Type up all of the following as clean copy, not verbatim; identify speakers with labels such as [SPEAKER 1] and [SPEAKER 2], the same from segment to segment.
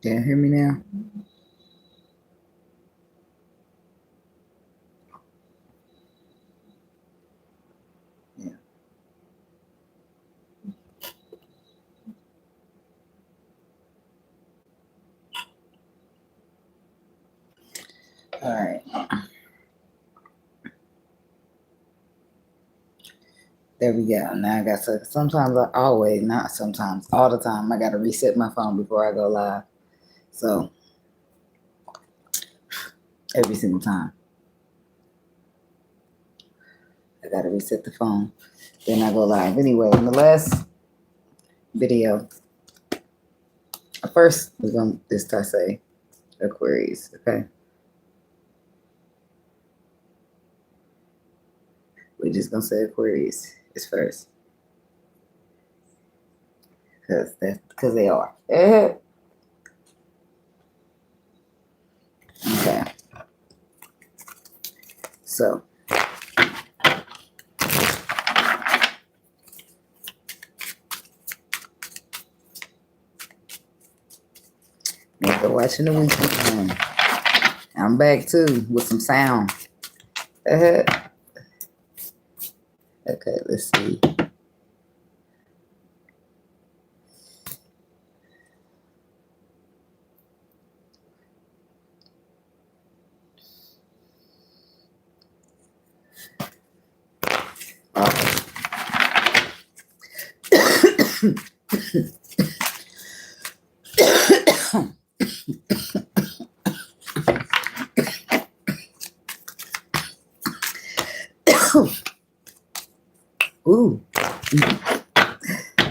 [SPEAKER 1] Can you hear me now? Yeah. All right. There we go. Now I got to, sometimes I always, not sometimes, all the time, I got to reset my phone before I go live. So, every single time, I got to reset the phone. Then I go live. Anyway, in the last video, first we're going to just say Aquarius, okay? We're just going to say Aquarius is first. Because they are. Okay. So. After watching the weekend, I'm back too with some sound. Okay, let's see. Ooh.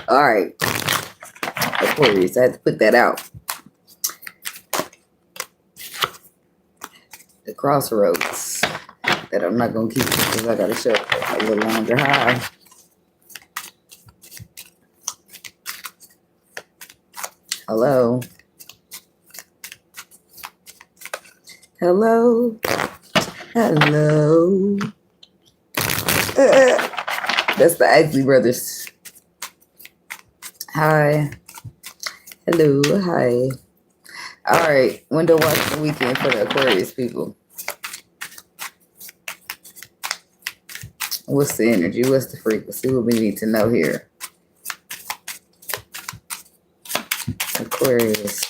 [SPEAKER 1] All right. Aquarius, I had to put that out. The crossroads that I'm not going to keep because I got to show a little longer high. Hello. Hello. Hello. That's the Isley Brothers. Hi. Hello. Hi. All right. Window watch the weekend for the Aquarius people. What's the energy? What's the frequency? What we need to know here? Aquarius.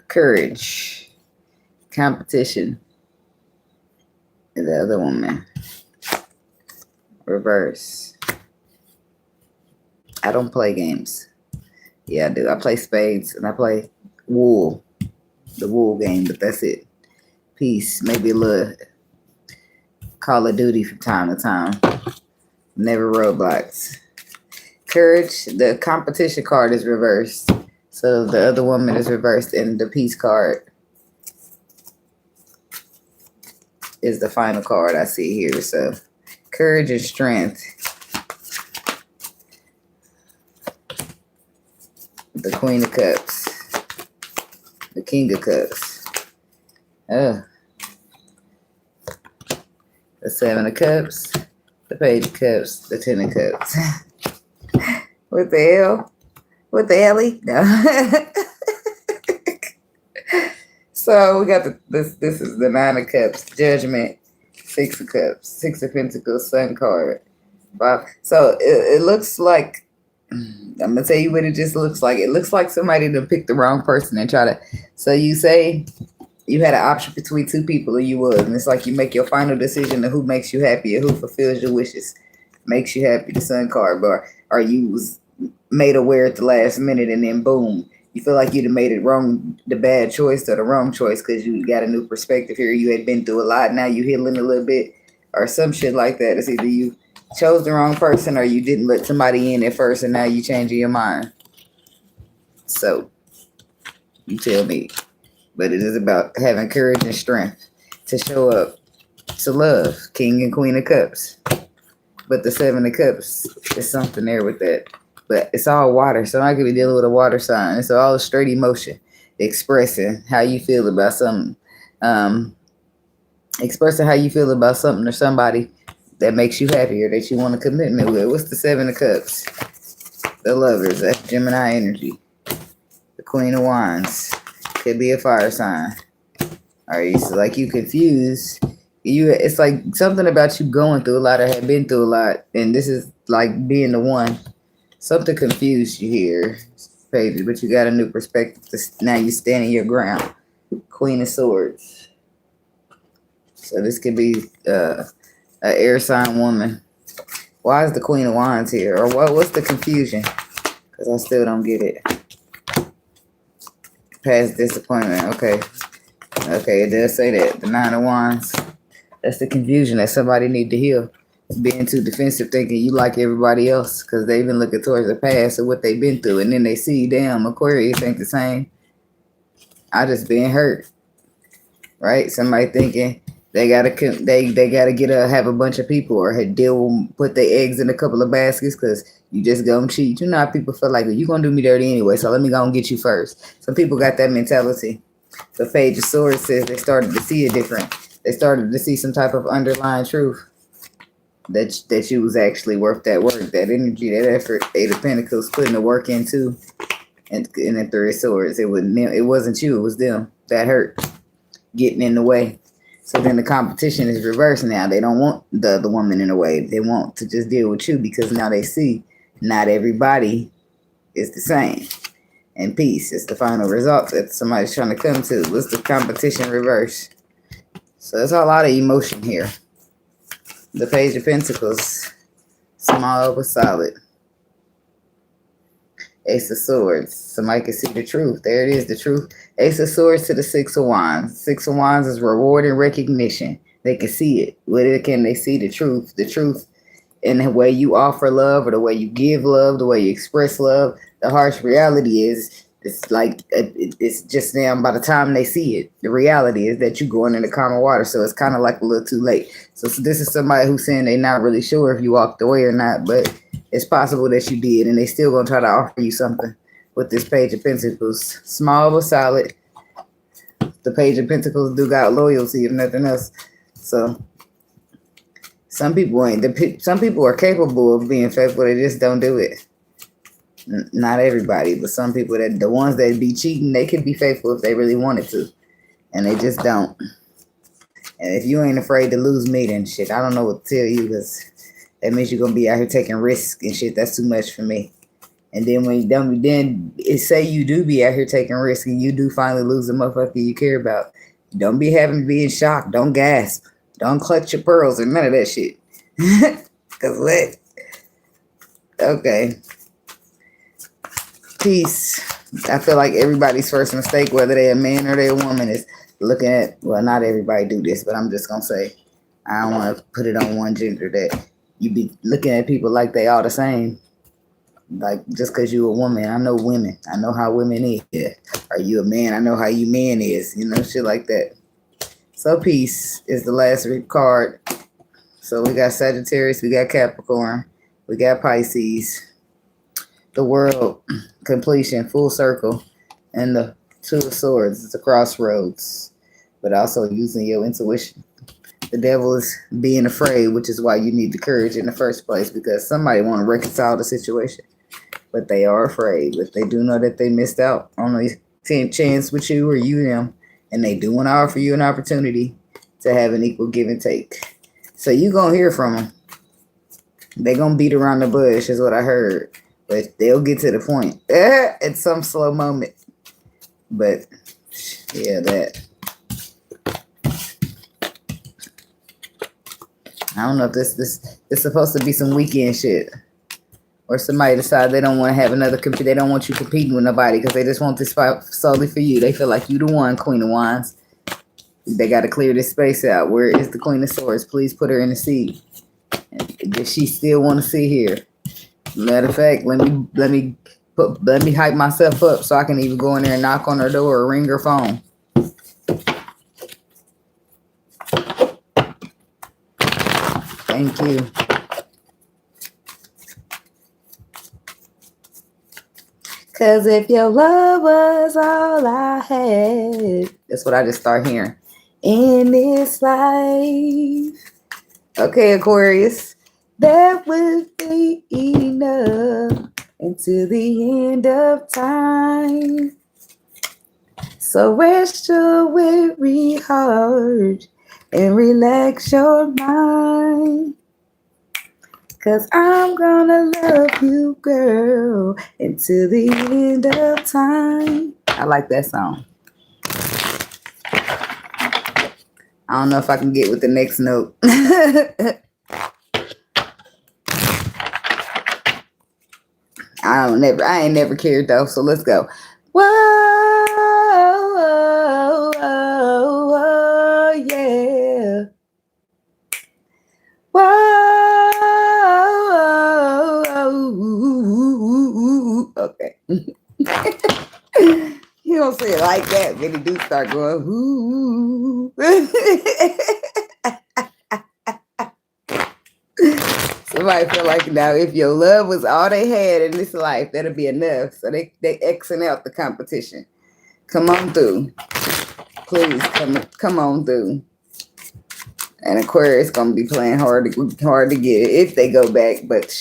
[SPEAKER 1] Courage. Competition. And the other woman. Reverse. I don't play games. Yeah, I do. I play spades and I play wool. The wool game, but that's it. Peace. Maybe a little Call of Duty from time to time. Never Roblox. Courage. The competition card is reversed. So the other woman is reversed and the peace card is the final card I see here. So courage and strength. The Queen of Cups. The King of Cups. The Seven of Cups. The Page of Cups. The Ten of Cups. What the hell? What the helly? No. So we got this is the Nine of Cups, Judgment, Six of Cups, Six of Pentacles, Sun card. Wow. So it looks like, I'm gonna tell you what it just looks like. It looks like somebody to pick the wrong person and try to. So you say you had an option between two people and you would, and it's like you make your final decision of who makes you happy or who fulfills your wishes, makes you happy. The Sun card, but are you was made aware at the last minute and then boom, you feel like you'd have made it wrong, the bad choice or the wrong choice because you got a new perspective here. You had been through a lot. Now you healing a little bit or some shit like that. It's either you chose the wrong person or you didn't let somebody in at first and now you changing your mind. So you tell me. But it is about having courage and strength to show up to love. King and Queen of Cups. But the Seven of Cups is something there with that. But it's all water, so I could be dealing with a water sign. It's all straight emotion, expressing how you feel about something, expressing how you feel about something or somebody that makes you happier, that you want a commitment with. What's the Seven of Cups? The Lovers. That's Gemini energy. The Queen of Wands. Could be a fire sign. Are you like you confused? It's like something about you going through a lot or have been through a lot, and this is like being the one. Something confused you here, Paige, but you got a new perspective. Now you standing your ground. Queen of Swords. So this could be an air sign woman. Why is the Queen of Wands here? Or what's the confusion? Because I still don't get it. Past disappointment. Okay. Okay, it does say that. The Nine of Wands. That's the confusion that somebody need to heal. Being too defensive, thinking you like everybody else because they've been looking towards the past of what they've been through. And then they see, damn, Aquarius ain't the same. I just been hurt. Right? Somebody thinking they gotta have a bunch of people or put their eggs in a couple of baskets because you just gonna cheat. You know how people feel like you gonna do me dirty anyway, so let me go and get you first. Some people got that mentality. The Page of Swords says they started to see it different. They started to see some type of underlying truth that you was actually worth that work, that energy, that effort. Eight of Pentacles putting the work into, and the Three of Swords. It wasn't you, it was them. That hurt, getting in the way. So then the competition is reversed now. They don't want the other woman in the way. They want to just deal with you because now they see not everybody is the same. And peace is the final result that somebody's trying to come to. What's the competition reverse? So there's a lot of emotion here. The Page of Pentacles, small but solid. Ace of Swords. Somebody can see the truth. There it is, the truth. Ace of Swords to the Six of Wands. Six of Wands is reward and recognition. They can see it. Whether can they see the truth? The truth in the way you offer love or the way you give love, the way you express love. The harsh reality is it's just now by the time they see it. The reality is that you're going into calmer water. So it's kind of like a little too late. So this is somebody who's saying they're not really sure if you walked away or not, but it's possible that you did, and they still gonna try to offer you something with this Page of Pentacles. Small but solid. The Page of Pentacles do got loyalty, if nothing else. So some people ain't. Some people are capable of being faithful. They just don't do it. Not everybody, but some people, that the ones that be cheating, they can be faithful if they really wanted to, and they just don't. And if you ain't afraid to lose me, then shit, I don't know what to tell you, because that means you're gonna be out here taking risks and shit. That's too much for me. And then when you don't, then it say you do be out here taking risks and you do finally lose the motherfucker you care about. Don't be being shocked. Don't gasp. Don't clutch your pearls and none of that shit. Cause what? Okay. Peace. I feel like everybody's first mistake, whether they're a man or they're a woman, is looking at, well, not everybody do this, but I'm just gonna say, I don't want to put it on one gender, that you be looking at people like they all the same. Like, just because you a woman, I know women. I know how women is. Yeah. Are you a man? I know how you man is. You know, shit like that. So peace is the last card. So we got Sagittarius, we got Capricorn, we got Pisces. The World, completion, full circle, and the Two of Swords. It's a crossroads, but also using your intuition. The Devil is being afraid, which is why you need the courage in the first place, because somebody want to reconcile the situation, but they are afraid. But they do know that they missed out on a chance with you or you them, and they do want to offer you an opportunity to have an equal give and take. So you gonna hear from them. They gonna beat around the bush, is what I heard. But they'll get to the point at some slow moment. But yeah, that. I don't know if this is supposed to be some weekend shit, or somebody decide they don't want to have another compete. They don't want you competing with nobody because they just want this fight solely for you. They feel like you the one, Queen of Wands. They got to clear this space out. Where is the Queen of Swords? Please put her in the seat. Does she still want to sit here? Matter of fact, let me hype myself up so I can even go in there and knock on her door or ring her phone. Thank you. Cause if your love was all I had, that's what I just start hearing in this life. Okay, Aquarius. That would be enough until the end of time. So rest your weary heart and relax your mind. 'Cause I'm gonna love you, girl, until the end of time. I like that song. I don't know if I can get with the next note. I ain't never cared though, so let's go. Whoa, whoa, whoa, whoa, yeah. Whoa, okay. You don't say it like that when you do start going, ooh. Somebody feel like now if your love was all they had in this life, that'll be enough. So they Xing out the competition. Come on through. Please come on through. And Aquarius gonna be playing hard to get if they go back, but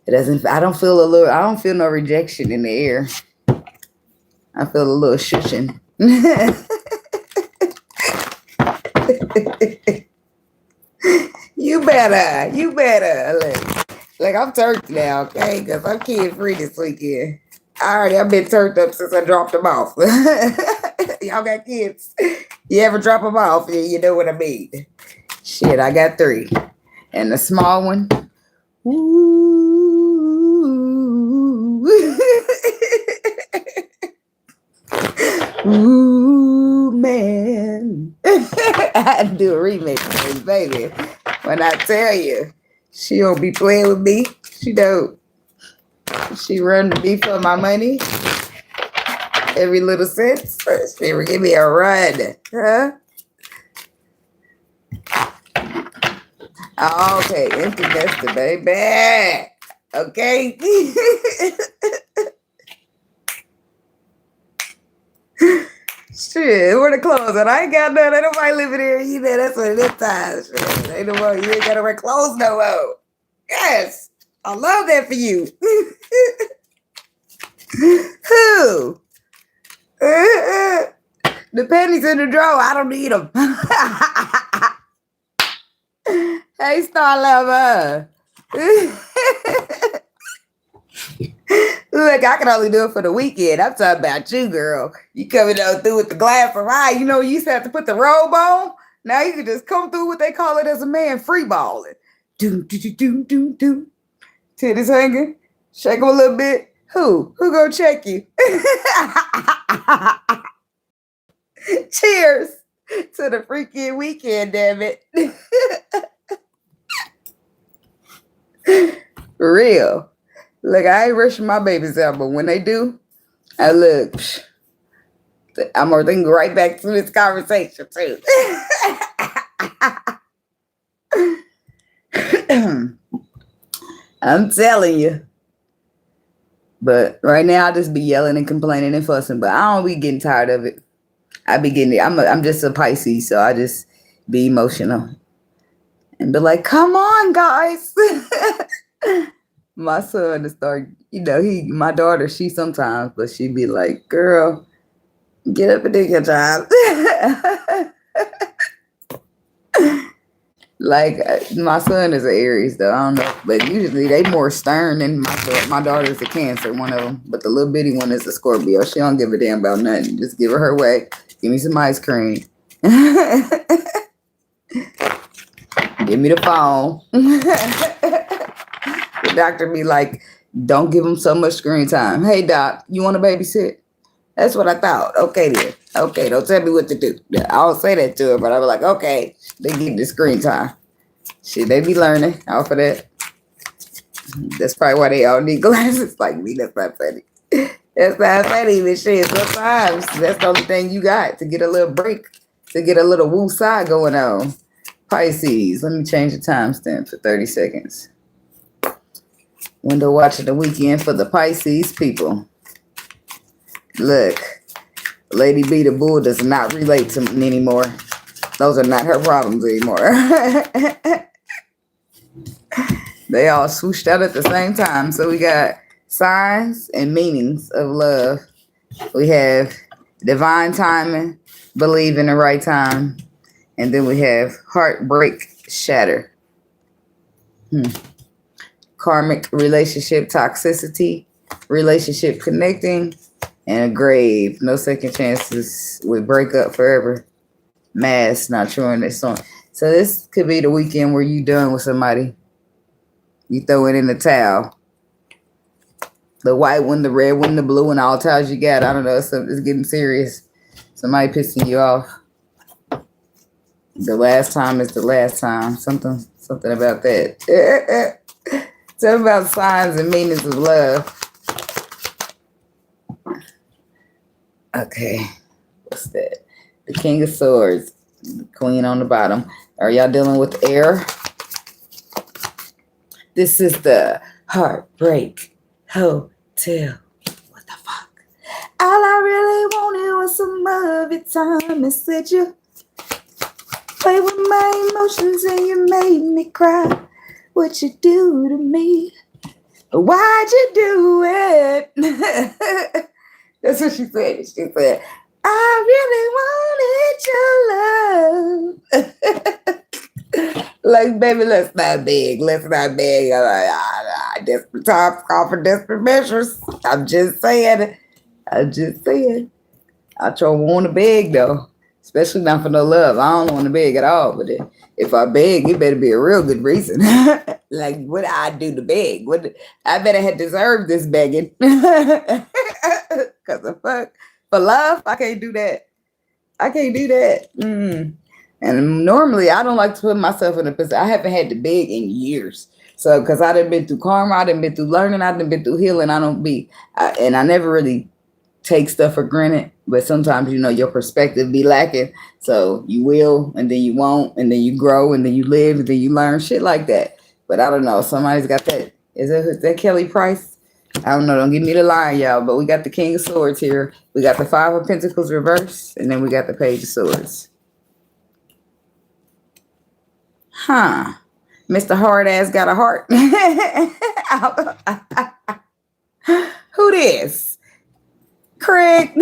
[SPEAKER 1] it doesn't. I don't feel no rejection in the air. I feel a little shushing. You better. Like I'm turned now, okay? Because I'm kid free this weekend. I've been turned up since I dropped them off. Y'all got kids? You ever drop them off? Yeah, you know what I mean. Shit, I got 3. And the small one. Ooh. Ooh, man. I had to do a remix for this baby. When I tell you, she don't be playing with me. She don't. She run to me for my money. Every little cent. She will give me a run. Huh? Oh, okay. Empty nester, baby. Okay. Shit, where the clothes at? I ain't got none. Ain't nobody living here. You know, that's what it is time. Shit. Ain't no more. You ain't gotta wear clothes no more. Yes. I love that for you. Who? The panties in the drawer. I don't need them. Hey, Star Lover. Look, I can only do it for the weekend. I'm talking about you, girl. You coming on through with the glass of eye. You know, you used to have to put the robe on. Now you can just come through what they call it as a man, free balling. Doom, doom, doom, doom, doom. Titties hanging. Shake them a little bit. Who gonna check you? Cheers to the freaking weekend, damn it. For real. Look, I ain't rushing my babies out, but when they do, I look. I'm gonna think right back to this conversation too. I'm telling you. But right now, I just be yelling and complaining and fussing. But I don't be getting tired of it. I be getting it. I'm just a Pisces, so I just be emotional and be like, "Come on, guys." My son is start, my daughter, she sometimes, but she be like, "Girl, get up and do your job." Like, my son is an Aries, though. I don't know. But usually they more stern than my daughter's a Cancer, one of them. But the little bitty one is a Scorpio. She don't give a damn about nothing. Just give her way. Give me some ice cream. Give me the phone. The doctor be like, don't give them so much screen time. Hey, doc, you want to babysit? That's what I thought. Okay, then. Okay, don't tell me what to do. I don't say that to her, but I be like, okay, they get the screen time. Shit, they be learning off of that. That's probably why they all need glasses like me. That's not funny. That's not funny, this shit. Sometimes that's the only thing you got to get a little break, to get a little woo side going on. Pisces, let me change the timestamp for 30 seconds. Window watching the weekend for the Pisces people. Look, Lady B the Bull does not relate to me anymore. Those are not her problems anymore. They all swooshed out at the same time. So we got signs and meanings of love. We have divine timing, believe in the right time. And then we have heartbreak, shatter. Karmic relationship toxicity, relationship connecting, and a grave. No second chances. We break up forever. Mass, not true in this song. So this could be the weekend where you done with somebody. You throw it in the towel. The white one, the red one, the blue one, all towels you got. I don't know. It's getting serious. Somebody pissing you off. The last time is the last time. Something about that. Tell me about signs and meanings of love. Okay. What's that? The King of Swords. The Queen on the bottom. Are y'all dealing with air? This is the Heartbreak Hotel. What the fuck? All I really wanted was some of your time. And said you play with my emotions and you made me cry. What you do to me? Why'd you do it? That's what she said. She said, I really wanted your love. Like, baby, let's not beg. Let's not beg. Desperate times call for desperate measures. I'm just saying. I don't want to beg, though. Especially not for no love. I don't want to beg at all. But if I beg, it better be a real good reason. Like, what I do to beg? I better have deserved this begging. Because the fuck? For love, I can't do that. And normally, I don't like to put myself in a position. I haven't had to beg in years. So, because I done been through karma, I done been through learning, I done been through healing. And I never really take stuff for granted. But sometimes, your perspective be lacking. So you will, and then you won't, and then you grow, and then you live, and then you learn shit like that. But I don't know. Somebody's got that. Is that Kelly Price? I don't know. Don't give me the line, y'all. But we got the King of Swords here. We got the Five of Pentacles reversed, and then we got the Page of Swords. Huh. Mr. Hard Ass got a heart. Who this? Craig.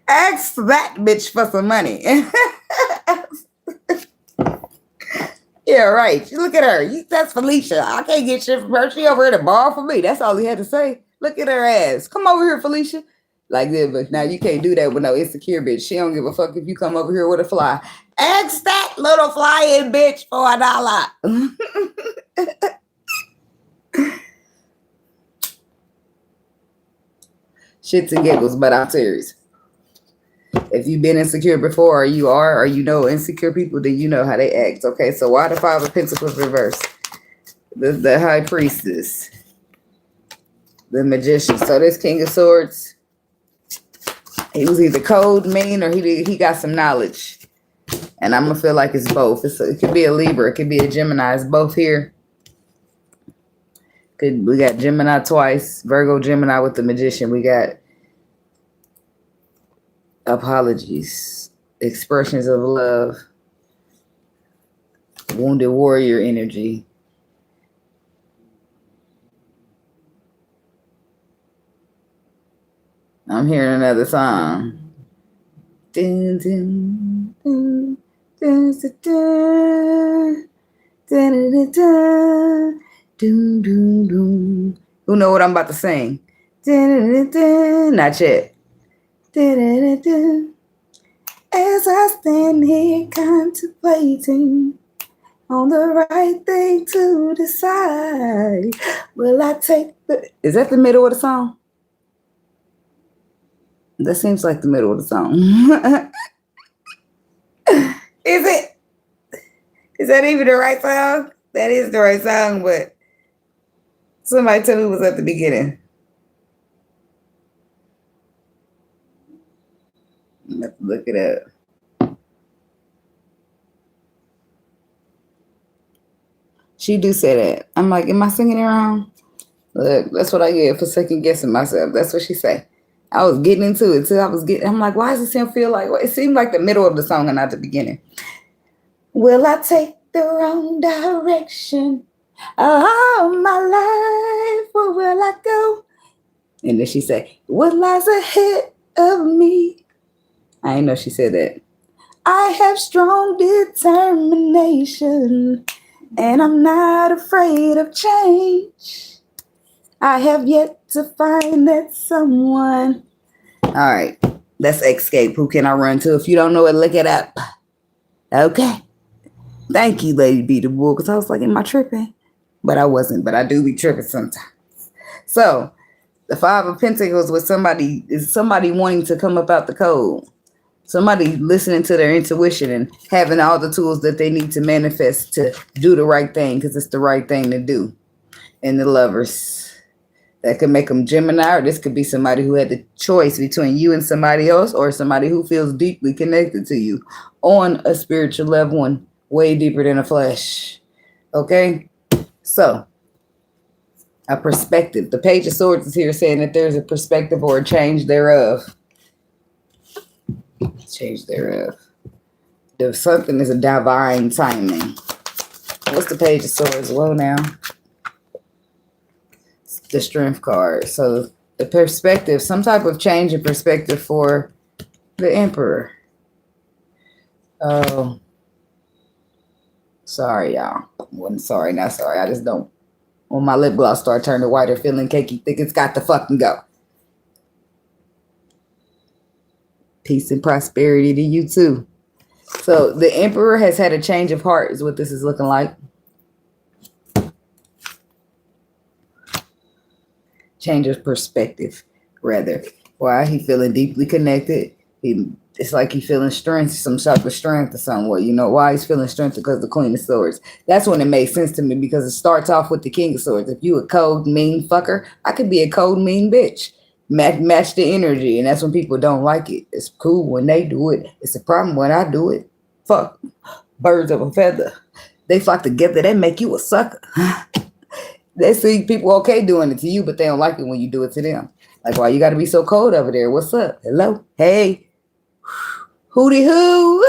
[SPEAKER 1] Ask that bitch for some money. Yeah, right. Look at her. That's Felicia. I can't get shit from her. She over here to borrow for me. That's all he had to say. Look at her ass. Come over here, Felicia. Like this, but now you can't do that with no insecure bitch. She don't give a fuck if you come over here with a fly. Ask that little flying bitch for $1. Shits and giggles, but I'm serious. If you've been insecure before, or you are, or you know insecure people, then you know how they act. Okay, so why the Five of Pentacles reversed? The High Priestess. The Magician. So this King of Swords, he was either cold, mean, or he got some knowledge. And I'm going to feel like it's both. It could be a Libra. It could be a Gemini. It's both here. We got Gemini twice. Virgo, Gemini with the Magician. We got apologies. Expressions of love. Wounded warrior energy. I'm hearing another song. Dun, dun, dun, dun, dun, dun, dun, dun, dun, dun, dun. Who know what I'm about to sing? Dun, dun, dun, not yet. Dun, dun, dun. As I stand here contemplating on the right thing to decide, will I take the... Is that the middle of the song? That seems like the middle of the song. Is it? Is that even the right song? That is the right song, but somebody tell me it was at the beginning. Let's look it up. She do say that. I'm like, am I singing it wrong? Look, that's what I get for second guessing myself. That's what she say. I was getting into it too. I'm like, why does it feel like, it seemed like the middle of the song and not the beginning. Will I take the wrong direction all my life, or will I go? And then she said, what lies ahead of me? I didn't know she said that. I have strong determination, and I'm not afraid of change. I have yet to find that someone. All right, that's Escape. Who Can I Run To? If you don't know it, look it up. Okay. Thank you, Lady B the Bull, because I was like, am I tripping? But I wasn't, but I do be tripping sometimes. So the Five of Pentacles was somebody wanting to come up out the cold. Somebody listening to their intuition and having all the tools that they need to manifest to do the right thing, because it's the right thing to do. And the Lovers. That could make them Gemini, or this could be somebody who had the choice between you and somebody else, or somebody who feels deeply connected to you on a spiritual level and way deeper than a flesh. Okay? So, a perspective. The Page of Swords is here saying that there's a perspective or a change thereof. Change thereof. There's something is a divine timing. What's the Page of Swords? Well, now. The Strength card. So, the perspective, some type of change in perspective for the Emperor. Oh. Sorry, y'all. Wasn't sorry, not sorry. I just don't. When my lip gloss start turning white or feeling cakey thick, it's got to fucking go. Peace and prosperity to you too. So the Emperor has had a change of heart is what this is looking like. Change of perspective, rather. Why? He feeling deeply connected. It's like he's feeling strength, some type of strength or somewhat. You know why he's feeling strength? Because the Queen of Swords. That's when it made sense to me, because it starts off with the King of Swords. If you a cold, mean fucker, I could be a cold, mean bitch. Match the energy, and that's when people don't like it. It's cool when they do it. It's a problem when I do it. Fuck. Birds of a feather. They flock together. They make you a sucker. They see people okay doing it to you, but they don't like it when you do it to them. Like, why you got to be so cold over there? What's up? Hello? Hey. Hootie hoo.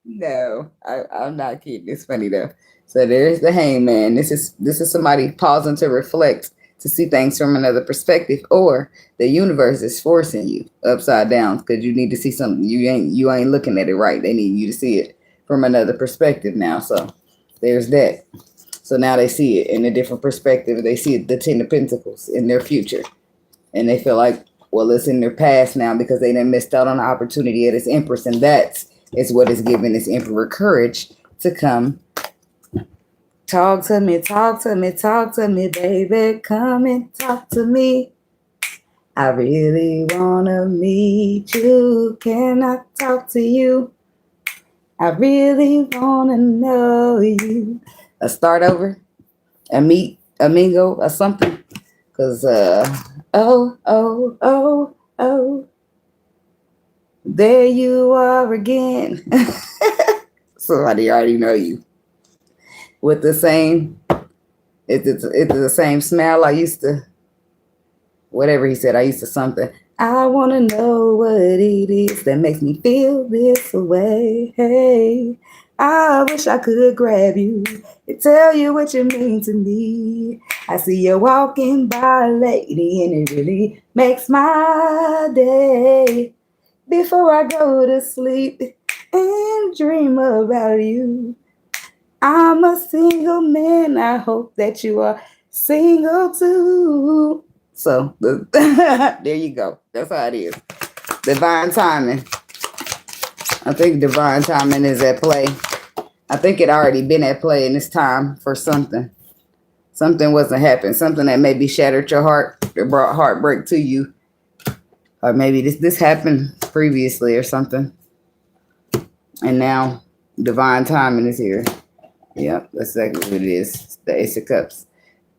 [SPEAKER 1] No, I'm not kidding. It's funny though. So there's the Hangman. This is somebody pausing to reflect, to see things from another perspective, or the universe is forcing you upside down because you need to see something. You ain't looking at it right. They need you to see it from another perspective now. So there's that. So now they see it in a different perspective. They see the Ten of Pentacles in their future, and they feel like, well, it's in their past now because they done missed out on the opportunity of this Empress, and that is what is giving this Emperor courage to come. Talk to me, baby. Come and talk to me. I really want to meet you. Can I talk to you? I really want to know you. Let's start over. Amigo, or something. Because, oh. There you are again. Somebody already know you. With the same, it's the same smell I used to, whatever he said, I used to something. I want to know what it is that makes me feel this way. Hey, I wish I could grab you and tell you what you mean to me. I see you walking by, lady, and it really makes my day. Before I go to sleep and dream about you. I'm a single man. I hope that you are single too. So there you go. That's how it is. Divine timing. I think divine timing is at play. I think it already been at play, and it's time for something. Something wasn't happening. Something that maybe shattered your heart or brought heartbreak to you. Or maybe this happened previously or something. And now divine timing is here. Yep, that's exactly what it is. The Ace of Cups.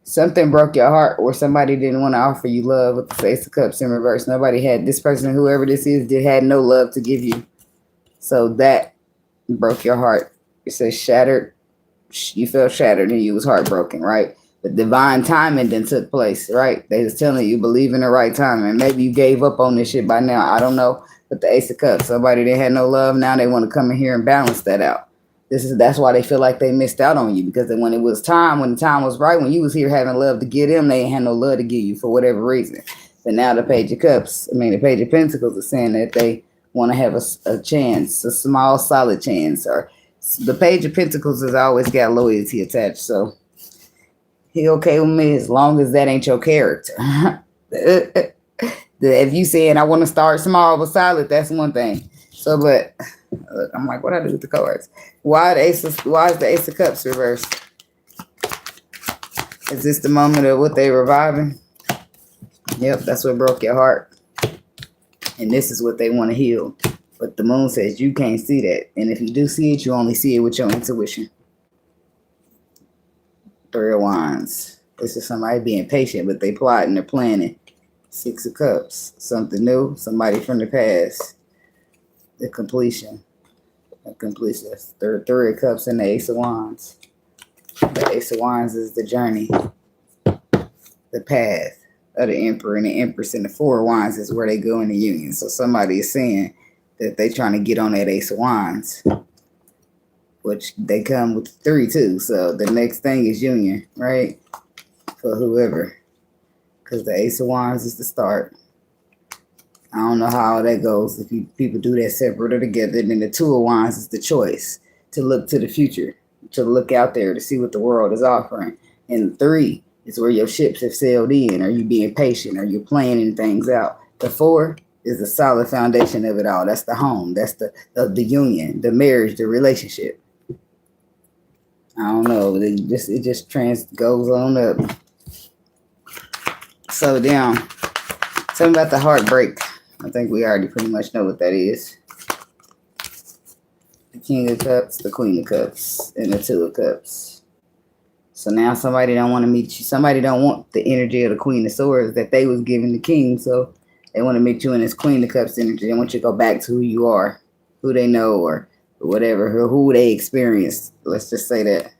[SPEAKER 1] Something broke your heart, or somebody didn't want to offer you love with the Ace of Cups in reverse. Nobody had, this person, whoever this is, had no love to give you. So that broke your heart. It says shattered. You felt shattered and you was heartbroken, right? But divine timing then took place, right? They was telling you believe in the right timing. Maybe you gave up on this shit by now. I don't know. But the Ace of Cups, somebody that had no love, now they want to come in here and balance that out. That's why they feel like they missed out on you, because when it was time, when the time was right, when you was here having love to give them, they ain't had no love to give you for whatever reason. But now the Page of Cups, the Page of Pentacles is saying that they want to have a chance, a small, solid chance. Or the Page of Pentacles has always got loyalty attached, so he okay with me as long as that ain't your character. If you saying I want to start small but solid, that's one thing. So, but look, I'm like, what I do with the cards? Why is the Ace of Cups reversed? Is this the moment of what they reviving? Yep, that's what broke your heart. And this is what they want to heal. But the moon says you can't see that. And if you do see it, you only see it with your intuition. 3 of Wands. This is somebody being patient, but they plotting, they're planning. 6 of Cups. Something new. Somebody from the past. The completion. The completion. 3 of Cups and the Ace of Wands. The Ace of Wands is the journey. The path of the Emperor and the Empress, and the 4 of Wands is where they go in the union. So somebody is saying that they trying to get on that Ace of Wands, which they come with 3 too. So the next thing is union, right? For whoever, because the Ace of Wands is the start. I don't know how that goes if people do that separate or together. And then the 2 of Wands is the choice to look to the future, to look out there to see what the world is offering. And the 3 is where your ships have sailed in. Are you being patient? Are you planning things out? The 4 is the solid foundation of it all. That's the home. That's the union, the marriage, the relationship. I don't know. It just goes on up. So down. Something about the heartbreak. I think we already pretty much know what that is. The King of Cups, the Queen of Cups, and the 2 of Cups. So now somebody don't want to meet you. Somebody don't want the energy of the Queen of Swords that they was giving the King. So they want to meet you in this Queen of Cups energy. They want you to go back to who you are, who they know, or whatever, who they experienced. Let's just say that.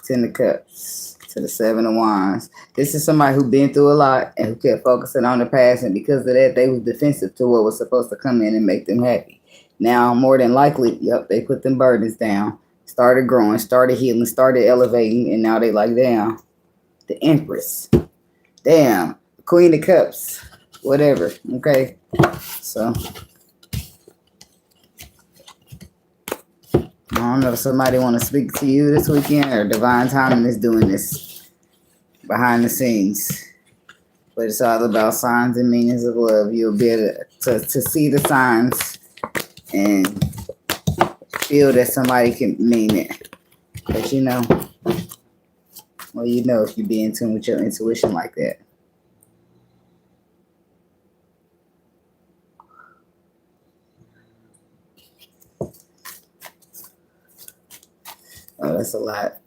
[SPEAKER 1] 10 of Cups to the 7 of Wands. This is somebody who been through a lot and who kept focusing on the past, and because of that, they was defensive to what was supposed to come in and make them happy. Now, more than likely, yep, they put them burdens down, started growing, started healing, started elevating, and now they like, damn, the Empress. Damn, Queen of Cups. Whatever, okay? So, I don't know if somebody want to speak to you this weekend, or divine timing is doing this behind the scenes. But it's all about signs and meanings of love. You'll be able to see the signs and feel that somebody can mean it. But you know, well, you know if you be in tune with your intuition like that. Oh, that's a lot.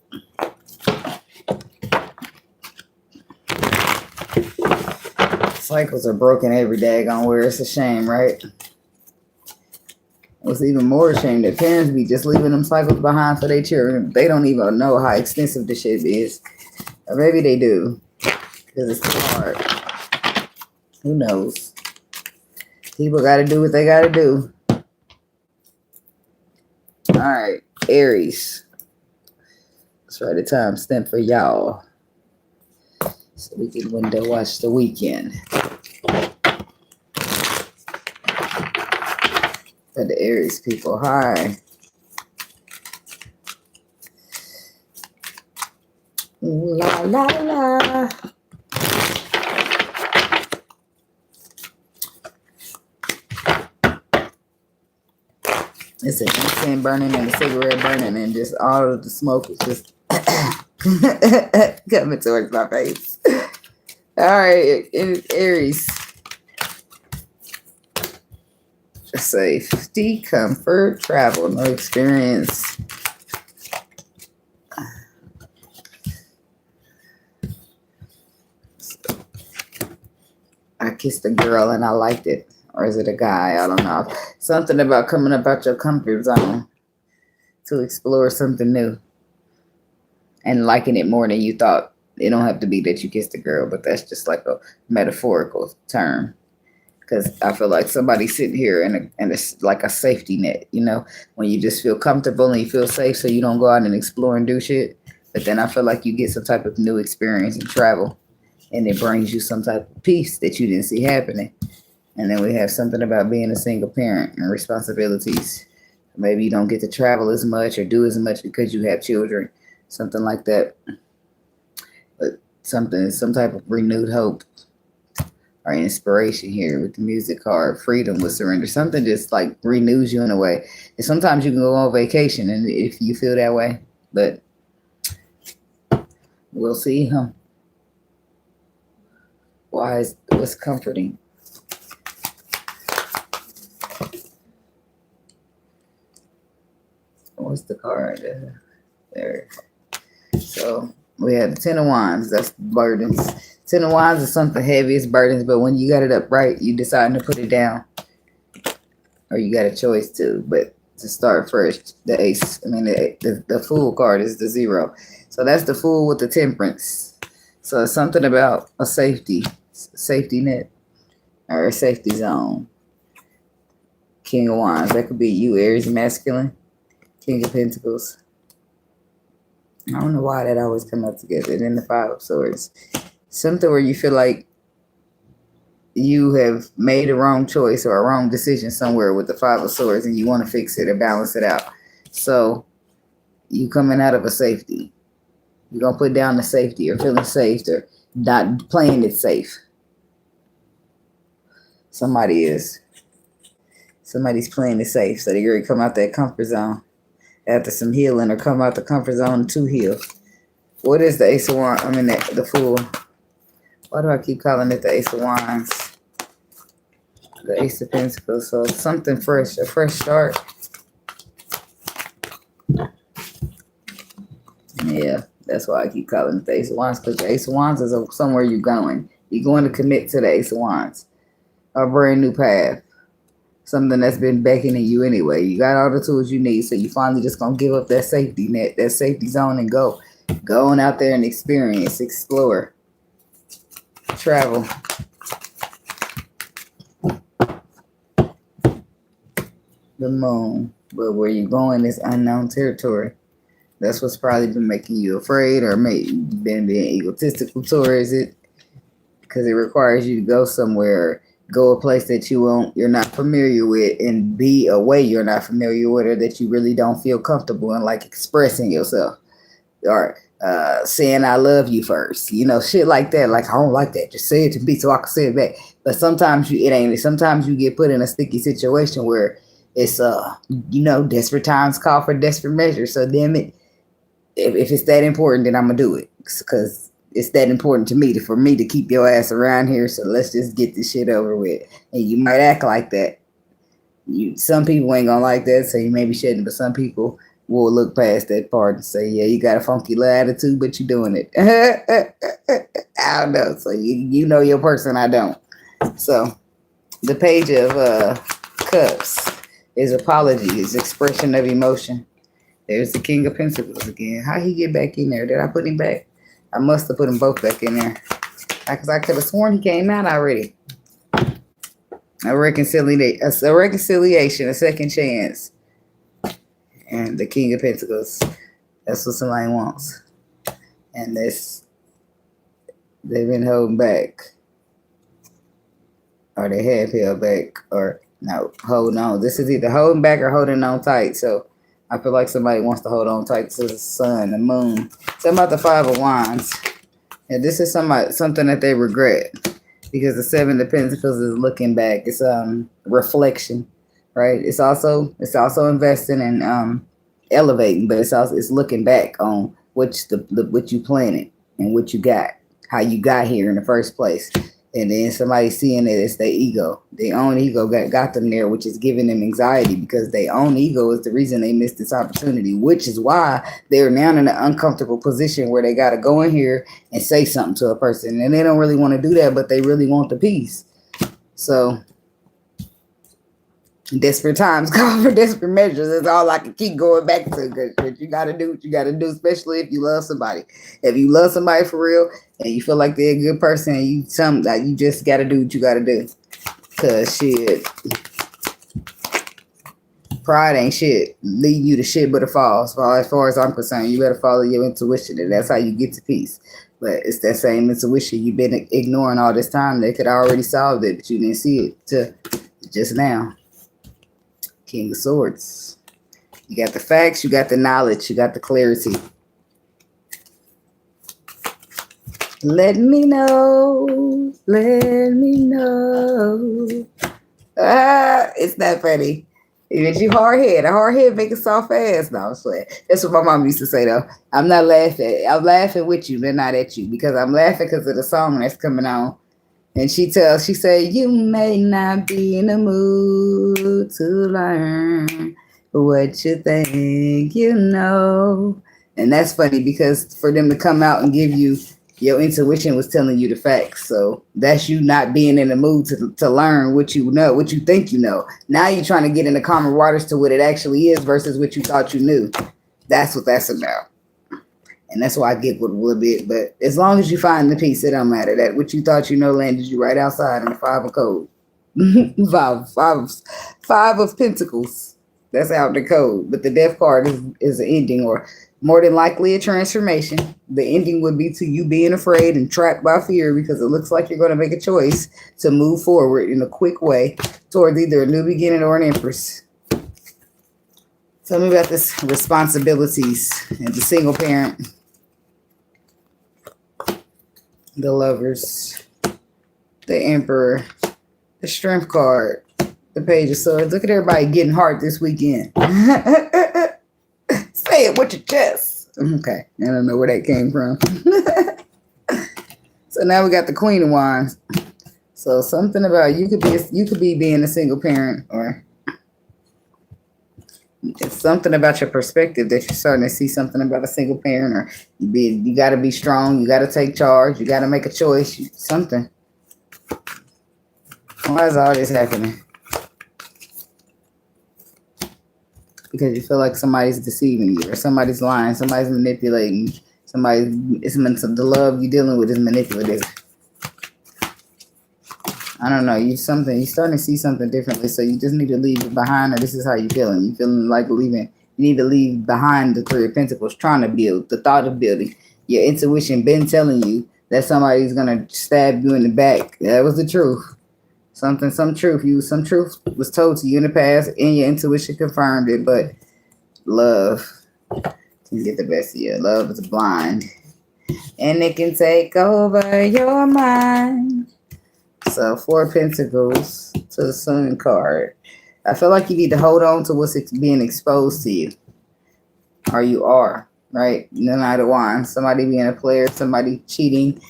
[SPEAKER 1] Cycles are broken every daggone where. It's a shame, right? What's even more shame that parents be just leaving them cycles behind for their children. They don't even know how extensive the shit is. Or maybe they do, because it's hard. Who knows? People got to do what they got to do. All right, Aries. Let's write a time stamp for y'all, so we can window watch the weekend. For the Aries people, hi. La la la. It's an incense burning and a cigarette burning, and just all of the smoke is just coming towards my face. All right, Aries. Safety, comfort, travel, no experience. I kissed a girl and I liked it. Or is it a guy? I don't know. Something about coming up out your comfort zone to explore something new. and liking it more than you thought. It don't have to be that you kissed a girl, but that's just like a metaphorical term. Because I feel like somebody's sitting here and it's like a safety net, you know, when you just feel comfortable and you feel safe so you don't go out and explore and do shit. But then I feel like you get some type of new experience and travel, and it brings you some type of peace that you didn't see happening. And then we have something about being a single parent and responsibilities. Maybe you don't get to travel as much or do as much because you have children, something like that. But some type of renewed hope or inspiration here with the music card, freedom with surrender. Something just like renews you in a way. And sometimes you can go on vacation and if you feel that way, but we'll see, huh? What's comforting? What's the card? There. So we have the 10 of Wands. That's burdens. 10 of Wands is something heavy. It's burdens. But when you got it up right, you decide to put it down. Or you got a choice to. But to start first, the ace. I mean, the Fool card is the 0. So that's the Fool with the Temperance. So it's something about a safety net. Or a safety zone. King of Wands. That could be you, Aries masculine. King of Pentacles. I don't know why that always come up together. And then the 5 of Swords. Something where you feel like you have made a wrong choice or a wrong decision somewhere with the 5 of Swords and you want to fix it or balance it out. So you coming out of a safety. You're going to put down the safety or feeling safe or not playing it safe. Somebody's playing it safe. So they're going to come out that comfort zone after some healing or come out the comfort zone to heal. What is the Ace of Wands? I mean, the Fool. Why do I keep calling it the Ace of Wands? The Ace of Pentacles. So something fresh, a fresh start. Yeah, that's why I keep calling it the Ace of Wands, because the Ace of Wands is somewhere you're going. You're going to commit to the Ace of Wands. A brand new path. Something that's been beckoning you anyway. You got all the tools you need, so you finally just going to give up that safety net, that safety zone, and go. Go on out there and experience, explore, travel. The Moon. But where you're going is unknown territory. That's what's probably been making you afraid or maybe been being egotistical towards it. Because it requires you to go somewhere, go a place that you're not familiar with, and be a way you're not familiar with, or that you really don't feel comfortable in, like expressing yourself. Or saying I love you first. You know, shit like that. Like, I don't like that. Just say it to me so I can say it back. But sometimes it ain't. Sometimes you get put in a sticky situation where it's, desperate times call for desperate measures. So damn it. If it's that important, then I'm going to do it. Because it's that important to me for me to keep your ass around here. So let's just get this shit over with. And you might act like that. Some people ain't going to like that, so you maybe shouldn't. But some people will look past that part and say, yeah, you got a funky little attitude, but you're doing it. I don't know. So you know your person, I don't. So the Page of Cups is apology, is expression of emotion. There's the King of Pentacles again. How he get back in there? Did I put him back? I must have put them both back in there. Because I could have sworn he came out already. A reconciliation, a second chance. And the King of Pentacles. That's what somebody wants. And they've been holding back. Or they have held back. Or no, holding on. This is either holding back or holding on tight. So I feel like somebody wants to hold on tight to the sun, the moon. Something about the 5 of Wands. And this is something that they regret. Because the 7 of Pentacles is looking back. It's reflection, right? It's also investing and elevating, but it's looking back on what you planted and what you got, how you got here in the first place. And then somebody seeing it as their ego. Their own ego got them there, which is giving them anxiety because their own ego is the reason they missed this opportunity, which is why they're now in an uncomfortable position where they got to go in here and say something to a person. And they don't really want to do that, but they really want the peace. So Desperate times call for desperate measures. That's all I can keep going back to. Because you got to do what you got to do, especially if you love somebody. If you love somebody for real and you feel like they're a good person, and you just got to do what you got to do. Because shit, pride ain't shit. Leading you to shit but a fall. As far as I'm concerned, you better follow your intuition, and that's how you get to peace. But it's that same intuition you've been ignoring all this time. They could already solve it, but you didn't see it till just now. King of Swords. You got the facts, you got the knowledge, you got the clarity. Let me know. Let me know. It's not funny. If you hard head make a soft ass. No, I'm swear. That's what my mom used to say though. I'm not laughing. I'm laughing with you, but not at you. Because I'm laughing because of the song that's coming on. And she said, you may not be in the mood to learn what you think you know. And that's funny because for them to come out and give you, your intuition was telling you the facts. So that's you not being in the mood to learn what you know, what you think you know. Now you're trying to get into calmer waters to what it actually is versus what you thought you knew. That's what that's about. And that's why I get with a little bit. But as long as you find the peace, it don't matter. That what you thought you know landed you right outside in the 5 of code. five of pentacles. That's out the code. But the death card is an ending, or more than likely a transformation. The ending would be to you being afraid and trapped by fear, because it looks like you're going to make a choice to move forward in a quick way towards either a new beginning or an empress. Tell me about this responsibilities and the single parent. The Lovers, the Emperor, the Strength card, the Page of Swords. Look at everybody getting hard this weekend. Say it with your chest. Okay, I don't know where that came from. So now we got the Queen of Wands. So something about you could be being a single parent, or it's something about your perspective that you're starting to see something about a single parent, or you got to be strong. You got to take charge. You got to make a choice. Something. Why is all this happening? Because you feel like somebody's deceiving you, or somebody's lying, somebody's manipulating you. The love you're dealing with is manipulative. I don't know. You're starting to see something differently, so you just need to leave it behind, or this is how you're feeling. You're feeling like leaving. You need to leave behind the 3 of Pentacles, trying to build, the thought of building. Your intuition been telling you that somebody's going to stab you in the back. That was the truth. Some truth was told to you in the past, and your intuition confirmed it, but love can get the best of you. Love is blind, and it can take over your mind. So 4 of Pentacles to the Sun card. I feel like you need to hold on to what's being exposed to you. Or you are, right? The Knight of Wands. Somebody being a player, somebody cheating.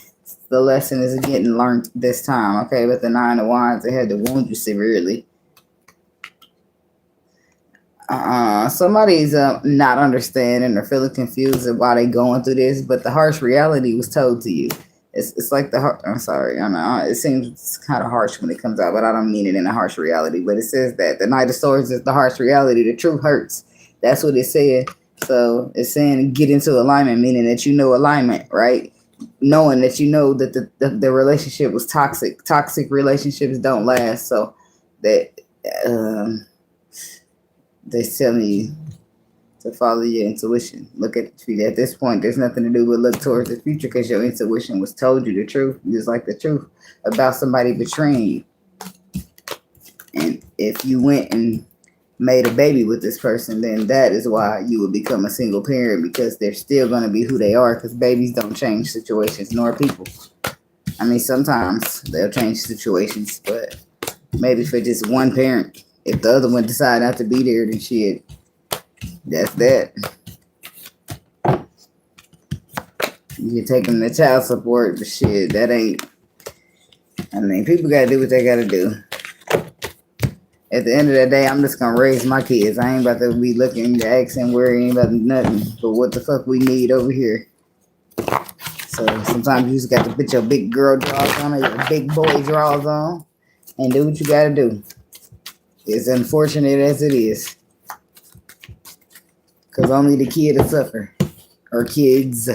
[SPEAKER 1] The lesson is getting learned this time, okay? But the 9 of Wands, it had to wound you severely. Somebody's not understanding or feeling confused of why they're going through this, but the harsh reality was told to you. It's like I'm sorry, I know it seems kind of harsh when it comes out, but I don't mean it in a harsh reality. But it says that the Knight of Swords is the harsh reality. The truth hurts. That's what it said. So it's saying get into alignment, meaning that you know alignment, right? Knowing that you know that the relationship was toxic. Toxic relationships don't last. So that they're telling you to follow your intuition. Look at this point, there's nothing to do but look towards the future, because your intuition was told you the truth. Just like the truth about somebody betraying you. And if you went and made a baby with this person, then that is why you would become a single parent, because they're still going to be who they are, because babies don't change situations, nor people. I mean, sometimes they'll change situations, but maybe for just one parent. If the other one decide not to be there, then shit, that's that. You can take them to child support, but shit, that ain't. I mean, people got to do what they got to do. At the end of the day, I'm just going to raise my kids. I ain't about to be looking, asking, worrying about nothing but what the fuck we need over here. So sometimes you just got to put your big girl drawers on or your big boy drawers on and do what you got to do. As unfortunate as it is. Because only the kid will suffer. Or kids.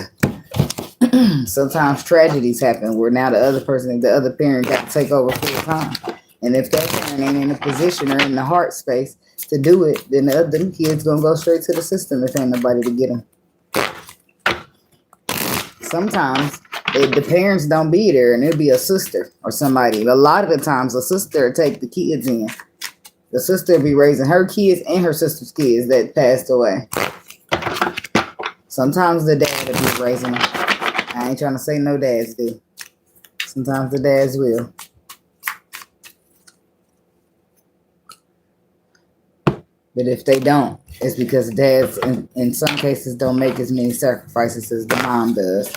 [SPEAKER 1] Sometimes tragedies happen where now the other parent got to take over full time. And if that parent ain't in a position or in the heart space to do it, then the other kids going to go straight to the system if ain't nobody to get them. Sometimes the parents don't be there and it'll be a sister or somebody. A lot of the times a sister will take the kids in. The sister will be raising her kids and her sister's kids that passed away. Sometimes the dad will be raising them. I ain't trying to say no dads do. Sometimes the dads will. But if they don't, it's because dads in some cases don't make as many sacrifices as the mom does.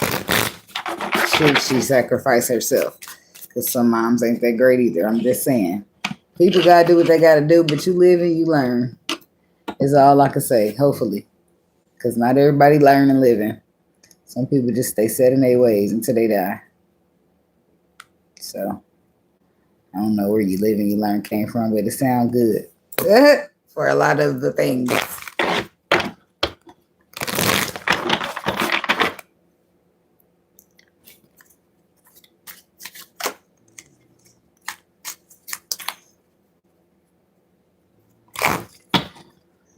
[SPEAKER 1] Should she sacrifice herself? Because some moms ain't that great either. I'm just saying. People got to do what they got to do, but you live and you learn. Is all I can say, hopefully. Because not everybody learn and living. Some people just stay set in their ways until they die. So, I don't know where you live and you learn came from, but it sounds good. For a lot of the things.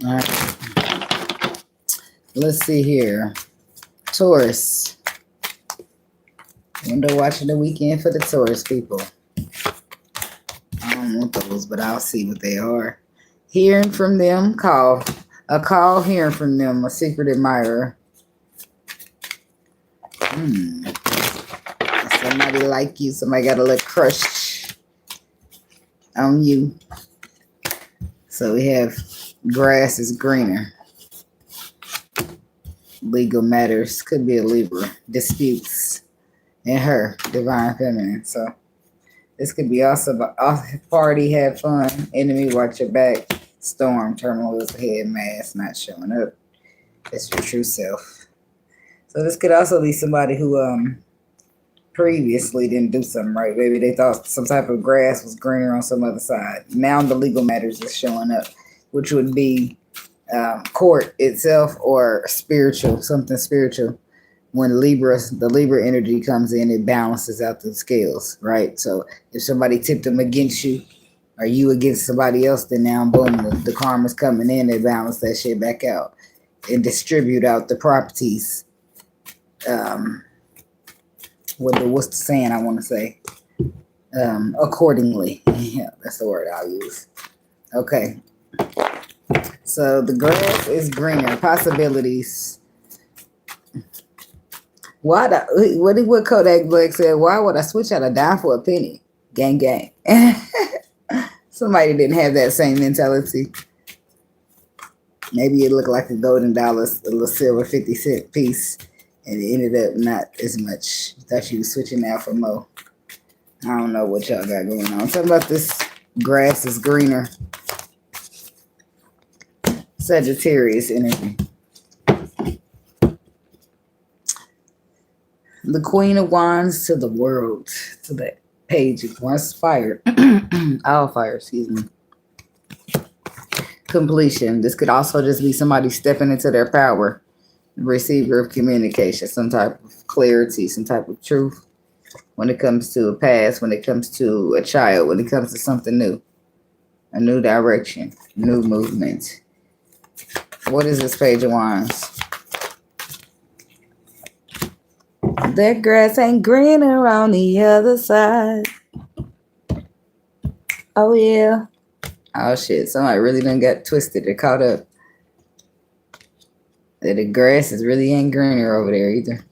[SPEAKER 1] All right. Let's see here. Taurus. Window watching the weekend for the Taurus people. I don't want those, but I'll see what they are. Hearing from them, call. A call, hearing from them, a secret admirer. Somebody like you, somebody got a little crush on you. So we have grass is greener. Legal matters, could be a Libra. Disputes. And her, divine feminine. So this could be also a party, have fun, enemy, watch your back, storm, turmoils ahead, mask not showing up. That's your true self. So this could also be somebody who previously didn't do something right. Maybe they thought some type of grass was greener on some other side. Now the legal matters is showing up, which would be court itself or spiritual, something spiritual. When the Libra energy comes in, it balances out the scales, right? So if somebody tipped them against you or you against somebody else, then now, boom, the karma's coming in, they balance that shit back out and distribute out the properties. What's the saying I want to say? Accordingly. Yeah, that's the word I'll use. Okay. So the grass is greener. Possibilities. What Kodak Black said, why would I switch out a dime for a penny? Gang, gang. Somebody didn't have that same mentality. Maybe it looked like a golden dollar, a little silver 50-cent piece, and it ended up not as much. Thought you was switching out for more. I don't know what y'all got going on. Talking about this grass is greener. Sagittarius energy. The Queen of Wands to the world, to the Page of Wands, fire, all fire, excuse me. Completion. This could also just be somebody stepping into their power, receiver of communication, some type of clarity, some type of truth when it comes to a past, when it comes to a child, when it comes to something new, a new direction, new movement. What is this Page of Wands? That grass ain't greener on the other side. Oh, yeah. Oh, shit. Somebody really done got twisted or caught up. That the grass is really ain't greener over there either.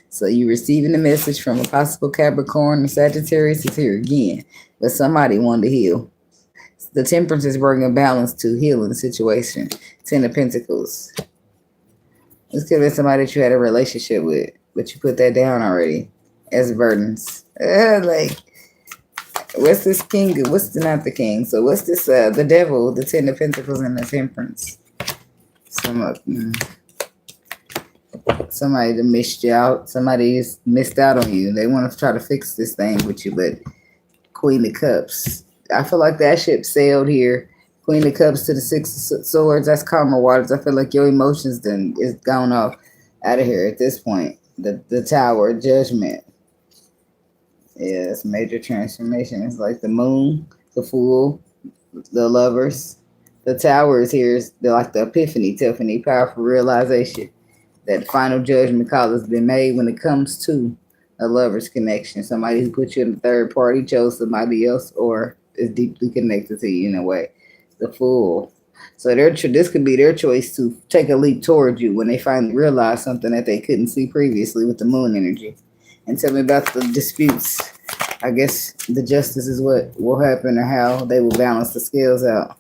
[SPEAKER 1] So you receiving the message from a possible Capricorn and Sagittarius is here again. But somebody wanted to heal. The Temperance is bringing balance to healing the situation. 10 of Pentacles. This could be somebody that you had a relationship with, but you put that down already as burdens. Like, what's this king? Not the king? So what's this? The devil, the 10 of Pentacles, and the Temperance. Somebody that missed you out. Somebody just missed out on you. They want to try to fix this thing with you, but Queen of Cups. I feel like that ship sailed here. Queen of Cups to the Six of Swords. That's calmer waters. I feel like your emotions then is gone off out of here at this point. The Tower, Judgment. Yeah, it's major transformation. It's like the Moon, the Fool, the Lovers. The Tower is here. Is like the Epiphany, Tiffany, powerful realization. That final judgment call has been made when it comes to a lover's connection. Somebody who put you in the third party, chose somebody else, or is deeply connected to you in a way. The Fool. So this could be their choice to take a leap towards you when they finally realize something that they couldn't see previously with the moon energy. And tell me about the disputes. I guess the justice is what will happen, or how they will balance the scales out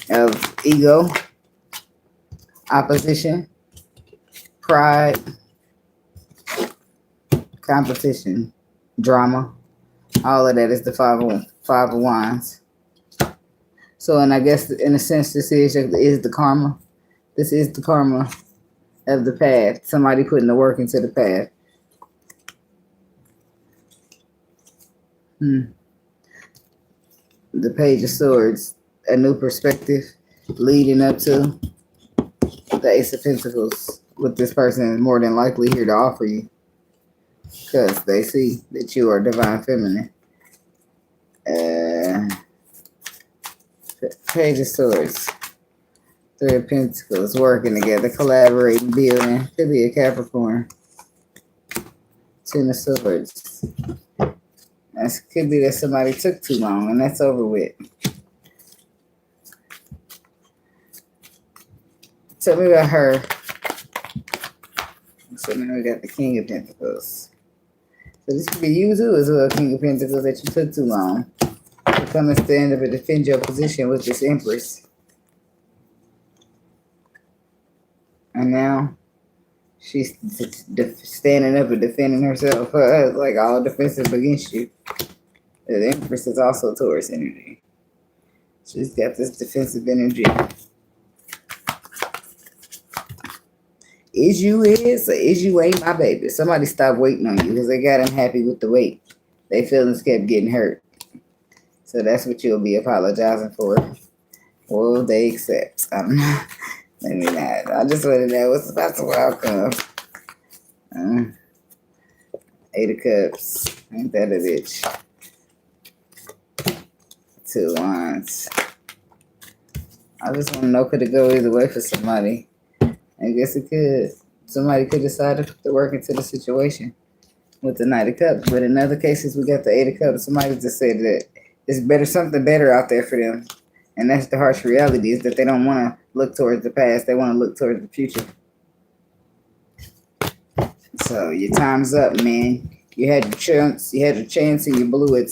[SPEAKER 1] of ego, opposition, pride, competition, drama. All of that is the five of wands. So, and I guess in a sense, this is the karma. This is the karma of the path. Somebody putting the work into the path. The Page of Swords, a new perspective leading up to the Ace of Pentacles, with this person more than likely here to offer you, because they see that you are divine feminine. Page of Swords, Three of Pentacles, working together, collaborating, building. Could be a Capricorn. Ten of Swords. That could be that somebody took too long, and that's over with. Tell me about her. So now we got the King of Pentacles. So this could be you too as well, King of Pentacles, that you took too long to come and stand up and defend your position with this Empress. And now she's standing up and defending herself, like all defensive against you. The Empress is also Taurus energy. She's got this defensive energy. Is you is, or is you ain't my baby? Somebody stopped waiting on you because they got unhappy with the wait. Their feelings kept getting hurt. So that's what you'll be apologizing for. Will they accept? Maybe not. I just want to know what's the possible outcome. Eight of Cups. Ain't that a bitch? Two of Wands. I just want to know, could it go either way for somebody? I guess it could. Somebody could decide to put the work into the situation with the Knight of Cups. But in other cases, we got the Eight of Cups. Somebody just said that there's something better out there for them. And that's the harsh reality, is that they don't want to look towards the past. They want to look towards the future. So your time's up, man. You had your chance. You had your chance and you blew it.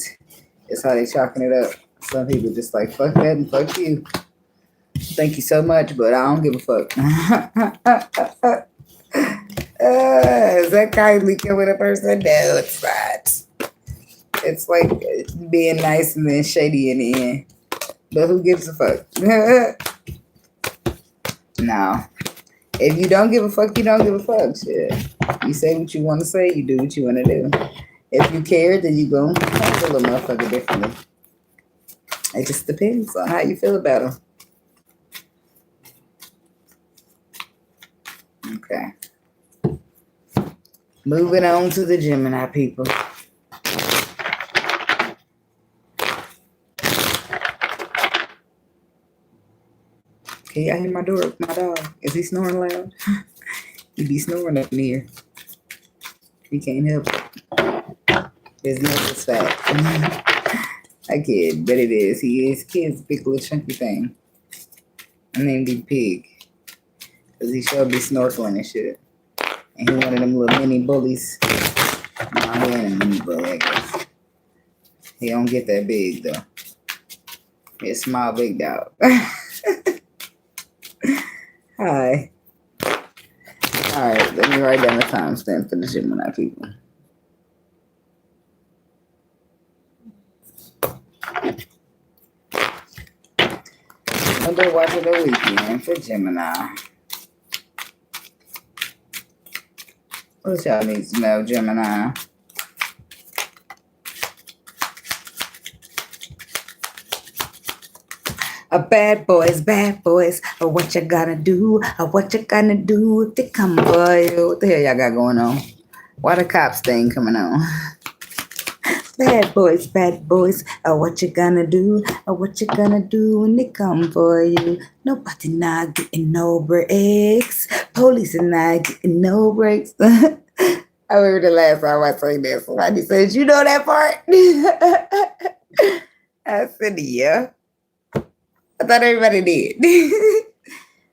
[SPEAKER 1] That's how they chalking it up. Some people just like, fuck that and fuck you. Thank you so much, but I don't give a fuck. Is that kindly killing a person? No, it's not. It's like being nice and then shady in the end. But who gives a fuck? No. If you don't give a fuck, you don't give a fuck. Shit. You say what you want to say, you do what you want to do. If you care, then you go handle a motherfucker differently. It just depends on how you feel about them. Okay. Moving on to the Gemini people. Can y'all hear my door? My dog. Is he snoring loud? He be snoring up in here. He can't help it. His nose is fat. I kid, but it is. He is. Kid's big little chunky thing. I named him Pig. Because he should be snorkeling and shit. And he one of them little mini bullies. No, he ain't a mini bully, I guess. He don't get that big, though. He's a small, big dog. Hi. Alright, let me write down the timestamp for the Gemini people. Monday watch of the weekend for Gemini. What y'all need to know, Gemini? Bad boys. What you gonna do? What you gonna do if they come for you? What the hell y'all got going on? Why the cops thing coming on? Bad boys. What you gonna do? What you gonna do when they come for you? Nobody not getting no breaks. Police are not getting no breaks. I remember the last time I sang that. Somebody said, "You know that part?" I said, "Yeah." I thought everybody did.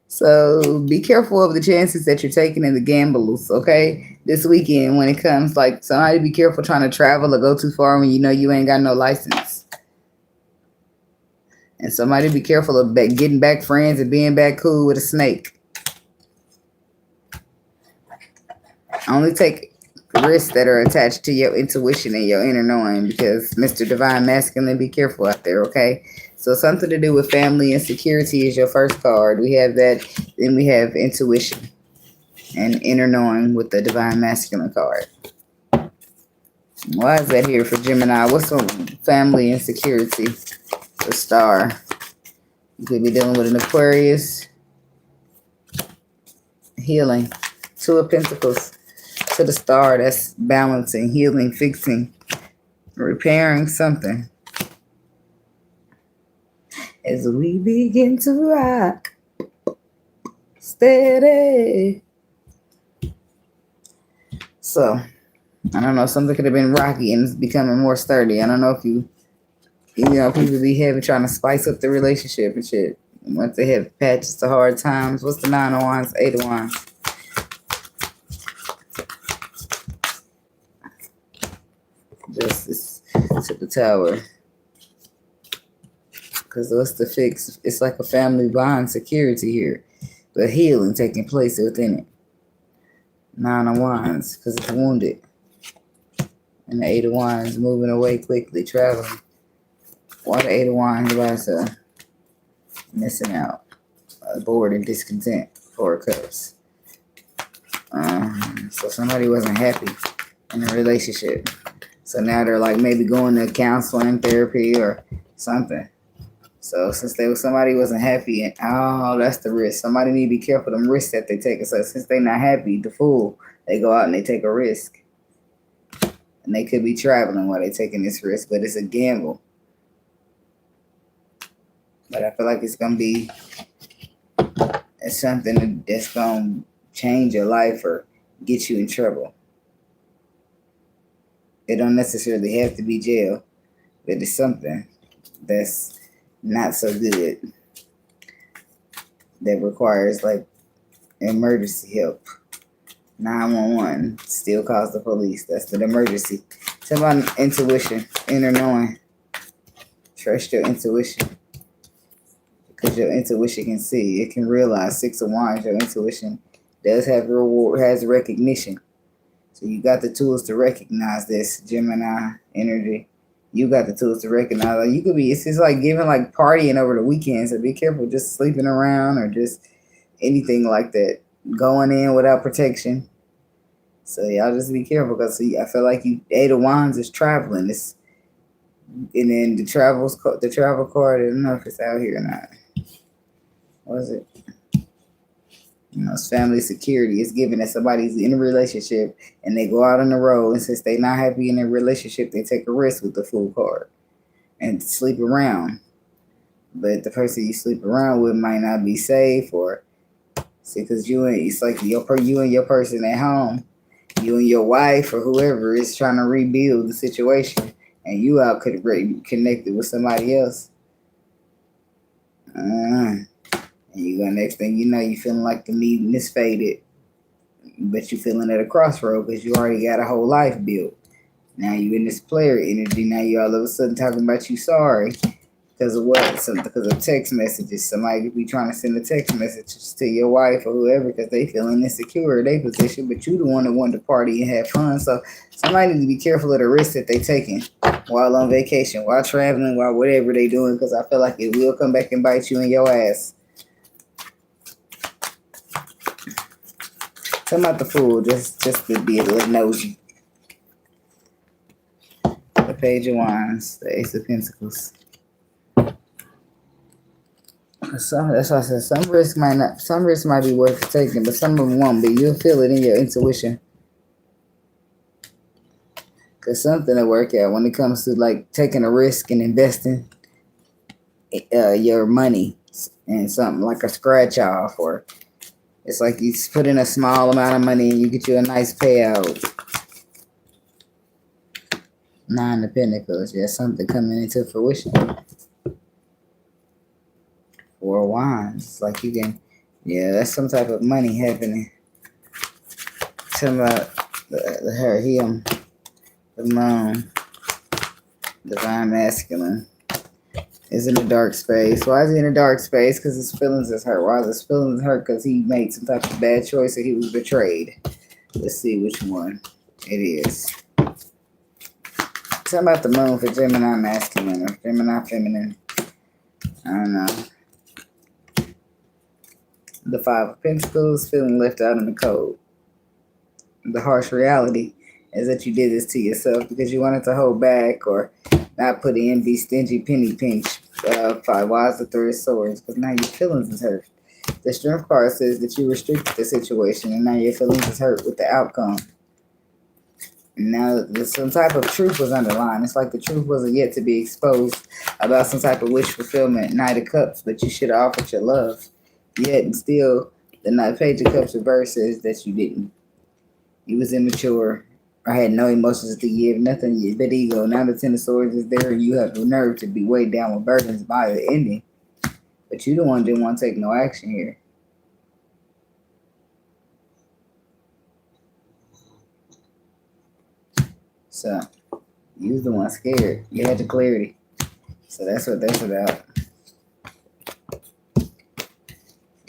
[SPEAKER 1] So be careful of the chances that you're taking in the gambles, okay? This weekend when it comes, like somebody be careful trying to travel or go too far when you know you ain't got no license. And somebody be careful of getting back friends and being back cool with a snake. Only take risks that are attached to your intuition and your inner knowing, because Mr. Divine Masculine, be careful out there, okay? So something to do with family and security is your first card. We have that. Then we have intuition and inner knowing with the Divine Masculine card. Why is that here for Gemini? What's on family and security? The star. You could be dealing with an Aquarius. Healing. Two of Pentacles. To the star, that's balancing, healing, fixing, repairing something. As we begin to rock, steady. So, I don't know, something could have been rocky and it's becoming more sturdy. I don't know if you know, people be heavy trying to spice up the relationship and shit. Once they have patches to hard times. What's the 9 of Wands, 8 of Wands? Justice to the Tower. Because what's the fix? It's like a family bond security here. But healing taking place within it. 9 of Wands, because it's wounded. And the 8 of Wands moving away quickly, traveling. Why the 8 of Wands by itself? Missing out. Bored and discontent. 4 of Cups. So somebody wasn't happy in a relationship. So now they're like maybe going to counseling, therapy, or something. So since somebody wasn't happy, and that's the risk. Somebody need to be careful of them risks that they take. So since they're not happy, the fool, they go out and they take a risk. And they could be traveling while they're taking this risk, but it's a gamble. But I feel like it's going to be something that's going to change your life or get you in trouble. It don't necessarily have to be jail, but it's something that's not so good that requires like emergency help. 911 still calls the police. That's the emergency. Tell about intuition, inner knowing. Trust your intuition, because your intuition can see. It can realize. 6 of Wands. Your intuition does have reward, has recognition. So you got the tools to recognize this, Gemini energy. You got the tools to recognize. Like you could be, it's just like giving like partying over the weekend. So be careful just sleeping around or just anything like that. Going in without protection. So y'all just be careful, because I feel like 8 of Wands is traveling. And then the travel card, I don't know if it's out here or not. What is it? It's family security. It's given that somebody's in a relationship and they go out on the road, and since they're not happy in their relationship, they take a risk with the Fool card and sleep around. But the person you sleep around with might not be safe, or see, because it's like you and your person at home, you and your wife or whoever is trying to rebuild the situation, and you out connected with somebody else. And you go, next thing you know, you feeling like the meeting is faded, but you feeling at a crossroad because you already got a whole life built. Now you in this player energy. Now you all of a sudden talking about you sorry because of what? Because of text messages. Somebody could be trying to send a text message to your wife or whoever because they feeling insecure in their position, but you the one that wanted to party and have fun. So somebody need to be careful of the risks that they taking while on vacation, while traveling, while whatever they doing, because I feel like it will come back and bite you in your ass. Tell about the Fool, just to be a little nosy. The Page of Wands, the Ace of Pentacles. That's why I said some risk might be worth taking, but some of them won't be. You'll feel it in your intuition. Cause something will work out when it comes to like taking a risk and investing your money in something like a scratch off, or it's like you put in a small amount of money and you get you a nice payout. Nine of Pentacles, yeah, something coming into fruition. Four of Wands, it's like you can, yeah, that's some type of money happening. Tell me about her, him, the moon, divine masculine is in a dark space. Why is he in a dark space? Because his feelings is hurt. Why is his feelings hurt? Because he made some type of bad choice or he was betrayed. Let's see which one it is. Tell me about the moon for Gemini masculine or Gemini feminine. I don't know. The Five of Pentacles, feeling left out in the cold. The harsh reality is that you did this to yourself because you wanted to hold back or not put in, be stingy, penny pinch. Why is the Three of Swords? Because now your feelings is hurt. The Strength card says that you restricted the situation and now your feelings is hurt with the outcome. And now some type of truth was underlined. It's like the truth wasn't yet to be exposed about some type of wish fulfillment, Knight of Cups, but you should have offered your love. Yet and still, the Page of Cups reverse says that you didn't. You was immature. I had no emotions to give, nothing but ego. Now the Ten of Swords is there and you have the nerve to be weighed down with burdens by the ending. But you the one didn't want to take no action here. So, you was the one scared. You had the clarity. So that's what that's about.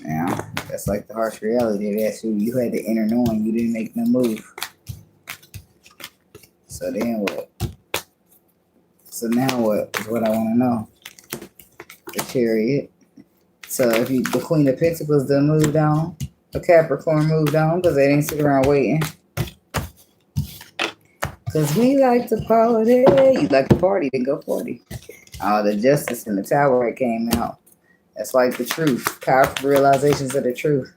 [SPEAKER 1] Now, that's like the harsh reality. That's you had the inner knowing. You didn't make no move. So then what? So now what is what I want to know. The Chariot. So if the Queen of Pentacles done moved on, the Capricorn moved on because they didn't sit around waiting. Because we like to party. You like to party, then go party. The Justice in the Tower came out. That's like the truth. Powerful realizations of the truth.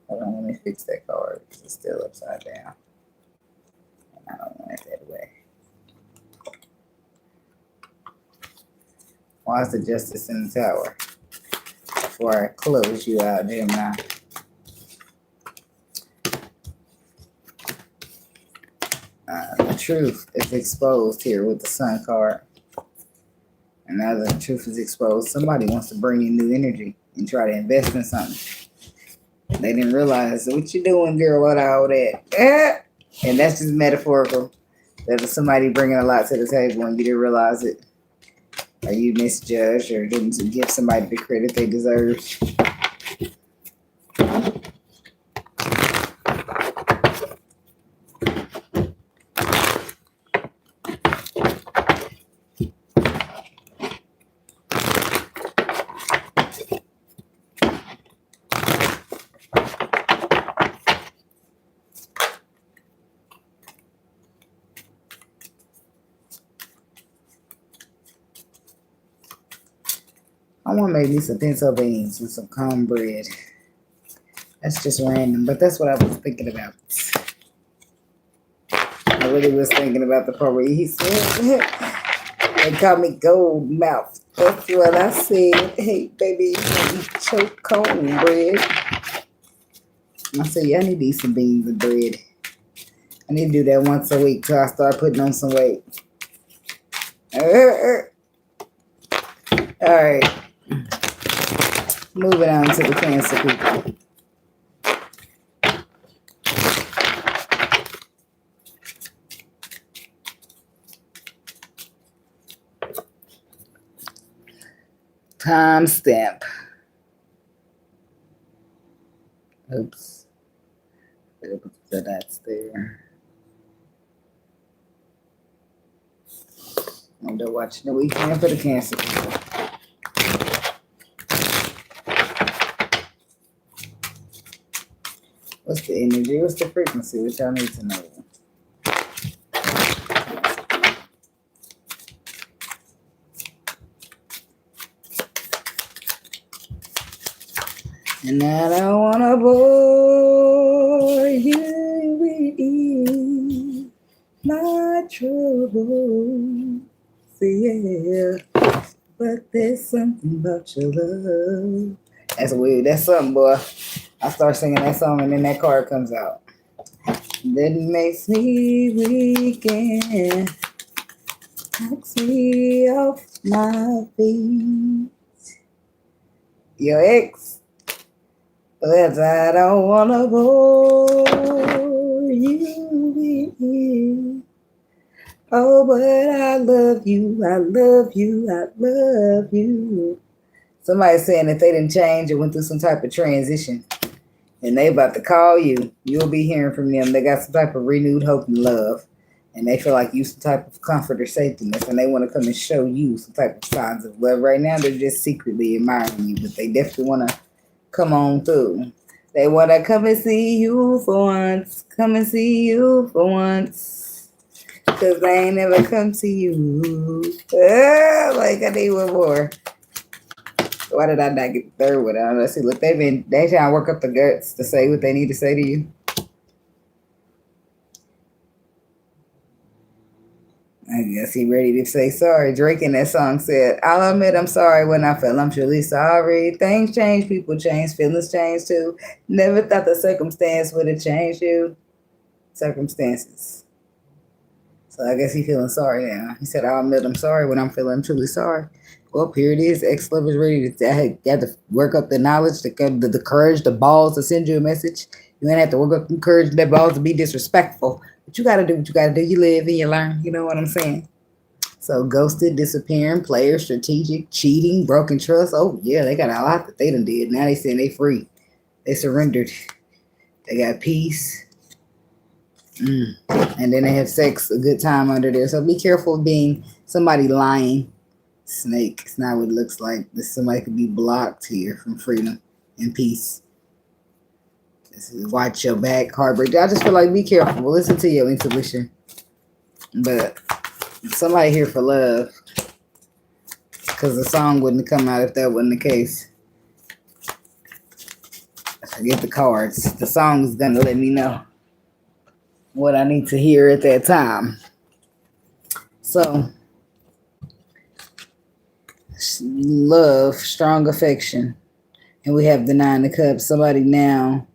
[SPEAKER 1] Hold on, let me fix that card. It's still upside down. And I don't want it that way. Why is the Justice in the Tower? Before I close you out, Gemini. The truth is exposed here with the Sun card. And now that the truth is exposed, somebody wants to bring in new energy and try to invest in something. They didn't realize, what you doing, girl, what all that? And that's just metaphorical. That was somebody bringing a lot to the table and you didn't realize it. Or you misjudged or didn't give somebody the credit they deserve. I want to make me some pinto beans with some cornbread. That's just random, but that's what I was thinking about. I really was thinking about the part where he said, they call me gold mouth. That's what I said. Hey, baby, you want me to choke cornbread? I said, yeah, I need to eat some beans and bread. I need to do that once a week till I start putting on some weight. All right. Moving on to the Cancer people. Timestamp. Oops. So that's there. I'm done watching the weekend for the Cancer people. What's the energy? What's the frequency? Which y'all need to know. And I don't want to bore you with my trouble. Yeah, but there's something about your love. That's weird. That's something, boy. I start singing that song and then that card comes out. That makes me weak and knocks me off my feet. Your ex. But I don't want to bore you with. Oh, but I love you, I love you, I love you. Somebody's saying that they didn't change or went through some type of transition and they about to call you. You'll be hearing from them. They got some type of renewed hope and love. And they feel like you some type of comfort or safetyness. And they want to come and show you some type of signs of love. Right now, they're just secretly admiring you. But they definitely want to come on through. They want to come and see you for once. Come and see you for once. Because they ain't never come to you. Like I need one more. Why did I not get the third one? I don't know. See, look, they trying to work up the guts to say what they need to say to you. I guess he ready to say sorry. Drake in that song said, I'll admit I'm sorry when I fell. I'm truly sorry. Things change, people change, feelings change too. Never thought the circumstance would have changed you. Circumstances. So I guess he's feeling sorry now. He said, I'll admit I'm sorry when I'm feeling truly sorry. Well, here it is. Ex-lover's ready to have to work up the knowledge, the courage, the balls to send you a message. You ain't have to work up the courage and the balls to be disrespectful. But you got to do what you got to do. You live and you learn. You know what I'm saying? So ghosted, disappearing, player, strategic, cheating, broken trust. Oh, yeah, they got a lot that they done did. Now they saying they free. They surrendered. They got peace. And then they have sex, a good time under there. So be careful of being somebody lying. Snake. It's not what it looks like. Somebody could be blocked here from freedom and peace. This is watch your back, heartbreak. I just feel like be careful. Listen to your intuition. But somebody here for love. Because the song wouldn't come out if that wasn't the case. Forget the cards. The song is going to let me know what I need to hear at that time. So, love, strong affection. And we have the Nine of Cups. Somebody now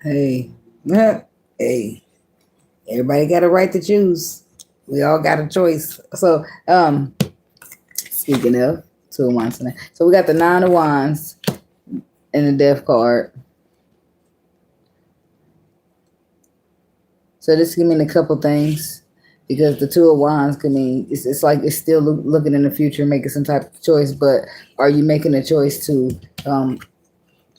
[SPEAKER 1] hey, everybody got a right to choose. We all got a choice. So, speaking of, 2 of Wands tonight. So we got the 9 of Wands and the Death card. So this can mean a couple things because the 2 of Wands can mean it's like it's still looking in the future, making some type of choice. But are you making a choice to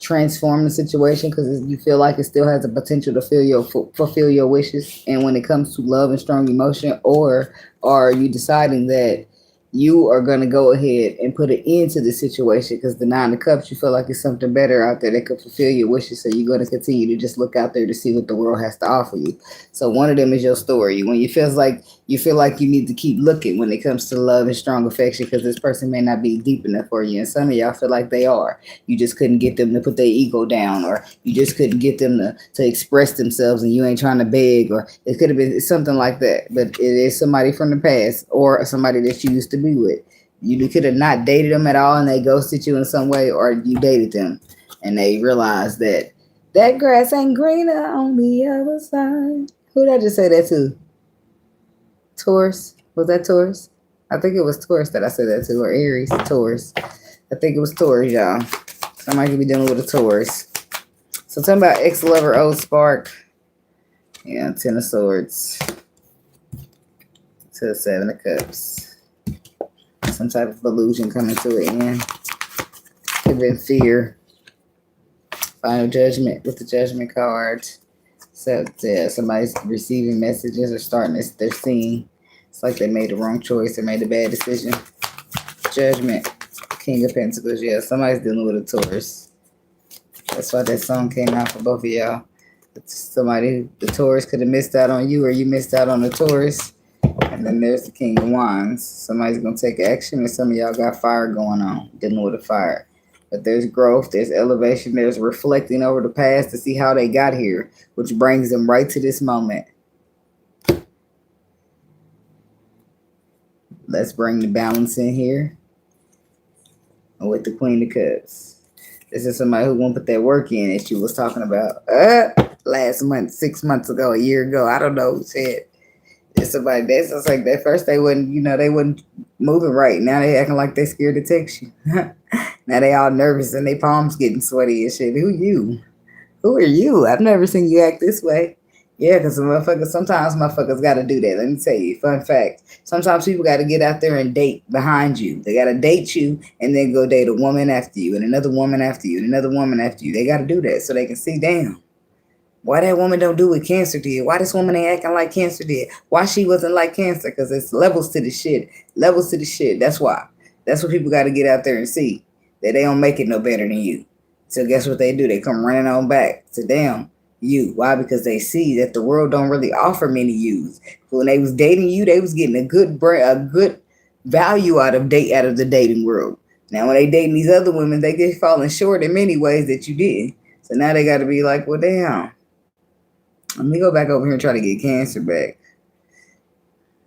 [SPEAKER 1] transform the situation because you feel like it still has the potential to fulfill your wishes? And when it comes to love and strong emotion, or are you deciding that you are going to go ahead and put an end to the situation because the 9 of Cups, you feel like it's something better out there that could fulfill your wishes. So you're going to continue to just look out there to see what the world has to offer you. So one of them is your story. When you feel like you need to keep looking when it comes to love and strong affection because this person may not be deep enough for you. And some of y'all feel like they are. You just couldn't get them to put their ego down, or you just couldn't get them to express themselves and you ain't trying to beg, or it could have been something like that. But it is somebody from the past or somebody that you used to be with. You could have not dated them at all and they ghosted you in some way, or you dated them and they realized that grass ain't greener on the other side. Who did I just say that to? Taurus? Was that Taurus? I think it was Taurus that I said that to, or Aries. Taurus. I think it was Taurus, y'all. Somebody could be dealing with a Taurus. So talking about ex-lover, old spark. Yeah, 10 of Swords. To the 7 of Cups. Some type of illusion coming to an end. Could have been fear. Final judgment with the Judgment card. So yeah, somebody's receiving messages or starting this, they're seeing. It's like they made the wrong choice or made a bad decision. Judgment. King of Pentacles. Yeah, somebody's dealing with a Taurus. That's why that song came out for both of y'all. Somebody, the Taurus could have missed out on you, or you missed out on the Taurus. And then there's the King of Wands. Somebody's going to take action, and some of y'all got fire going on, dealing with a fire. But there's growth, there's elevation, there's reflecting over the past to see how they got here, which brings them right to this moment. Let's bring the balance in here with the Queen of Cups. This is somebody who won't put that work in that you was talking about last month, 6 months ago, a year ago. I don't know who said. It's somebody that's just like that. First they wasn't, they wasn't moving right. Now they acting like they scared to text you. Now they all nervous and their palms getting sweaty and shit. Who you? Who are you? I've never seen you act this way. Yeah, because sometimes motherfuckers got to do that. Let me tell you, fun fact. Sometimes people got to get out there and date behind you. They got to date you and then go date a woman after you and another woman after you and another woman after you. They got to do that so they can see, damn, why that woman don't do what Cancer did? Why this woman ain't acting like Cancer did? Why she wasn't like Cancer? Because it's levels to the shit. Levels to the shit. That's why. That's what people got to get out there and see. That they don't make it no better than you. So guess what they do? They come running on back to damn you. Why? Because they see that the world don't really offer many yous. When they was dating you, they was getting a good value out of the dating world. Now when they dating these other women, they get falling short in many ways that you didn't. So now they got to be like, well, damn. Let me go back over here and try to get Cancer back.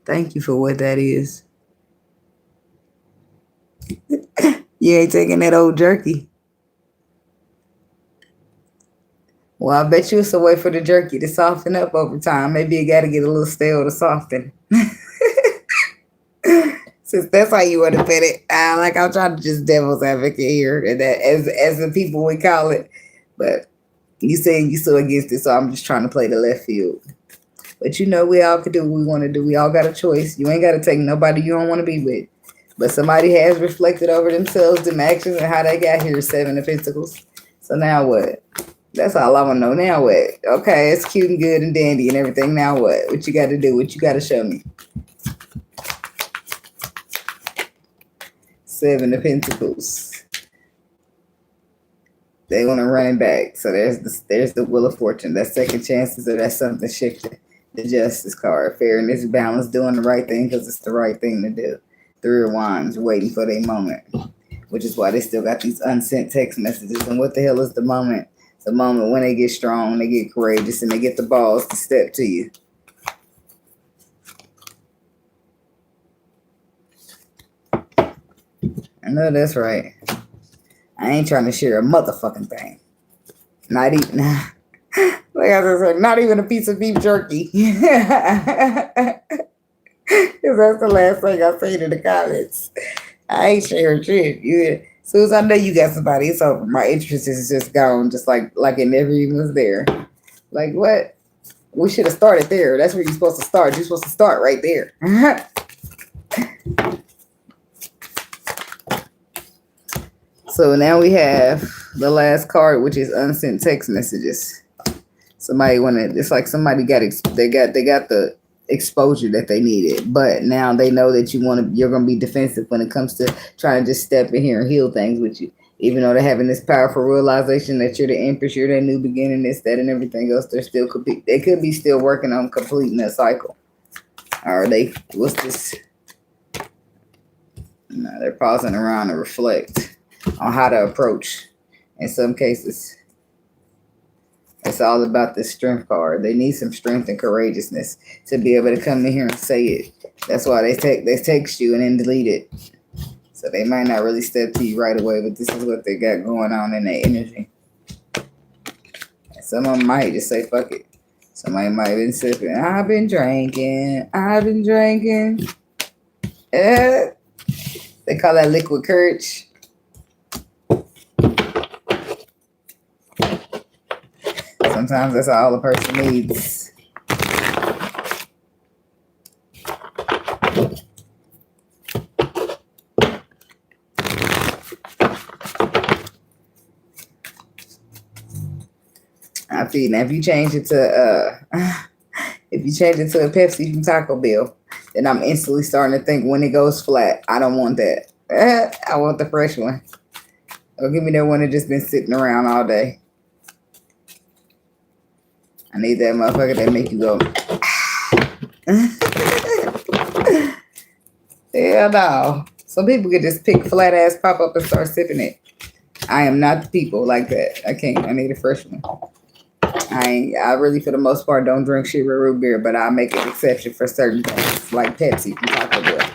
[SPEAKER 1] Thank you for what that is. You ain't taking that old jerky. Well, I bet you it's a way for the jerky to soften up over time. Maybe you got to get a little stale to soften. Since that's how you want to put it. I'm trying to just devil's advocate here, and that as the people would call it. But you saying you so against it, so I'm just trying to play the left field. But we all can do what we want to do. We all got a choice. You ain't got to take nobody you don't want to be with. But somebody has reflected over themselves, them actions, and how they got here, 7 of Pentacles. So now what? That's all I want to know. Now what? Okay, it's cute and good and dandy and everything. Now what? What you got to do? What you got to show me? 7 of Pentacles. They want to run back. So there's the Wheel of Fortune. That's second chances, or that's something shifting. The Justice card. Fairness, balance, doing the right thing because it's the right thing to do. 3 of Wands, waiting for their moment. Which is why they still got these unsent text messages. And what the hell is the moment? The moment when they get strong, they get courageous, and they get the balls to step to you. I know that's right. I ain't trying to share a motherfucking thing. Not even, like I said, not even a piece of beef jerky. Because that's the last thing I say to the comments. I ain't sharing shit. As soon as I know you got somebody, it's over. My interest is just gone, just like it never even was there. Like what? We should have started there. That's where you're supposed to start. You're supposed to start right there. So now we have the last card, which is unsent text messages. Somebody it's like somebody got the exposure that they needed, but now they know that you're gonna be defensive when it comes to trying to just step in here and heal things with you. Even though they're having this powerful realization that you're the Empress, you're that new beginning, this, that, and everything else, they could be still working on completing that cycle. Or what's this? No, they're pausing around to reflect on how to approach. In some cases, it's all about the strength card. They need some strength and courageousness to be able to come in here and say it. That's why they text you and then delete it. So they might not really step to you right away, but this is what they got going on in their energy. And some of them might just say, fuck it. Somebody might have been sipping. I've been drinking. They call that liquid courage. Sometimes that's all a person needs. I feel now if you change it to a Pepsi from Taco Bell, then I'm instantly starting to think when it goes flat, I don't want that. I want the fresh one. Or give me that one that just been sitting around all day. I need that motherfucker that make you go. Hell no. Some people could just pick flat ass, pop up and start sipping it. I am not the people like that. I can't. I need a fresh one. I really, for the most part, don't drink shit with root beer, but I'll make an exception for certain things, like Pepsi from Taco Bell.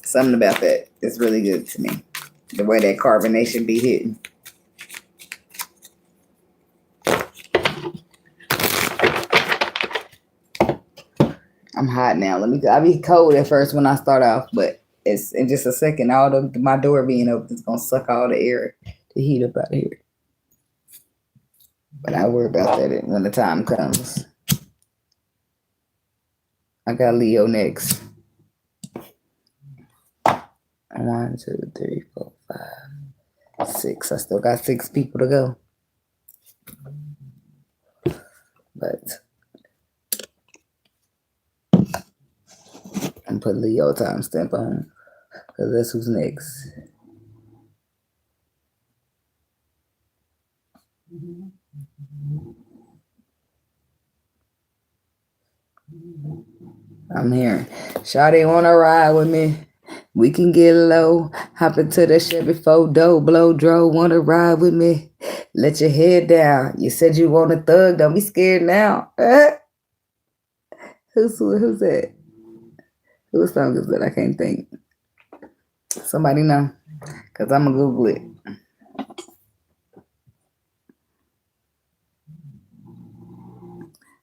[SPEAKER 1] Something about that is really good to me. The way that carbonation be hitting. I'm hot now. I'll be cold at first when I start off, but it's in just a second. My door being open is gonna suck all the air, the heat up out of here. But I worry about that when the time comes. I got Leo next. 1, 2, 3, 4, 5, 6. I still got 6 people to go. But I'm putting Leo timestamp on because that's who's next. I'm hearing, Shawty wanna ride with me? We can get low, hop into the Chevy 4-door, blow dro, wanna ride with me? Let your head down. You said you want a thug, don't be scared now. Who's that? Whose song is that? I can't think. Somebody know, because I'm going to Google it.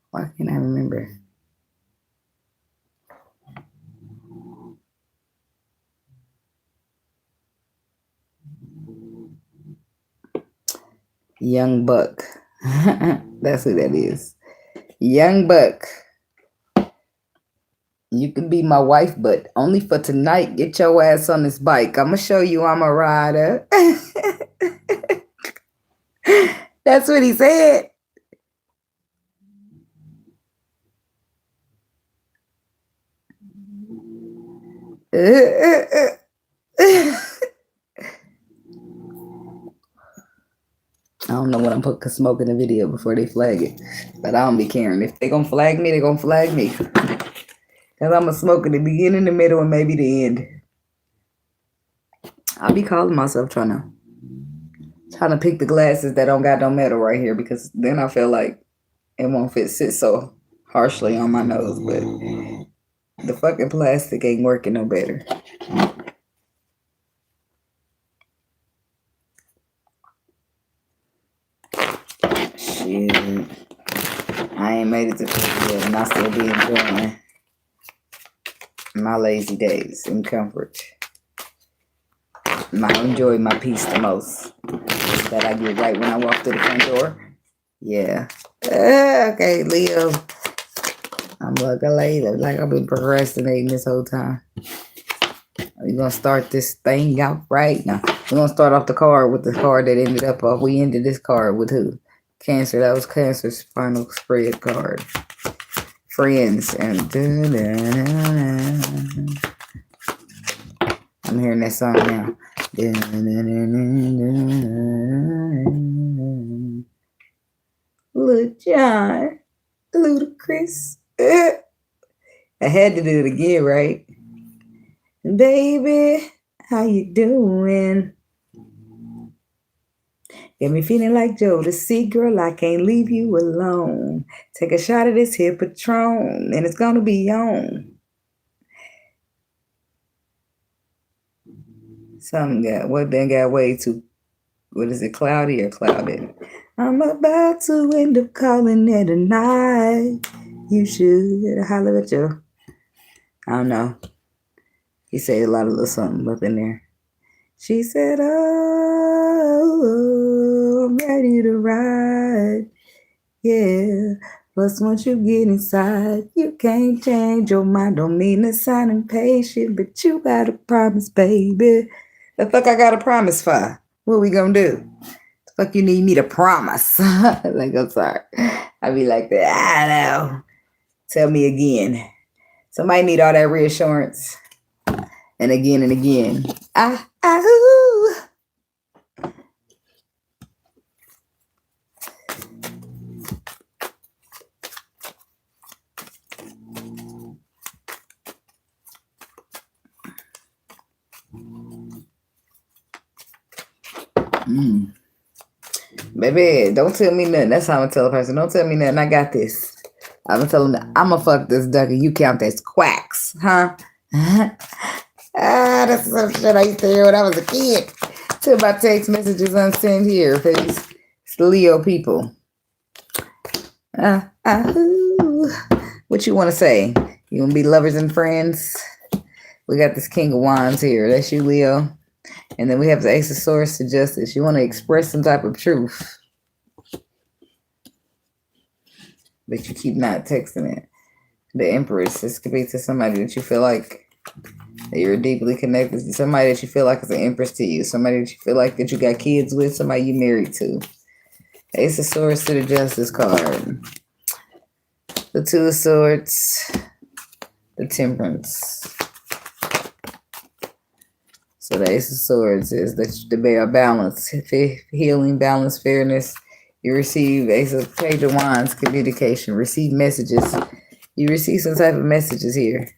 [SPEAKER 1] Why can't I remember? Young Buck. That's who that is. Young Buck. You can be my wife, but only for tonight. Get your ass on this bike. I'm going to show you I'm a rider. That's what he said. I don't know what I'm putting smoke in the video before they flag it. But I don't be caring. If they going to flag me, they going to flag me. Because I'm going to smoke in the beginning, the middle, and maybe the end. I'll be calling myself trying to pick the glasses that don't got no metal right here. Because then I feel like it won't sit so harshly on my nose. But the fucking plastic ain't working no better. Shit. I ain't made it to 50 yet, and I still be enjoying my lazy days in comfort. I enjoy my peace the most. That I get right when I walk through the front door. Yeah. Okay, Leo. I'm like a lady. Like I've been procrastinating this whole time. We're going to start this thing out right now. We're going to start off the card with the card that ended up off. We ended this card with who? Cancer. That was Cancer's final spread card. Friends. And I'm hearing that song now. Lil Jon. Ludacris. I had to do it again, right? Baby, how you doing? Got me feeling like Joe, the sea girl, I can't leave you alone. Take a shot of this here Patron, and it's gonna be on. Something got way too, what is it, cloudy or clouded? I'm about to end up calling it a night. You should holler at you. I don't know. He said a lot of little something up in there. She said, oh, I'm ready to ride. Yeah. Plus, once you get inside, you can't change your mind. Don't mean to sound impatient, but you got a promise, baby. The fuck I got a promise for? What we gonna do? The fuck you need me to promise? Like, I'm sorry. I be like that. I know. Tell me again. Somebody need all that reassurance. And again and again. Baby, don't tell me nothing. That's how I'm gonna tell a person. Don't tell me nothing. I got this. I'm gonna tell them, I'm gonna fuck this duck and you count as quacks, huh? That's some shit I used to hear when I was a kid. Till my text messages unsent here, please. It's Leo people. What you want to say? You want to be lovers and friends? We got this King of Wands here. That's you, Leo. And then we have the Ace of Swords to Justice. You want to express some type of truth, but you keep not texting it. The Empress. This could be to somebody that you feel like that you're deeply connected to. Somebody that you feel like is an Empress to you. Somebody that you feel like that you got kids with. Somebody you married to. Ace of Swords to the Justice card. The Two of Swords. The Temperance. So the Ace of Swords is the bear balance, healing, balance, fairness. You receive Ace of Page of Wands, communication, receive messages. You receive some type of messages here.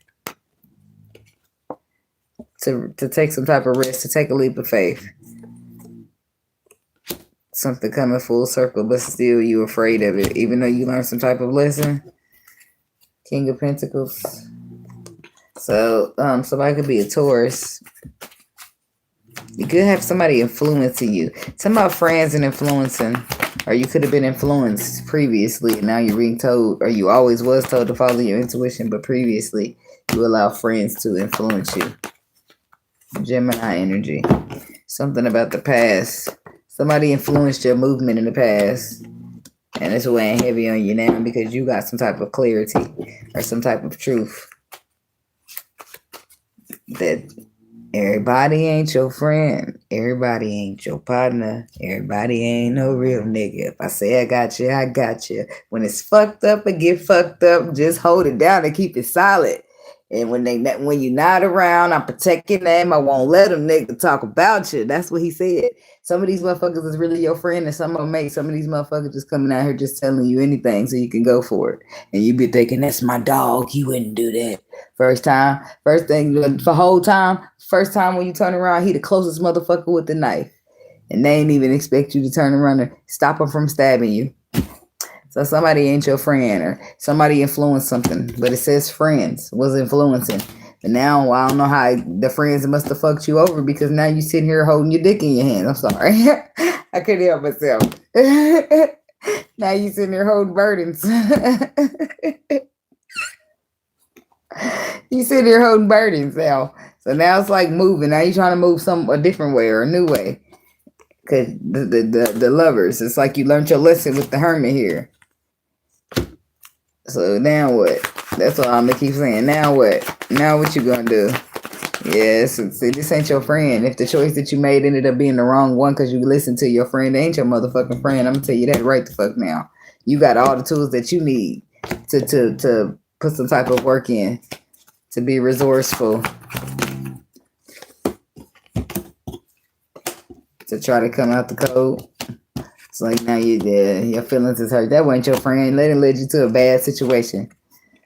[SPEAKER 1] To take some type of risk, to take a leap of faith. Something coming full circle, but still you afraid of it, even though you learned some type of lesson. King of Pentacles. So somebody could be a Taurus. You could have somebody influencing you. Some about friends and influencing. Or you could have been influenced previously and now you're being told, or you always was told to follow your intuition, but previously you allow friends to influence you. Gemini energy. Something about the past. Somebody influenced your movement in the past. And it's weighing heavy on you now because you got some type of clarity or some type of truth. That everybody ain't your friend. Everybody ain't your partner. Everybody ain't no real nigga. If I say I got you, I got you. When it's fucked up and get fucked up, just hold it down and keep it solid. And when you're not around, I'm protecting them. I won't let them nigga talk about you. That's what he said. Some of these motherfuckers is really your friend, and some of them ain't. Some of these motherfuckers just coming out here just telling you anything so you can go for it. And you be thinking, that's my dog. He wouldn't do that. First time when you turn around, he the closest motherfucker with the knife. And they ain't even expect you to turn around and stop him from stabbing you. So somebody ain't your friend or somebody influenced something, but it says friends was influencing. And now I don't know how the friends must have fucked you over because now you sitting here holding your dick in your hand. I'm sorry. I couldn't help myself. Now you sitting there holding burdens. You sitting here holding burdens now. So now it's like moving. Now you're trying to move a different way or a new way. Because the lovers, it's like you learned your lesson with the hermit here. So now what? That's what I'm gonna keep saying. Now what? Now what you gonna do? Yes, see, this ain't your friend. If the choice that you made ended up being the wrong one because you listened to your friend, they ain't your motherfucking friend. I'm gonna tell you that right the fuck now. You got all the tools that you need to put some type of work in, to be resourceful, to try to come out the code. It's like now your feelings is hurt. That wasn't your friend. Let it lead you to a bad situation.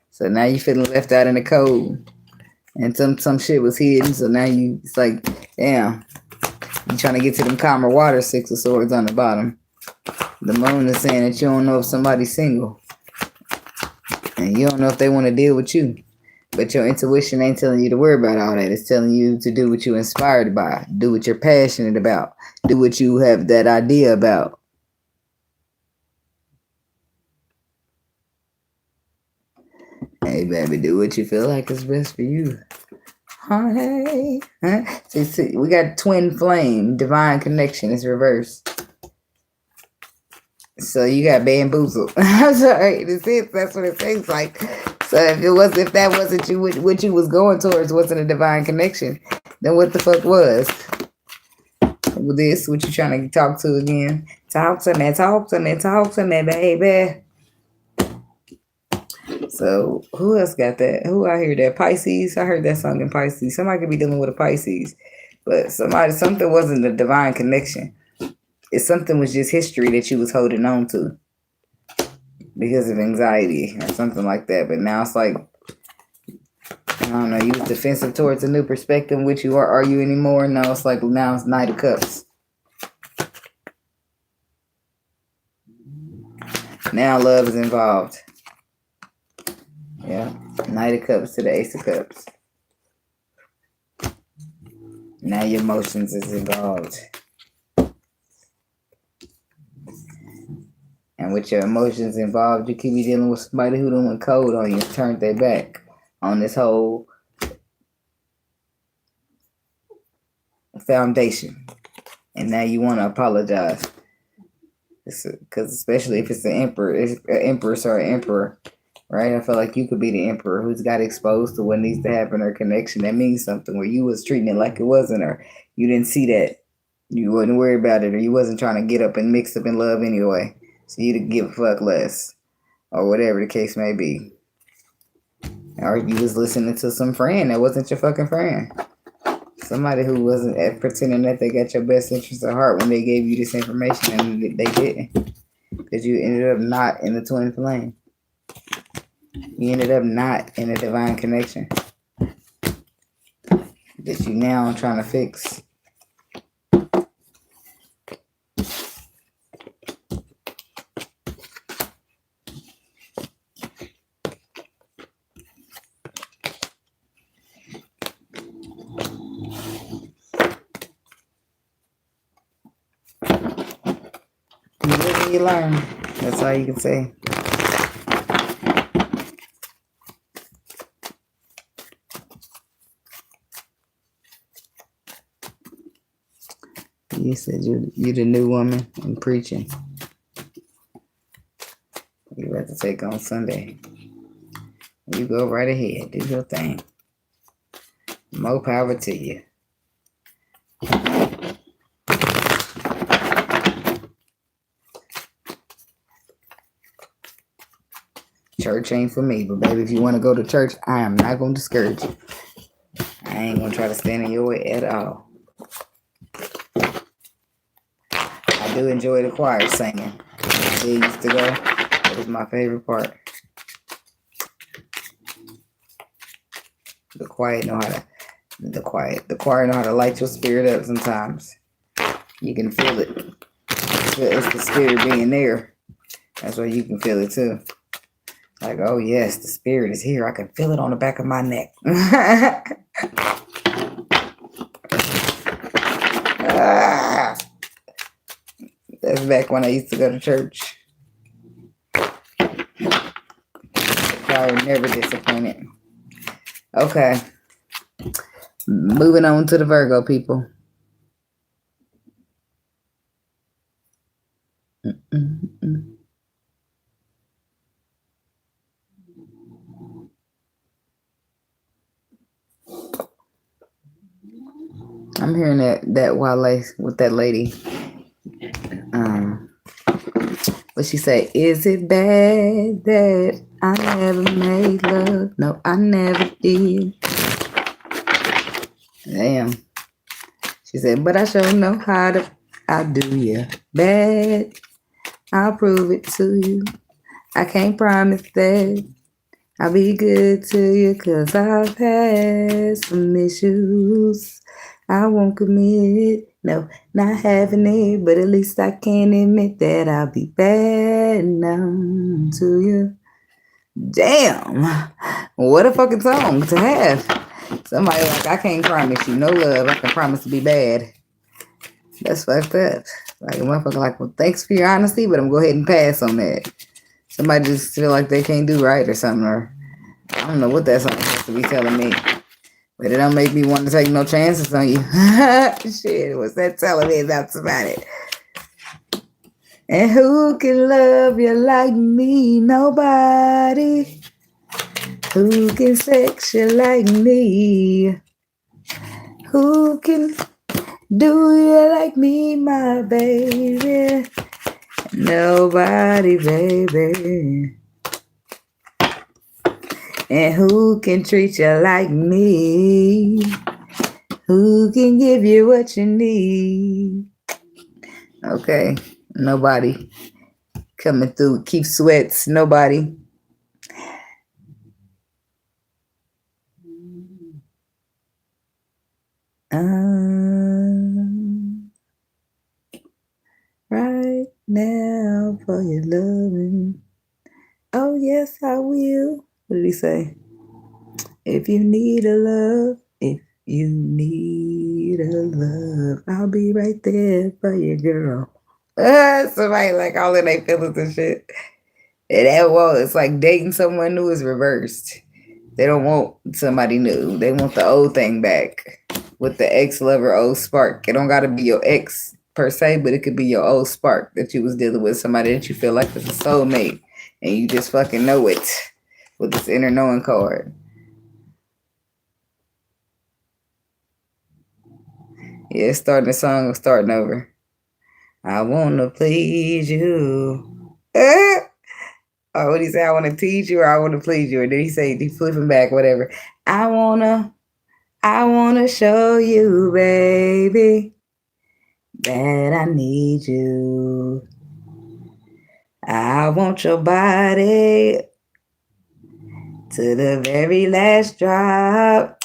[SPEAKER 1] So now you feeling left out in the cold. And some shit was hidden. So now it's like, damn. You trying to get to them calmer water, Six of Swords on the bottom. The moon is saying that you don't know if somebody's single. And you don't know if they want to deal with you. But your intuition ain't telling you to worry about all that. It's telling you to do what you're inspired by. Do what you're passionate about. Do what you have that idea about. Hey, baby, do what you feel like is best for you. Hey. Huh? See, we got twin flame, divine connection. It's reversed. So you got bamboozled. I'm sorry. That's what it seems like. So if that wasn't you, what you was going towards wasn't a divine connection, then what the fuck was? With this, what you trying to talk to again? Talk to me, baby. So who else got that? Who I hear that? Pisces. I heard that song in Pisces. Somebody could be dealing with a Pisces, but something wasn't a divine connection. If something was just history that you was holding on to because of anxiety or something like that. But now it's like, I don't know, you was defensive towards a new perspective, which you are you anymore? No, it's like now it's Knight of Cups. Now love is involved. Yeah. Knight of Cups to the Ace of Cups. Now your emotions is involved. And with your emotions involved, you could be dealing with somebody who done went cold on you, turned their back on this whole foundation. And now you want to apologize. Because especially if it's an emperor, it's an empress or an emperor, right? I feel like you could be the emperor who's got exposed to what needs to happen or connection. That means something where you was treating it like it wasn't, or you didn't see that. You wasn't worried about it, or you wasn't trying to get up and mix up in love anyway. So you to give a fuck less, or whatever the case may be. Or you was listening to some friend that wasn't your fucking friend. Somebody who wasn't pretending that they got your best interest at heart when they gave you this information and they didn't. Because you ended up not in the twin flame. You ended up not in a divine connection that you now trying to fix. You live and you learn. That's all you can say. You said you the new woman in preaching. You have to take on Sunday. You go right ahead. Do your thing. More power to you. Church ain't for me, but baby, if you want to go to church, I am not going to discourage you. I ain't going to try to stand in your way at all. I do enjoy the choir singing. I used to go. That was my favorite part. The choir know how to light your spirit up sometimes. You can feel it. It's the spirit being there. That's why you can feel it too. Like, oh yes, the spirit is here. I can feel it on the back of my neck. That's back when I used to go to church. Choir never disappointed. Okay. Moving on to the Virgo people. I'm hearing that Wale with that lady. What she say? Is it bad that I never made love? No, I never did. Damn. She said, but I sure know how to. I do you bad. I'll prove it to you. I can't promise that I'll be good to you, 'cause I've had some issues. I won't commit, no, not having it, but at least I can admit that I'll be bad now to you. Damn, what a fucking song to have. Somebody like, I can't promise you no love, I can promise to be bad. That's fucked up. Like a motherfucker like, well, thanks for your honesty, but I'm going to go ahead and pass on that. Somebody just feel like they can't do right or something, or I don't know what that song has to be telling me. But it don't make me want to take no chances on you. Shit, what's that telling me about somebody? And who can love you like me? Nobody. Who can sex you like me? Who can do you like me, my baby? Nobody, baby. And who can treat you like me? Who can give you what you need? Okay, nobody coming through. Keep sweats. Nobody. Right now, out for your loving. Oh, yes, I will. What did he say? If you need a love, if you need a love, I'll be right there for you, girl. Somebody like all in their feelings and shit. And that was, it's like dating someone new is reversed. They don't want somebody new. They want the old thing back with the ex-lover, old spark. It don't got to be your ex per se, but it could be your old spark that you was dealing with, somebody that you feel like is a soulmate, and you just fucking know it with this inner knowing card. Yeah, starting the song or starting over. I want to please you. Oh, what he say? I want to teach you or I want to please you. Or did he say, he flipping back, whatever. I wanna show you, baby, that I need you. I want your body to the very last drop.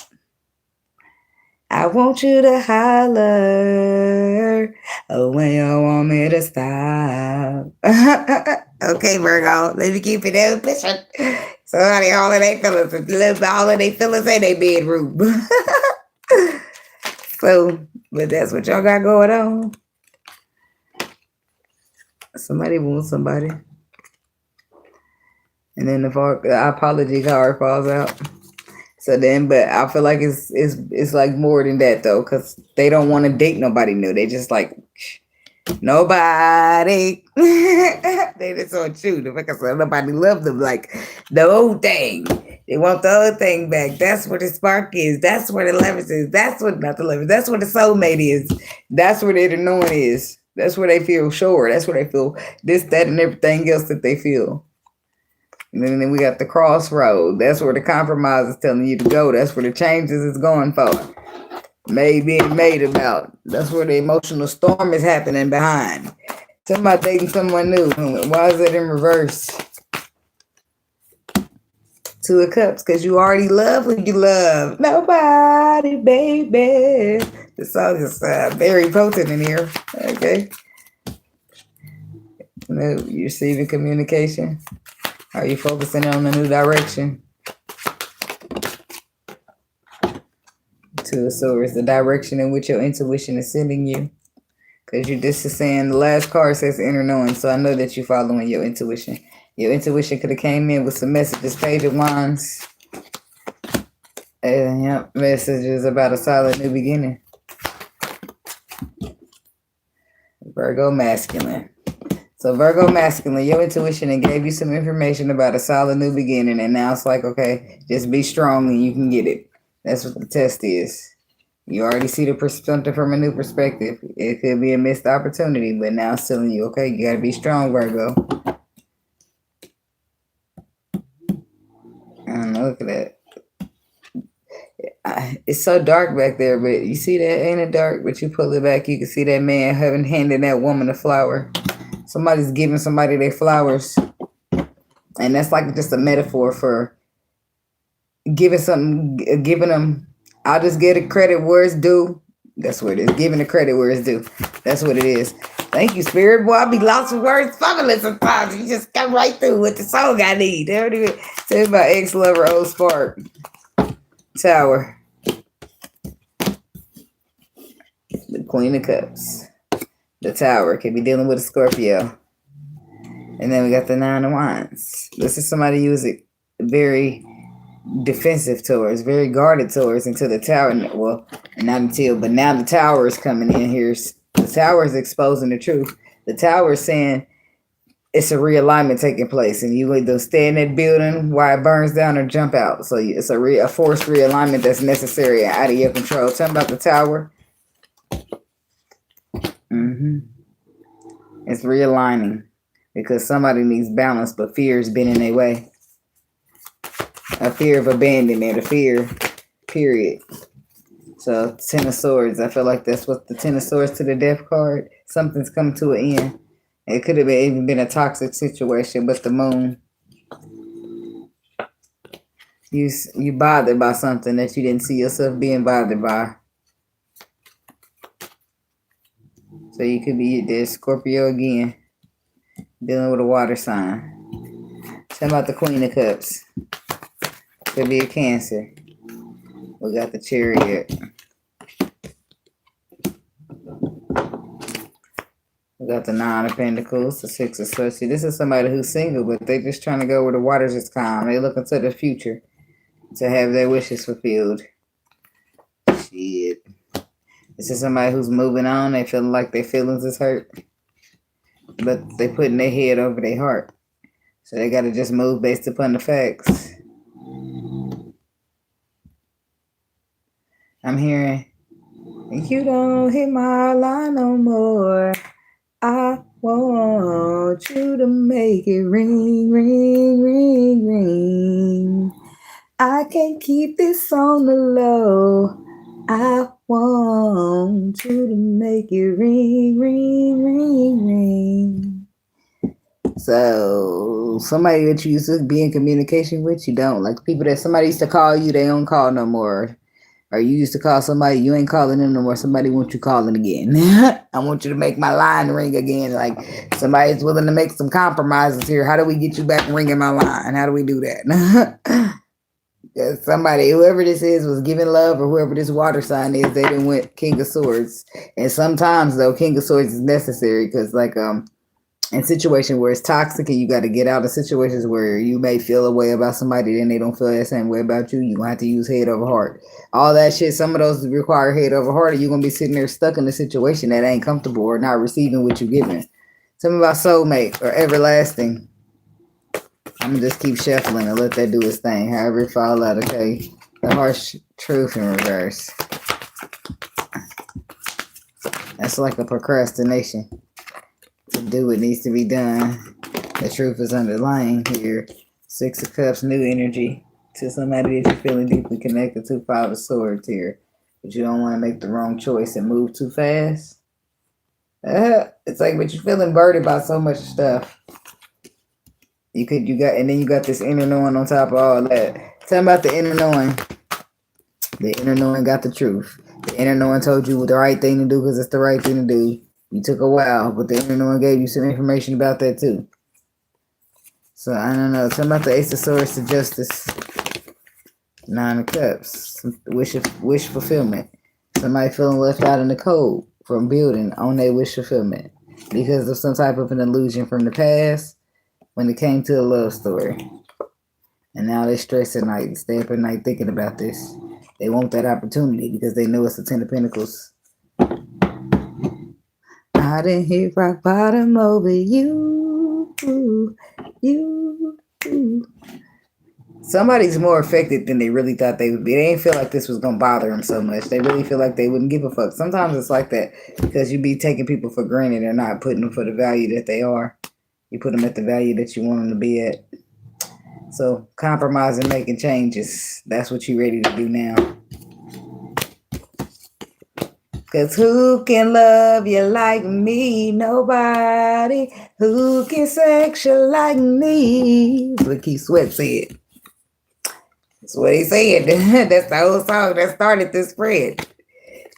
[SPEAKER 1] I want you to holler when you want me to stop. Okay, Virgo, let me keep it in picture. Somebody all of their feelings, all of their feelings in their bedroom. So, but that's what y'all got going on. Somebody wants somebody. And then the apology card falls out. So then, but I feel like it's like more than that though, because they don't want to date nobody new. They just like nobody. They just want you. Because nobody love them like the old thing. They want the old thing back. That's where the spark is. That's where the leverage is. That's what not the leverage. That's where the soulmate is. That's where the knowing is. That's where they feel sure. That's where they feel this, that, and everything else that they feel. And then we got the crossroad. That's where the compromise is telling you to go. That's where the changes is going for. Maybe it made about. That's where the emotional storm is happening behind. Somebody dating someone new. Why is it in reverse? Two of Cups, because you already love who you love. Nobody, baby. The song is very potent in here. Okay. No, you're receiving communication. Are you focusing on a new direction? Two of Swords, the direction in which your intuition is sending you. Because this is saying, the last card says inner knowing, so I know that you're following your intuition. Your intuition could have came in with some messages, Page of Wands. Yep, messages about a solid new beginning. Virgo masculine. So Virgo masculine, your intuition and gave you some information about a solid new beginning, and now it's like, okay, just be strong and you can get it. That's what the test is. You already see the something from a new perspective. It could be a missed opportunity, but now it's telling you, okay, you got to be strong, Virgo. I don't know, look at that. It's so dark back there, but you see that? Ain't it dark? But you pull it back, you can see that man handing that woman a flower. Somebody's giving somebody their flowers. And that's like just a metaphor for giving them, I'll just get a credit where it's due. That's what it is. Giving the credit where it's due. That's what it is. Thank you, Spirit. Boy, I be lost for words, fumbling sometimes. You just come right through with the song I need. There it is. Tell me about ex-lover, old spark. Tower. The Queen of Cups. The Tower. Could be dealing with a Scorpio. And then we got the Nine of Wands. This is somebody who is very defensive towards, very guarded towards until the Tower, well, not until, but now the Tower is coming in here. The Tower is exposing the truth. The Tower is saying it's a realignment taking place, and you either stay in that building while it burns down or jump out. So it's a forced realignment that's necessary and out of your control. Tell me about the Tower. It's realigning because somebody needs balance, but fear has been in their way. A fear of abandonment, a fear, period. So, Ten of Swords, I feel like that's what the Ten of Swords to the Death card. Something's come to an end. It could have even been a toxic situation, but the Moon. You bothered by something that you didn't see yourself being bothered by. So you could be there, Scorpio again. Dealing with a water sign. Tell about the Queen of Cups. Could be a Cancer. We got the Chariot. We got the Nine of Pentacles, the Six of Swords. See, this is somebody who's single, but they're just trying to go where the waters is calm. They look into the future to have their wishes fulfilled. Shit. This is somebody who's moving on. They feeling like their feelings is hurt, but they putting their head over their heart. So they got to just move based upon the facts. I'm hearing, you don't hit my line no more. I want you to make it ring, ring, ring, ring. I can't keep this on the low. I want you to make it ring, ring, ring, ring. So somebody that you used to be in communication with, you don't. Like people that somebody used to call you, they don't call no more. Or you used to call somebody, you ain't calling them no more. Somebody wants you calling again. I want you to make my line ring again. Like somebody's willing to make some compromises here. How do we get you back ringing my line? How do we do that? Somebody, whoever this is, was giving love, or whoever this water sign is, they didn't went King of Swords. And sometimes though, King of Swords is necessary because like in situations where it's toxic and you got to get out of situations where you may feel a way about somebody, then they don't feel that same way about you. You're going to have to use head over heart. All that shit, some of those require head over heart, or you're going to be sitting there stuck in a situation that ain't comfortable or not receiving what you're giving. Something about soulmate or everlasting. I'm going to just keep shuffling and let that do its thing. However it fall out, okay? The harsh truth in reverse. That's like a procrastination. To do what needs to be done. The truth is underlying here. Six of Cups, new energy to somebody that you're feeling deeply connected to. Five of Swords here. But you don't want to make the wrong choice and move too fast. It's like, but you're feeling burdened by so much stuff. And then you got this inner knowing on top of all that. Tell me about the inner knowing. The inner knowing got the truth. The inner knowing told you the right thing to do because it's the right thing to do. You took a while, but the inner knowing gave you some information about that too. So I don't know. Tell me about the Ace of Swords to Justice. Nine of Cups. Wish fulfillment. Somebody feeling left out in the cold from building on their wish fulfillment because of some type of an illusion from the past when it came to a love story. And now they stress at night, stay up at night thinking about this. They want that opportunity because they know it's the Ten of Pentacles. I didn't hit rock bottom over you. Somebody's more affected than they really thought they would be. They didn't feel like this was going to bother them so much. They really feel like they wouldn't give a fuck. Sometimes it's like that because you be taking people for granted and not putting them for the value that they are. You put them at the value that you want them to be at. So compromising, making changes, that's what you're ready to do now. Because who can love you like me? Nobody. Who can sex you like me? That's what Keith Sweat said. That's what he said. That's the whole song that started this spread.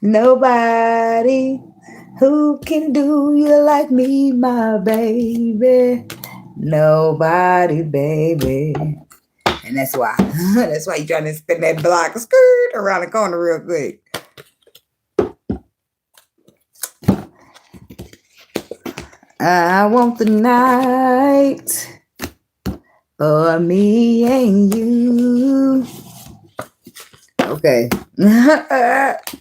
[SPEAKER 1] Nobody who can do you like me, my baby. Nobody, baby. And that's why. That's why you're trying to spin that block skirt around the corner real quick. I want the night for me and you. Okay.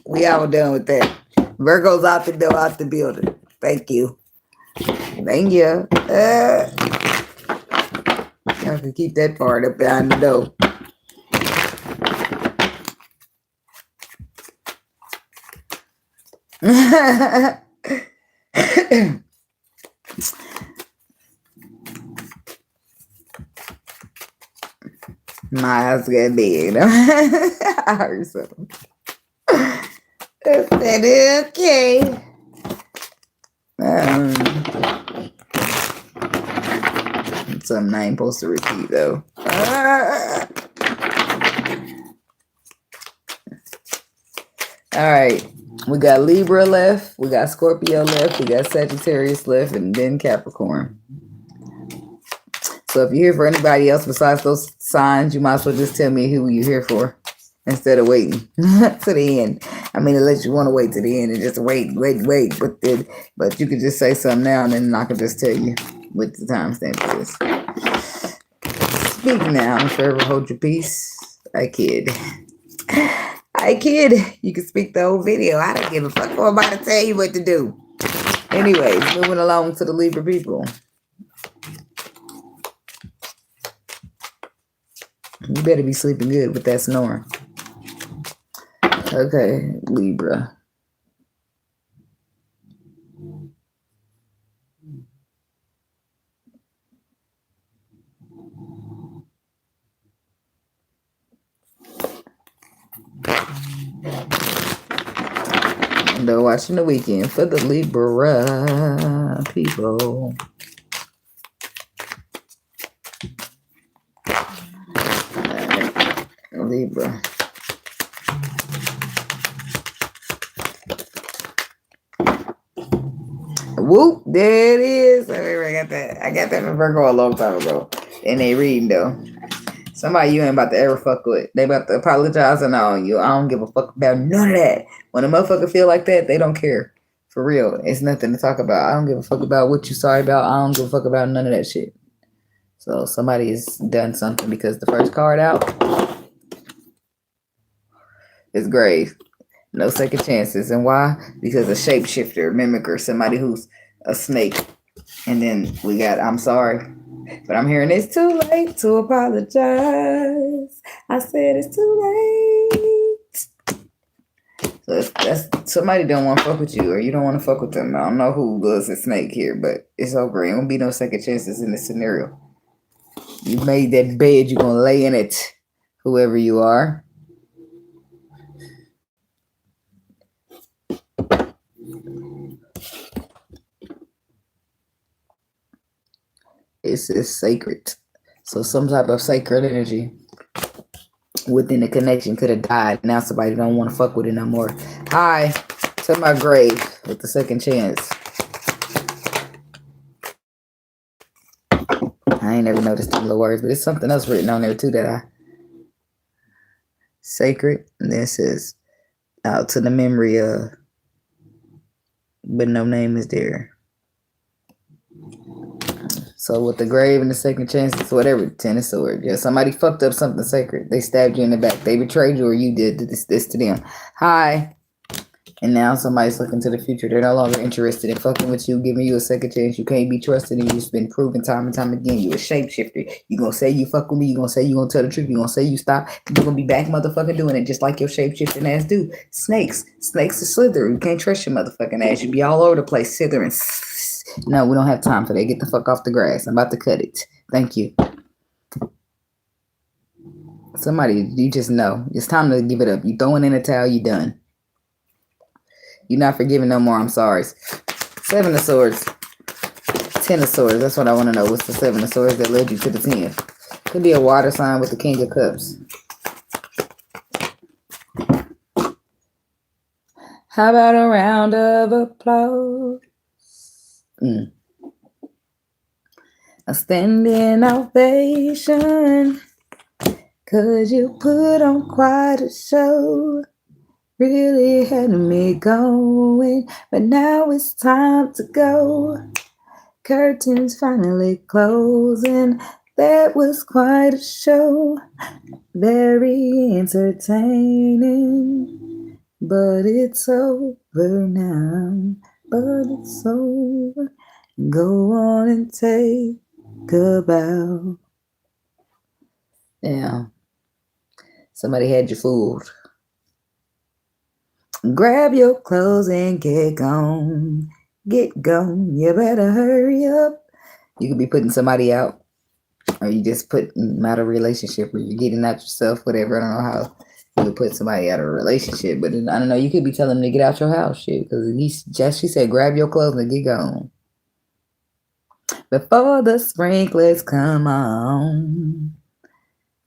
[SPEAKER 1] We all done with that. Virgo's out the door, out the building. Thank you. Thank you. I can keep that part up behind the door. My eyes got big. I heard something. I said, okay. Something I ain't supposed to repeat though. All right. We got Libra left. We got Scorpio left. We got Sagittarius left. And then Capricorn. So if you're here for anybody else besides those signs, you might as well just tell me who you're here for instead of waiting to the end. I mean, unless you want to wait to the end and just wait. But you could just say something now and then I can just tell you what the timestamp is. Speak now and forever hold your peace. I kid. You can speak the whole video. I don't give a fuck. I'm about to tell you what to do. Anyways, moving along to the Libra people. You better be sleeping good with that snoring. Okay, Libra. They're watching the weekend for the Libra people. Libra. Whoop, there it is. I got that from Virgo a long time ago. And they reading though. Somebody you ain't about to ever fuck with. They about to apologize and all you. I don't give a fuck about none of that. When a motherfucker feel like that, they don't care. For real. It's nothing to talk about. I don't give a fuck about what you sorry about. I don't give a fuck about none of that shit. So somebody's done something because the first card out is grave. No second chances. And why? Because a shapeshifter, mimicker, somebody who's a snake. And then we got, I'm sorry. But I'm hearing it's too late to apologize. I said it's too late. So that's somebody don't want to fuck with you or you don't want to fuck with them. I don't know who was a snake here, but it's over. It won't be no second chances in this scenario. You made that bed, you're going to lay in it, whoever you are. It's sacred. So some type of sacred energy within the connection could have died. Now somebody don't want to fuck with it no more. Hi to my grave with the second chance. I ain't never noticed them little words, but it's something else written on there too that I sacred. And then it says out to the memory of, but no name is there. So with the grave and the second chances, whatever, 10 of swords. Yeah, somebody fucked up something sacred. They stabbed you in the back. They betrayed you or you did this to them. Hi. And now somebody's looking to the future. They're no longer interested in fucking with you, giving you a second chance. You can't be trusted and you've been proven time and time again. You a shapeshifter. You gonna say you fuck with me. You gonna say you gonna tell the truth. You gonna say you stop. You gonna be back motherfucking doing it just like your shapeshifting ass do. Snakes are slithering. You can't trust your motherfucking ass. You be all over the place slithering. No, we don't have time for that. Get the fuck off the grass. I'm about to cut it. Thank you. Somebody, you just know. It's time to give it up. You throwing in a towel, you done. You're not forgiving no more. I'm sorry. 7 of swords. 10 of swords. That's what I want to know. What's the 7 of swords that led you to the 10? Could be a water sign with the king of cups. How about a round of applause? A standing ovation, 'cause you put on quite a show. Really had me going, but now it's time to go. Curtains finally closing. That was quite a show. Very entertaining, but it's over now. But it's over. Go on and take a bow. Yeah. Somebody had you fooled. Grab your clothes and get gone. Get gone. You better hurry up. You could be putting somebody out. Or you just putting out a relationship. Or you're getting out yourself. Whatever. I don't know how you would put somebody out of a relationship. But I don't know. You could be telling them to get out your house. Shit. Because she said grab your clothes and get gone. Before the sprinklers come on.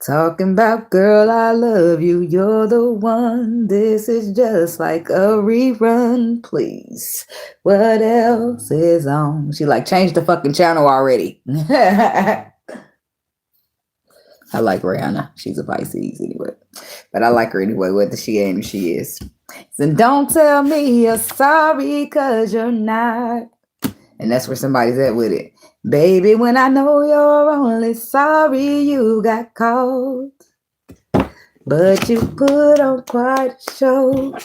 [SPEAKER 1] Talking about, girl, I love you. You're the one. This is just like a rerun, please. What else is on? She like, change the fucking channel already. I like Rihanna. She's a Pisces anyway. But I like her anyway, whether she ain't or she is. So don't tell me you're sorry, cause you're not. And that's where somebody's at with it. Baby, when I know you're only sorry you got caught. But you put on quite a show.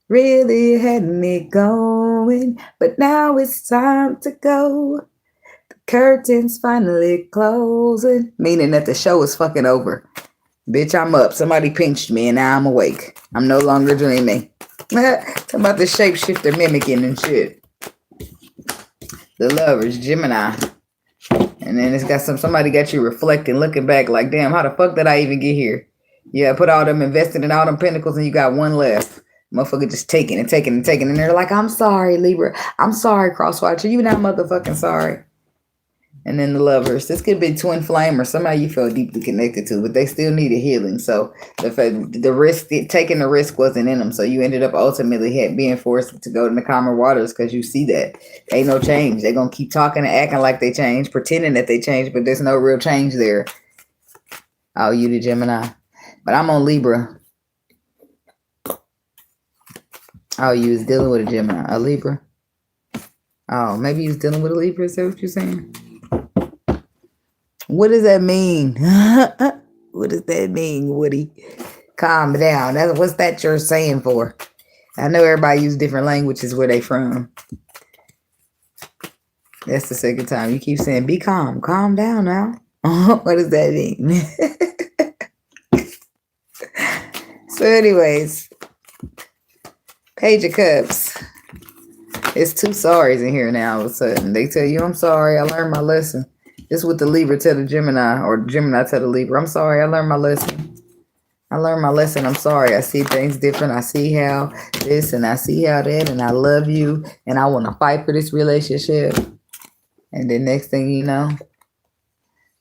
[SPEAKER 1] Really had me going. But now it's time to go. The curtain's finally closing. Meaning that the show is fucking over. Bitch, I'm up. Somebody pinched me and now I'm awake. I'm no longer dreaming. Talking about the shapeshifter mimicking and shit. The Lovers, Gemini. And then it's got somebody got you reflecting, looking back like, damn, how the fuck did I even get here? Yeah, put all them, invested in all them pentacles and you got one left. Motherfucker just taking and taking and taking. And they're like, I'm sorry, Libra. I'm sorry, Crosswatcher. You not motherfucking sorry. And then the Lovers. This could be twin flame or somebody you feel deeply connected to, but they still needed healing. So the risk, taking the risk wasn't in them. So you ended up ultimately being forced to go in the calmer waters because you see that ain't no change. They're going to keep talking and acting like they changed, pretending that they changed, but there's no real change there. Oh, you the Gemini. But I'm on Libra. Oh, you was dealing with a Gemini, a Libra. Oh, maybe you was dealing with a Libra. Is that what you're saying? What does that mean? What does that mean, Woody? Calm down. What's that you're saying for? I know everybody use different languages where they from. That's the second time. You keep saying, be calm. Calm down now. What does that mean? So anyways, Page of Cups. It's two sorries in here now all of a sudden. They tell you, I'm sorry. I learned my lesson. This is what the Libra tell the Gemini, or Gemini tell the Libra. I'm sorry, I learned my lesson. I learned my lesson. I'm sorry. I see things different. I see how this and I see how that, and I love you, and I want to fight for this relationship. And then next thing you know,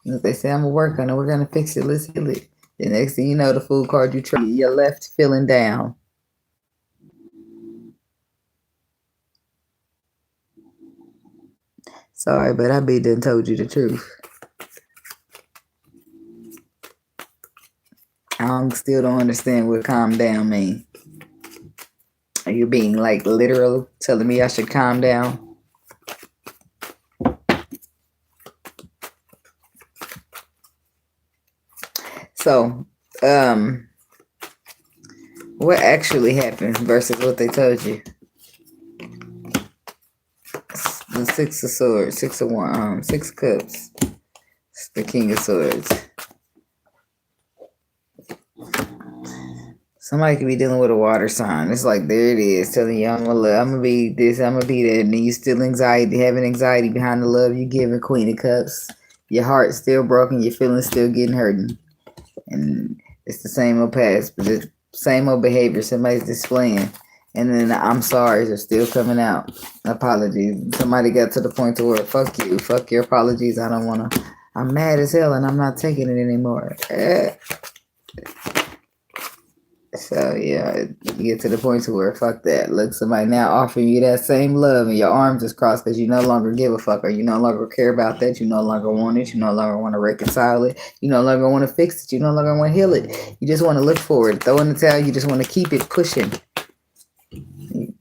[SPEAKER 1] they say, I'm going to work on it. We're going to fix it. Let's heal it. The next thing you know, the Fool card you try, you're left feeling down. Sorry, but I done told you the truth. I still don't understand what calm down mean. Are you being like literal, telling me I should calm down? So, what actually happened versus what they told you? The Six of Swords, Six of Wands, Six of Cups, the King of Swords. Somebody could be dealing with a water sign. It's like, there it is, telling you, I'm gonna be this, I'm gonna be that, and then you still having anxiety behind the love you giving. Queen of Cups. Your heart's still broken, your feelings still getting hurting. And it's the same old past, but the same old behavior somebody's displaying. And then the I'm sorry's are still coming out. Apologies. Somebody got to the point to where, fuck you, fuck your apologies. I don't want to. I'm mad as hell and I'm not taking it anymore. So, yeah, you get to the point to where, fuck that. Look, somebody now offering you that same love and your arms is crossed because you no longer give a fuck, or you no longer care about that. You no longer want it. You no longer want to reconcile it. You no longer want to fix it. You no longer want to heal it. You just want to look forward. Throw in the towel. You just want to keep it pushing.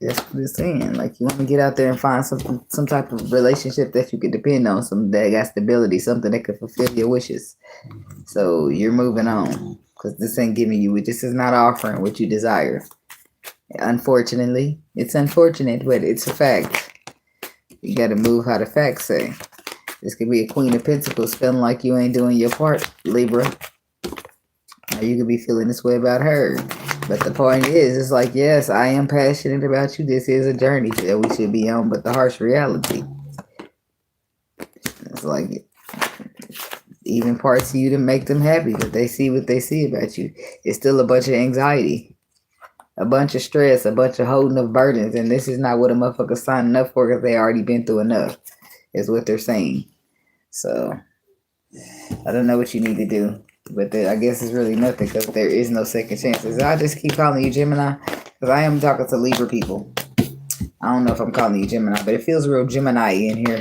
[SPEAKER 1] That's what it's saying. Like, you want to get out there and find some type of relationship that you can depend on, some that got stability, something that can fulfill your wishes. So you're moving on because this ain't giving you. This is not offering what you desire. Unfortunately, it's unfortunate, but it's a fact. You got to move how the facts say. This could be a Queen of Pentacles feeling like you ain't doing your part, Libra. Or you could be feeling this way about her. But the point is, it's like, yes, I am passionate about you. This is a journey that we should be on, but the harsh reality. It's like, even parts of you to make them happy, but they see what they see about you. It's still a bunch of anxiety, a bunch of stress, a bunch of holding of burdens. And this is not what a motherfucker's signing up for because they already been through enough, is what they're saying. So, I don't know what you need to do. But I guess it's really nothing because there is no second chances. I just keep calling you Gemini because I am talking to Libra people. I don't know if I'm calling you Gemini, but it feels real Gemini in here.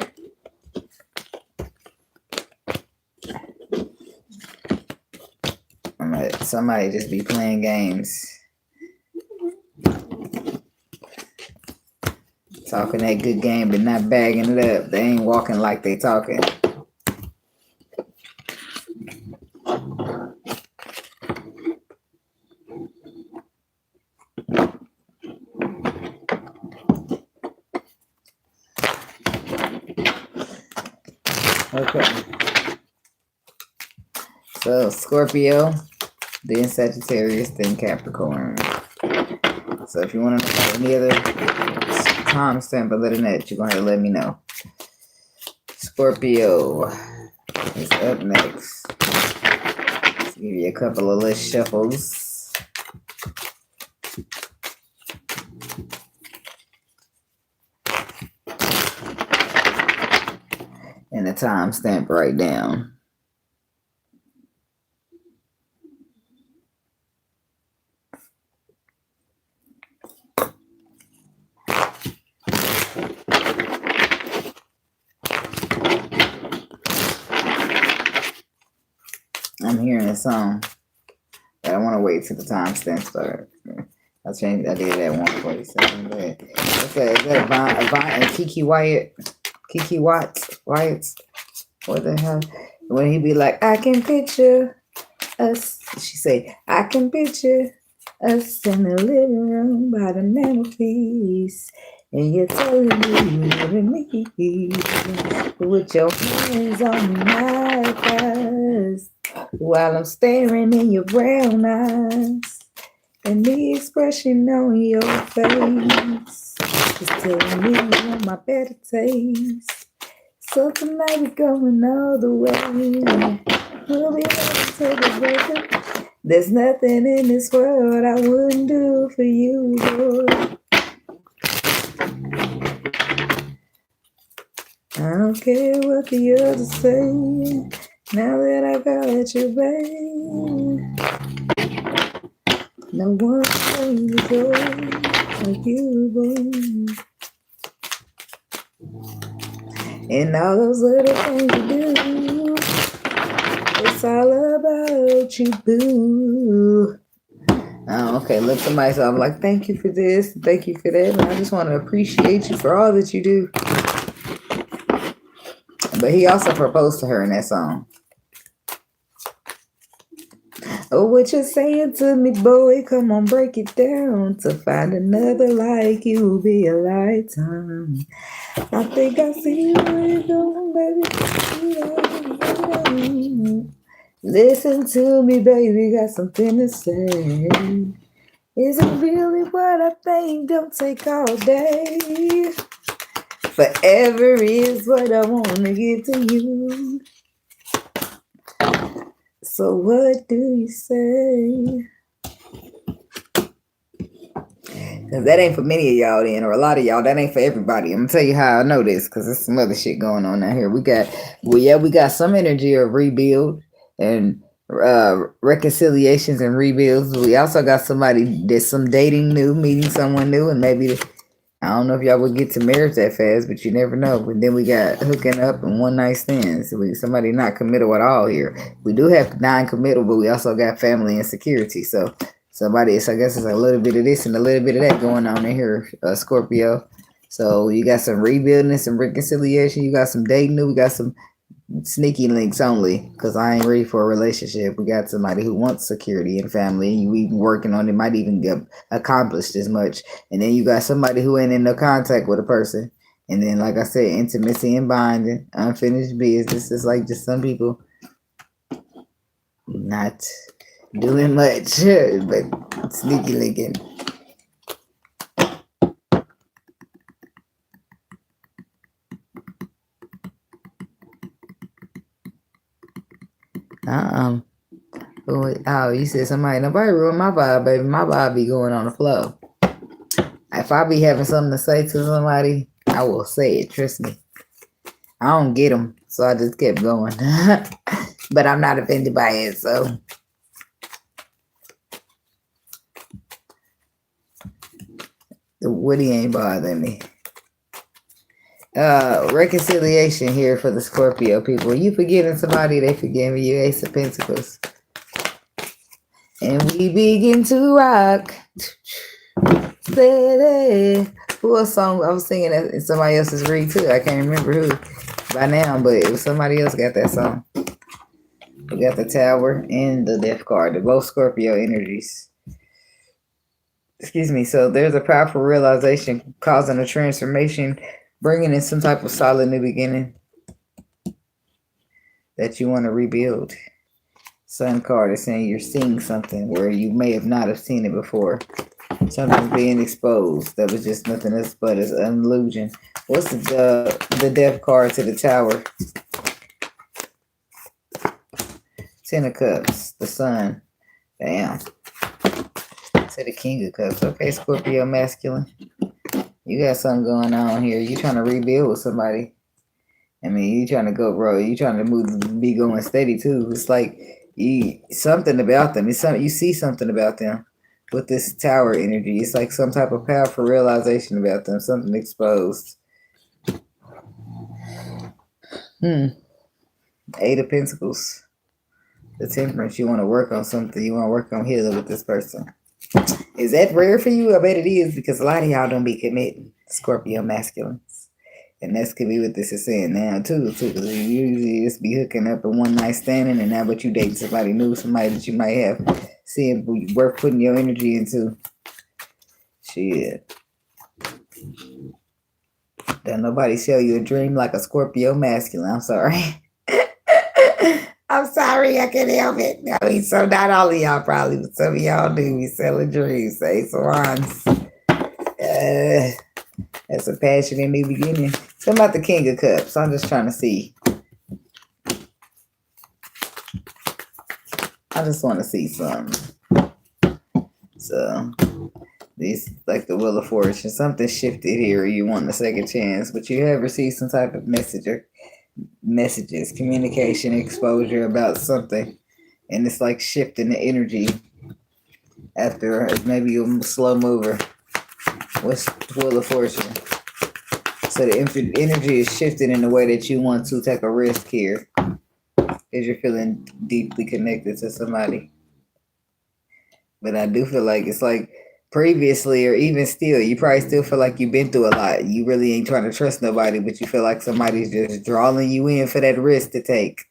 [SPEAKER 1] But somebody just be playing games. Talking that good game, but not bagging it up. They ain't walking like they talking. Okay. So Scorpio, then Sagittarius, then Capricorn. So if you want to know any other timestamp other than that, you're going to let me know. Scorpio is up next. Let's give you a couple of little shuffles. And a timestamp right down. I'm hearing a song, but I want to wait till the timestamp starts. I did that 147. But is that Avant and Kiki Wyatt? Kiki Watts? What the hell? When he be like, I can picture us. She say, I can picture us in the living room by the mantelpiece. And you're telling me you're me with your hands on my thighs while I'm staring in your brown eyes. And the expression on your face is telling me you want my better taste. So tonight we're going all the way. We'll be running to the breakup. There's nothing in this world I wouldn't do for you, boy. I don't care what the others say. Now that I got you, babe. No one can go like you, boy. And all those little things you do, it's all about you, boo. Oh, okay, look, somebody said, I'm like, thank you for this, thank you for that, and I just want to appreciate you for all that you do. But he also proposed to her in that song. Oh, what you saying to me, boy? Come on, break it down. To find another like you will be a lifetime. I think I see where you're going, baby. Listen to me, baby. Got something to say. Is it really what I think? Don't take all day. Forever is what I want to give to you. So what do you say? Because that ain't for many of y'all then, or a lot of y'all. That ain't for everybody. I'm going to tell you how I know this, because there's some other shit going on out here. We got some energy of rebuild and reconciliations and rebuilds. We also got somebody that's some dating new, meeting someone new, and maybe... I don't know if y'all would get to marriage that fast, but you never know. But then we got hooking up and one night stands. So somebody not committal at all here. We do have non-committal, but we also got family insecurity. So I guess it's a little bit of this and a little bit of that going on in here, Scorpio. So you got some rebuilding and some reconciliation. You got some dating. We got some sneaky links only, because I ain't ready for a relationship. We got somebody who wants security and family, and you even working on it, might even get accomplished as much. And then you got somebody who ain't in no contact with a person. And then, like I said, intimacy and binding, unfinished business. It's like just some people not doing much, but sneaky linking. Oh, you said nobody ruined my vibe, baby. My vibe be going on the flow. If I be having something to say to somebody, I will say it. Trust me. I don't get them, so I just kept going. But I'm not offended by it, so. The Woody ain't bothering me. Reconciliation here for the Scorpio people. You forgiving somebody, they forgiving you. Ace of Pentacles. And we begin to rock. Steady. Who else song I was singing that in somebody else's read too? I can't remember who by now, but it was somebody else got that song. We got the Tower and the Death card. They're both Scorpio energies. Excuse me. So there's a powerful realization causing a transformation, bringing in some type of solid new beginning that you want to rebuild. Sun card is saying you're seeing something where you may have not have seen it before. Something's being exposed that was just nothing else but an illusion. What's the Death card to the Tower? Ten of Cups, the Sun. Damn. To the King of Cups. Okay, Scorpio masculine. You got something going on here. You trying to rebuild with somebody. I mean, you trying to go, bro. You trying to be going steady too. It's like something about them. It's something you see something about them with this Tower energy. It's like some type of powerful realization about them. Something exposed. Eight of Pentacles. The Temperance. You want to work on something. You want to work on healing with this person. Is that rare for you? I bet it is, because a lot of y'all don't be committing. Scorpio masculines. And that's could be what this is saying now too. Because you usually just be hooking up in one night standing, and now but you dating somebody new, somebody that you might have seeing worth putting your energy into. Shit. Don't nobody show you a dream like a Scorpio masculine. I'm sorry. I'm sorry, I can't help it. I mean, so not all of y'all probably, but some of y'all do be selling dreams. Ace of Wands. That's a passion in new beginning. So about the King of Cups. I'm just trying to see. I just want to see something. So these like the Wheel of Fortune. Something shifted here. You want a second chance, but you have received some type of messages, communication, exposure about something, and it's like shifting the energy after maybe a slow mover. What's Wheel of Fortune? So the energy is shifting in the way that you want to take a risk here, because you're feeling deeply connected to somebody. But I do feel like it's like previously, or even still, you probably still feel like you've been through a lot. You really ain't trying to trust nobody, but you feel like somebody's just drawing you in for that risk to take.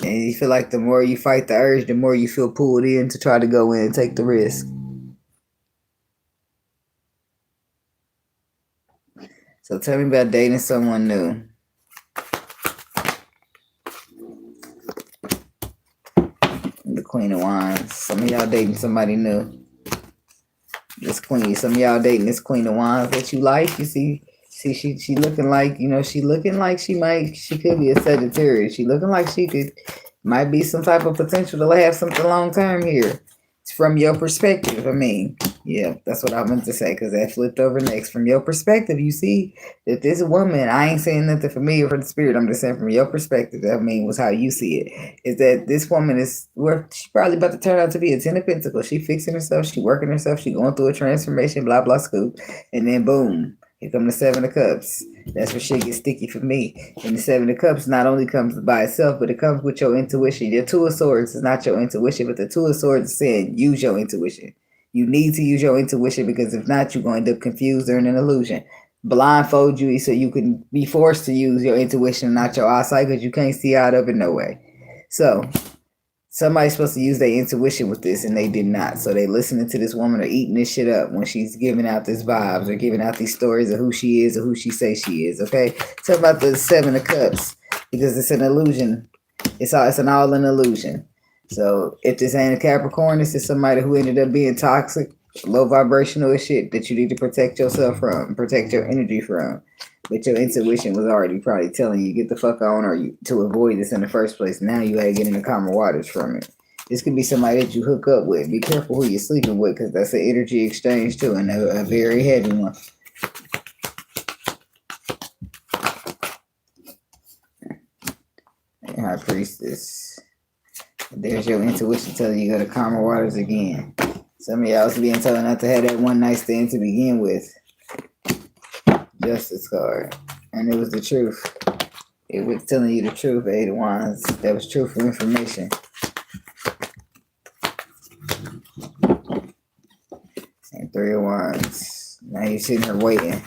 [SPEAKER 1] And you feel like the more you fight the urge, the more you feel pulled in to try to go in and take the risk. So tell me about dating someone new. The Queen of Wands. Some of y'all dating somebody new. This queen, some of y'all dating this Queen of Wands that you like. You see she looking like, she looking like she could be a Sagittarius. She looking like might be some type of potential to have something long term here. It's from your perspective. I mean, yeah, that's what I meant to say, because that flipped over next. From your perspective, you see that this woman, I ain't saying nothing for me or for the spirit. I'm just saying from your perspective, I mean, was how you see it. Is that this woman is where she's probably about to turn out to be a 10 of Pentacles. She fixing herself, she working herself, she going through a transformation, blah, blah, scoop. And then boom, here come the Seven of Cups. That's where shit gets sticky for me. And the Seven of Cups not only comes by itself, but it comes with your intuition. Your Two of Swords is not your intuition, but the Two of Swords is saying use your intuition. You need to use your intuition, because if not, you're going to end up confused or in an illusion. Blindfold you so you can be forced to use your intuition and not your eyesight, because you can't see out of it no way. So somebody's supposed to use their intuition with this, and they did not. So they listening to this woman or eating this shit up when she's giving out these vibes or giving out these stories of who she is or who she says she is. Okay, talk about the Seven of Cups, because it's an illusion. It's an all an illusion. So if this ain't a Capricorn, this is somebody who ended up being toxic, low vibrational shit that you need to protect yourself from, protect your energy from. But your intuition was already probably telling you get the fuck on, or to avoid this in the first place. Now you gotta get into calmer waters from it. This could be somebody that you hook up with. Be careful who you're sleeping with, because that's an energy exchange too, and a very heavy one. High Priestess. There's your intuition telling you go to calmer waters again. Some of y'all was being told not to have that one night stand to begin with. Justice card. And it was the truth. It was telling you the truth, Eight of Wands. That was truthful information. Three of Wands. Now you're sitting here waiting.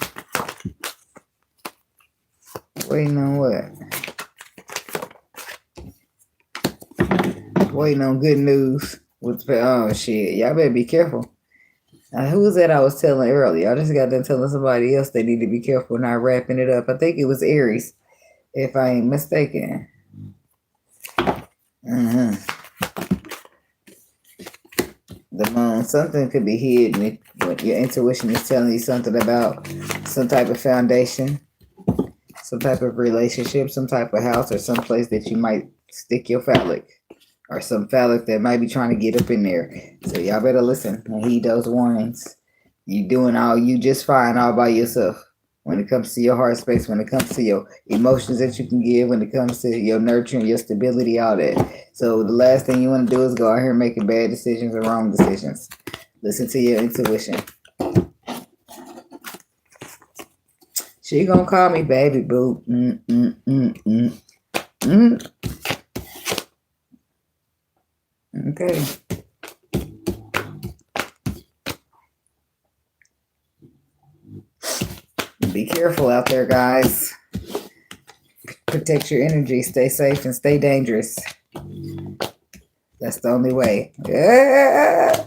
[SPEAKER 1] Waiting on what? Waiting on good news. Oh, shit. Y'all better be careful. Who was that I was telling earlier? I just got done telling somebody else they need to be careful, not wrapping it up. I think it was Aries, if I ain't mistaken. The moon. Something could be hidden when your intuition is telling you something about some type of foundation, some type of relationship, some type of house, or some place that you might stick your phallic. Or some phallic that might be trying to get up in there. So y'all better listen and heed those warnings. You just fine all by yourself. When it comes to your heart space, when it comes to your emotions that you can give, when it comes to your nurturing, your stability, all that. So the last thing you want to do is go out here making bad decisions or wrong decisions. Listen to your intuition. She gonna call me baby boo. Okay. Be careful out there, guys. Protect your energy. Stay safe and stay dangerous. That's the only way. Yeah.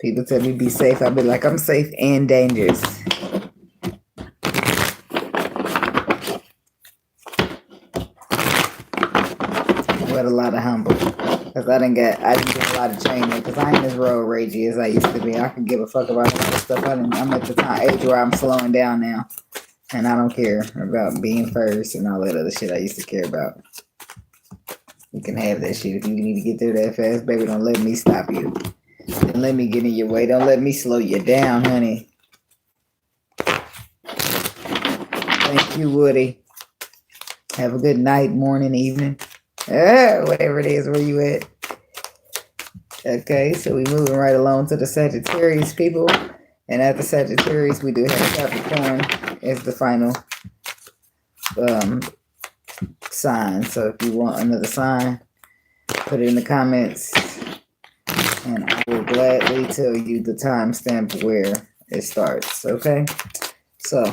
[SPEAKER 1] People tell me be safe. I'll be like, I'm safe and dangerous. But a lot of humble, because I didn't get a lot of training, because I ain't as road ragey as I used to be. I can give a fuck about all this stuff. I'm at the age where I'm slowing down now, and I don't care about being first and all that other shit I used to care about. You can have that shit if you need to get there that fast, baby. Don't let me stop you. Don't let me get in your way. Don't let me slow you down, honey. Thank you, Woody. Have a good night, morning, evening. Whatever it is, where you at? Okay, so we moving right along to the Sagittarius people. And after Sagittarius, we do have Capricorn as the final sign. So if you want another sign, put it in the comments. And I will gladly tell you the timestamp where it starts, okay? So,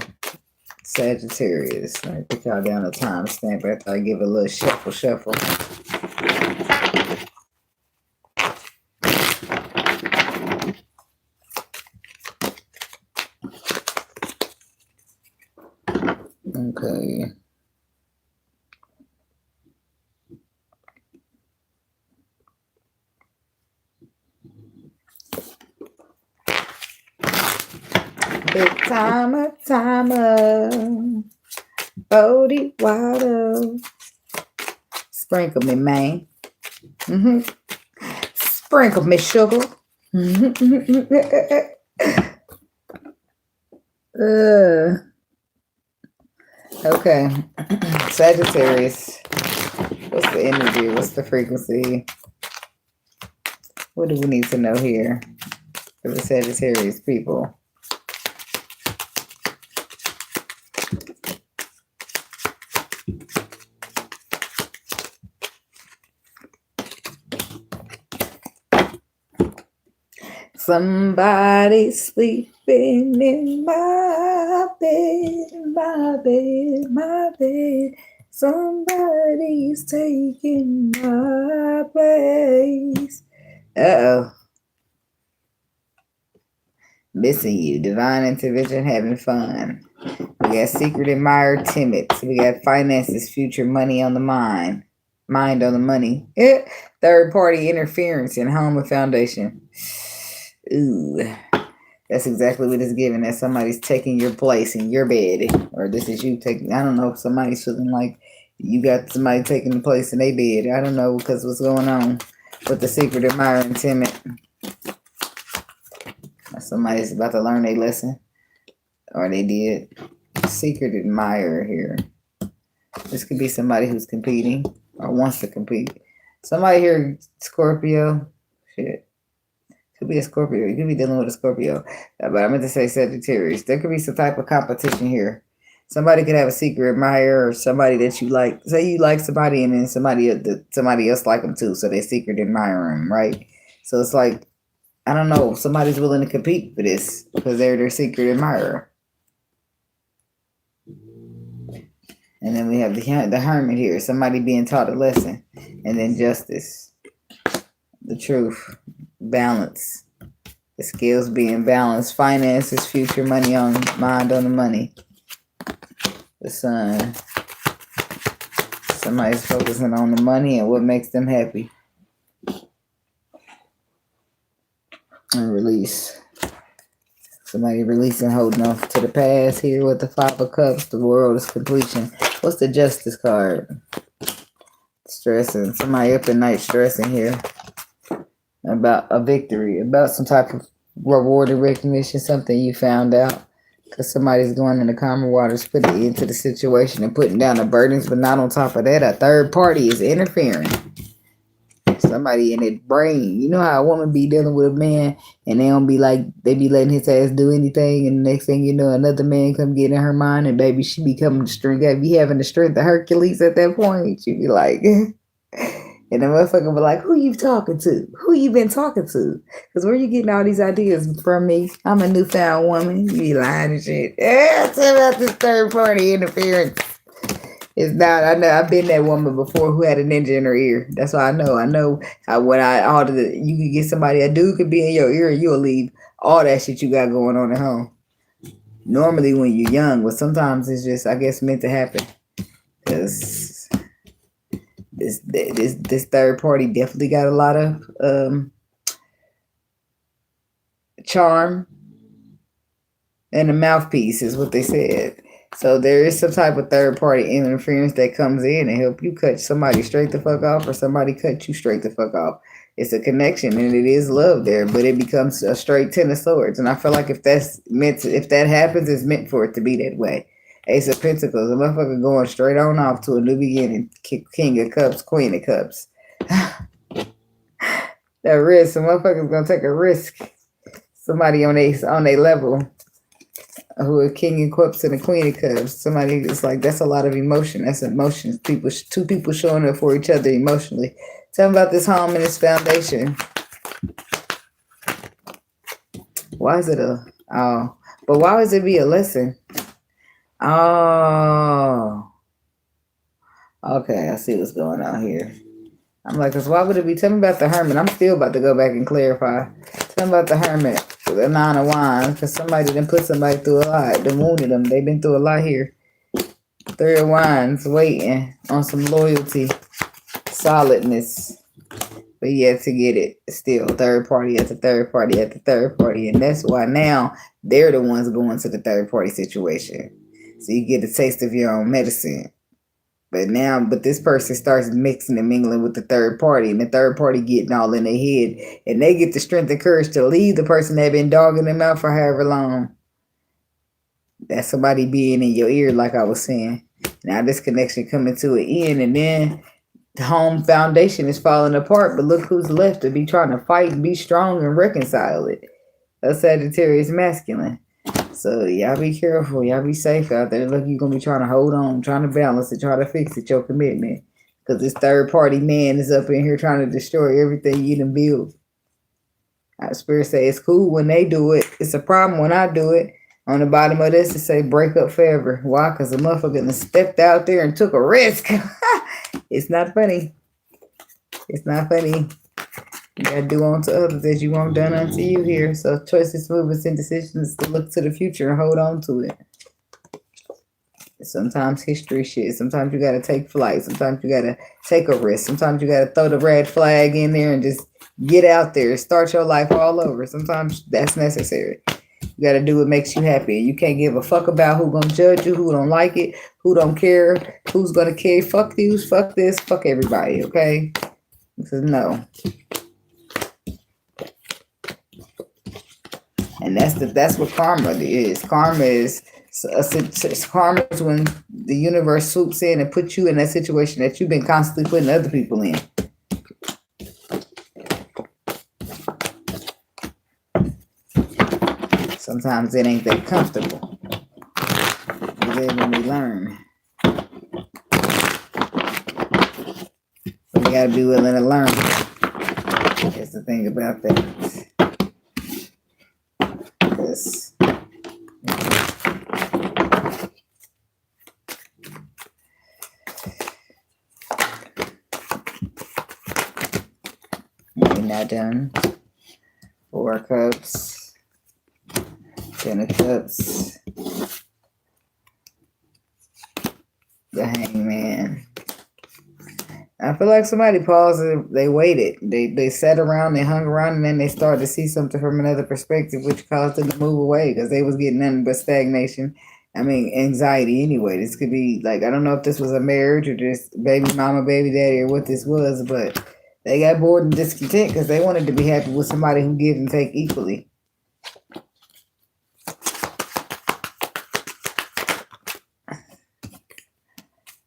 [SPEAKER 1] Sagittarius. Let me put y'all down a timestamp after I give a little shuffle. Okay. Big timer. Bodie water. Sprinkle me, man. Sprinkle me, sugar. Okay. Sagittarius. What's the energy? What's the frequency? What do we need to know here for the Sagittarius people? Somebody sleeping in my bed. Somebody's taking my place. Uh-oh. Missing you. Divine intervention, having fun. We got secret admirer, timid. So we got finances, future, money on the mind. Mind on the money. Third party interference in home and foundation. Ooh, that's exactly what it's giving. That somebody's taking your place in your bed, or this is you taking. I don't know if somebody's feeling like you got somebody taking the place in their bed. I don't know, because what's going on with the secret admirer and timid. Somebody's about to learn their lesson, or they did. Secret admirer here. This could be somebody who's competing or wants to compete. Somebody here, Scorpio. Shit. Could be a Scorpio. You could be dealing with a Scorpio. But I meant to say Sagittarius. There could be some type of competition here. Somebody could have a secret admirer or somebody that you like. Say you like somebody and then somebody else like them too. So they secret admire them, right? So it's like, I don't know. Somebody's willing to compete for this because they're their secret admirer. And then we have the hermit here. Somebody being taught a lesson. And then justice. The truth. Balance. The skills being balanced. Finances, future, money on mind on the money. The sun. Somebody's focusing on the money and what makes them happy. And release. Somebody releasing, holding off to the past here with the 5 of Cups. The world is completion. What's the justice card? Stressing. Somebody up at night stressing here. About a victory. About some type of reward or recognition. Something you found out. Because somebody's going in the calmer waters, putting into the situation and putting down the burdens. But not on top of that, a third party is interfering. Somebody in their brain. You know how a woman be dealing with a man and they don't be like, they be letting his ass do anything, and the next thing you know, another man come get in her mind, and baby, she becoming the strength. Be having the strength of Hercules at that point. You be like, and the motherfucker be like, who you talking to? Who you been talking to? Because where you getting all these ideas from me? I'm a newfound woman. You be lying and shit. Yeah, tell me about this third party interference. It's not. I know. I've been that woman before who had a ninja in her ear. That's why I know. I know how you can get somebody. A dude could be in your ear and you'll leave all that shit you got going on at home. Normally when you're young, but sometimes it's just, I guess, meant to happen. Because this third party definitely got a lot of charm and a mouthpiece is what they said. So there is some type of third party interference that comes in and help you cut somebody straight the fuck off, or somebody cut you straight the fuck off. It's a connection and it is love there, but it becomes a straight 10 of swords. And I feel like if that happens, it's meant for it to be that way. Ace of Pentacles, a motherfucker going straight on off to a new beginning. King of Cups, Queen of Cups. That risk, a motherfucker's gonna take a risk. Somebody on their level. Who are King of Cups and the Queen of Cups. Somebody is like, that's a lot of emotion. That's emotions. Two people showing up for each other emotionally. Tell me about this home and this foundation. Why is it but why would it be a lesson? Oh. Okay, I see what's going on here. I'm like, because why would it be? Tell me about the Hermit. I'm still about to go back and clarify. Tell me about the Hermit. The 9 of Wands. Because somebody done put somebody through a lot. They wounded them. They've been through a lot here. 3 of Wands. Waiting on some loyalty. Solidness. But yet to get it. Still. Third party at the third party at the third party. And that's why now they're the ones going to the third party situation. So you get a taste of your own medicine. But this person starts mixing and mingling with the third party, and the third party getting all in their head, and they get the strength and courage to leave the person that been dogging them out for however long. That's somebody being in your ear, like I was saying. Now this connection coming to an end, and then the home foundation is falling apart, but look who's left to be trying to fight and be strong and reconcile it. A Sagittarius masculine. So y'all be careful. Y'all be safe out there. Look, you're going to be trying to hold on, trying to balance it, try to fix it, your commitment. Because this third party man is up in here trying to destroy everything you done built. Our spirit say it's cool when they do it. It's a problem when I do it. On the bottom of this, it say break up forever. Why? Because the motherfucker done stepped out there and took a risk. It's not funny. It's not funny. You gotta do unto others as you want done unto you here. So choices, movements, and decisions to look to the future and hold on to it. Sometimes history shit. Sometimes you gotta take flight. Sometimes you gotta take a risk. Sometimes you gotta throw the red flag in there and just get out there. Start your life all over. Sometimes that's necessary. You gotta do what makes you happy. You can't give a fuck about who gonna judge you, who don't like it, who don't care, who's gonna care. Fuck these, fuck this, fuck everybody, okay? Because no. And that's what karma is. Karma is when the universe swoops in and puts you in that situation that you've been constantly putting other people in. Sometimes it ain't that comfortable. You live and we learn. We gotta be willing to learn. That's the thing about that. This. We're not done. 4 of Cups. 10 of Cups. The Hangman. I feel like somebody paused and they waited. They sat around, they hung around, and then they started to see something from another perspective, which caused them to move away because they was getting nothing but stagnation. I mean, anxiety anyway. This could be like, I don't know if this was a marriage or just baby mama, baby daddy, or what this was, but they got bored and discontent because they wanted to be happy with somebody who give and take equally.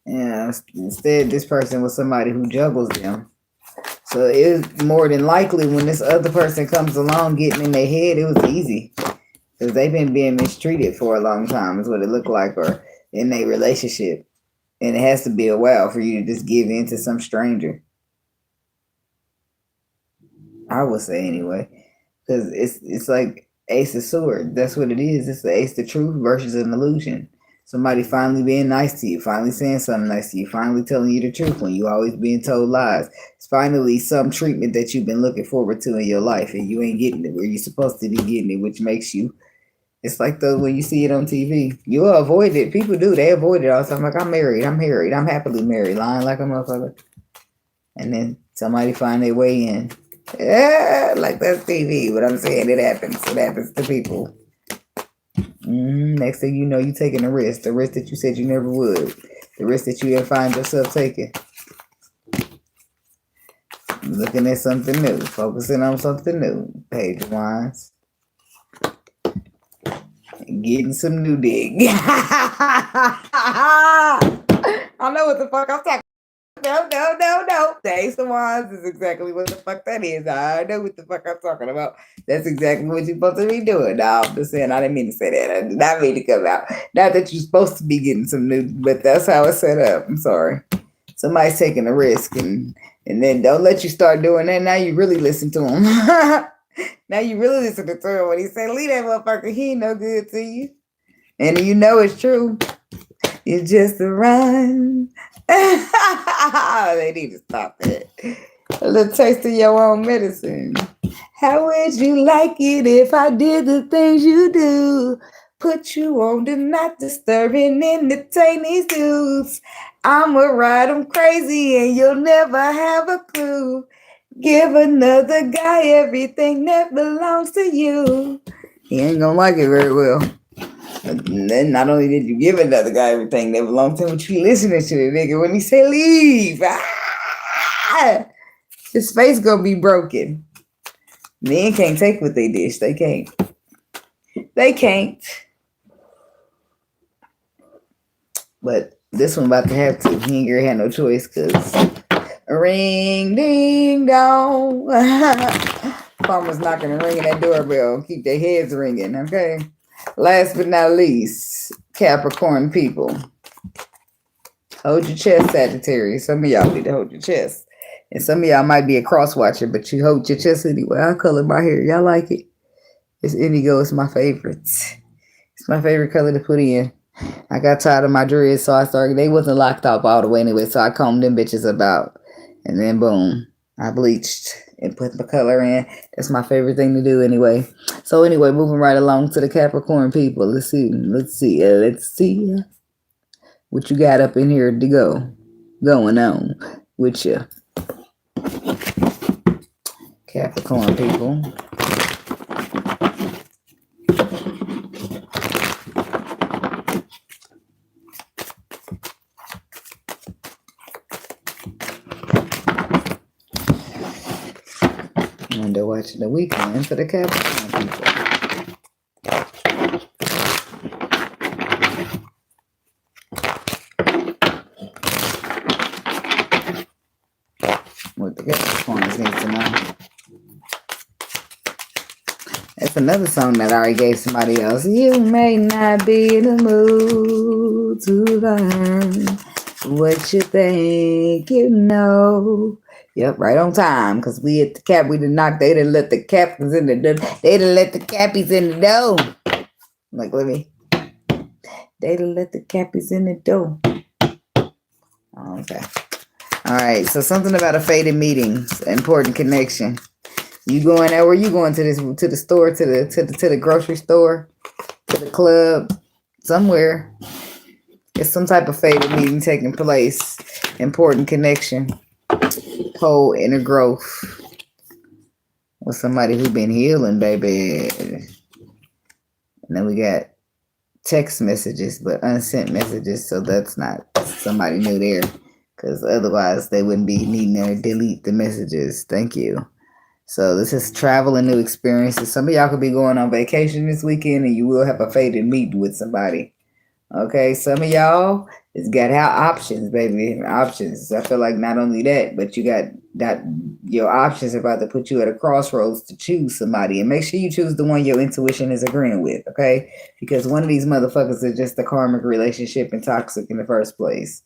[SPEAKER 1] Yeah, instead, this person was somebody who juggles them. So it was more than likely when this other person comes along getting in their head, it was easy. Because they've been being mistreated for a long time is what it looked like, or in their relationship. And it has to be a while for you to just give in to some stranger. I would say anyway. Because it's like Ace of Swords. That's what it is. It's the Ace of Truth versus an illusion. Somebody finally being nice to you, finally saying something nice to you, finally telling you the truth when you always being told lies. It's finally some treatment that you've been looking forward to in your life, and you ain't getting it where you're supposed to be getting it, which makes you, it's like when you see it on TV. You'll avoid it. People do. They avoid it all the time. Like, I'm married. I'm happily married. Lying like a motherfucker. And then somebody find their way in. Yeah, like that's TV. But I'm saying it happens. It happens to people. Next thing you know, you taking a risk. The risk that you said you never would. The risk that you didn't find yourself taking. Looking at something new. Focusing on something new. Page of Wands. Getting some new dig. I know what the fuck I'm talking. No. The Ace of Wands is exactly what the fuck that is. I know what the fuck I'm talking about. That's exactly what you're supposed to be doing. No, I'm just saying, I didn't mean to say that. I did not mean to come out. Not that you're supposed to be getting some new, but that's how it's set up. I'm sorry. Somebody's taking a risk, and then don't let you start doing that. Now you really listen to him. Now you really listen to him when he say, leave that motherfucker, he ain't no good to you. And you know it's true. It's just a run. They need to stop that. A little taste of your own medicine. How would you like it if I did the things you do? Put you on the not disturbing, entertain these dudes. I'ma ride them crazy and you'll never have a clue. Give another guy everything that belongs to you. He ain't gonna like it very well. And then not only did you give another guy everything that belonged to him, but you listening to the nigga when he say leave. His face gonna be broken. Men can't take what they dish. They can't. They can't. But this one about to have to. He ain't gonna have no choice because ring ding dong. Farmers knocking and ringing that doorbell. Keep their heads ringing, okay? Last but not least, Capricorn people. Hold your chest, Sagittarius. Some of y'all need to hold your chest. And some of y'all might be a cross watcher, but you hold your chest anyway. I color my hair. Y'all like it? It's indigo. It's my favorite. It's my favorite color to put in. I got tired of my dreads, so I started. They wasn't locked up all the way anyway, so I combed them bitches about. And then boom, I bleached and put the color in. That's my favorite thing to do anyway. So anyway, moving right along to the Capricorn people. Let's see what you got up in here to going on with you. Capricorn people. And they're watching the weekend for the Capricorn people. What the Capricorns need to know. That's another song that I already gave somebody else. You may not be in the mood to learn what you think you know. Yep, right on time. Because we at the cap, we done knocked, they done let the captains in the door. They done let the cappies in the door. Like, let me. They done let the cappies in the door. Okay. All right. So something about a fated meeting, important connection. You going there? Where you going to the store, to the grocery store, to the club, somewhere? It's some type of fated meeting taking place. Important connection. Whole inner growth with somebody who been healing, baby. And then we got text messages, but unsent messages. So that's not somebody new there, because otherwise they wouldn't be needing to delete the messages. Thank you. So this is travel and new experiences. Some of y'all could be going on vacation this weekend, and you will have a fated meeting with somebody. Okay, some of y'all, it's got options, baby. Options. I feel like not only that, but you got that your options are about to put you at a crossroads to choose somebody. And make sure you choose the one your intuition is agreeing with, okay? Because one of these motherfuckers is just a karmic relationship and toxic in the first place.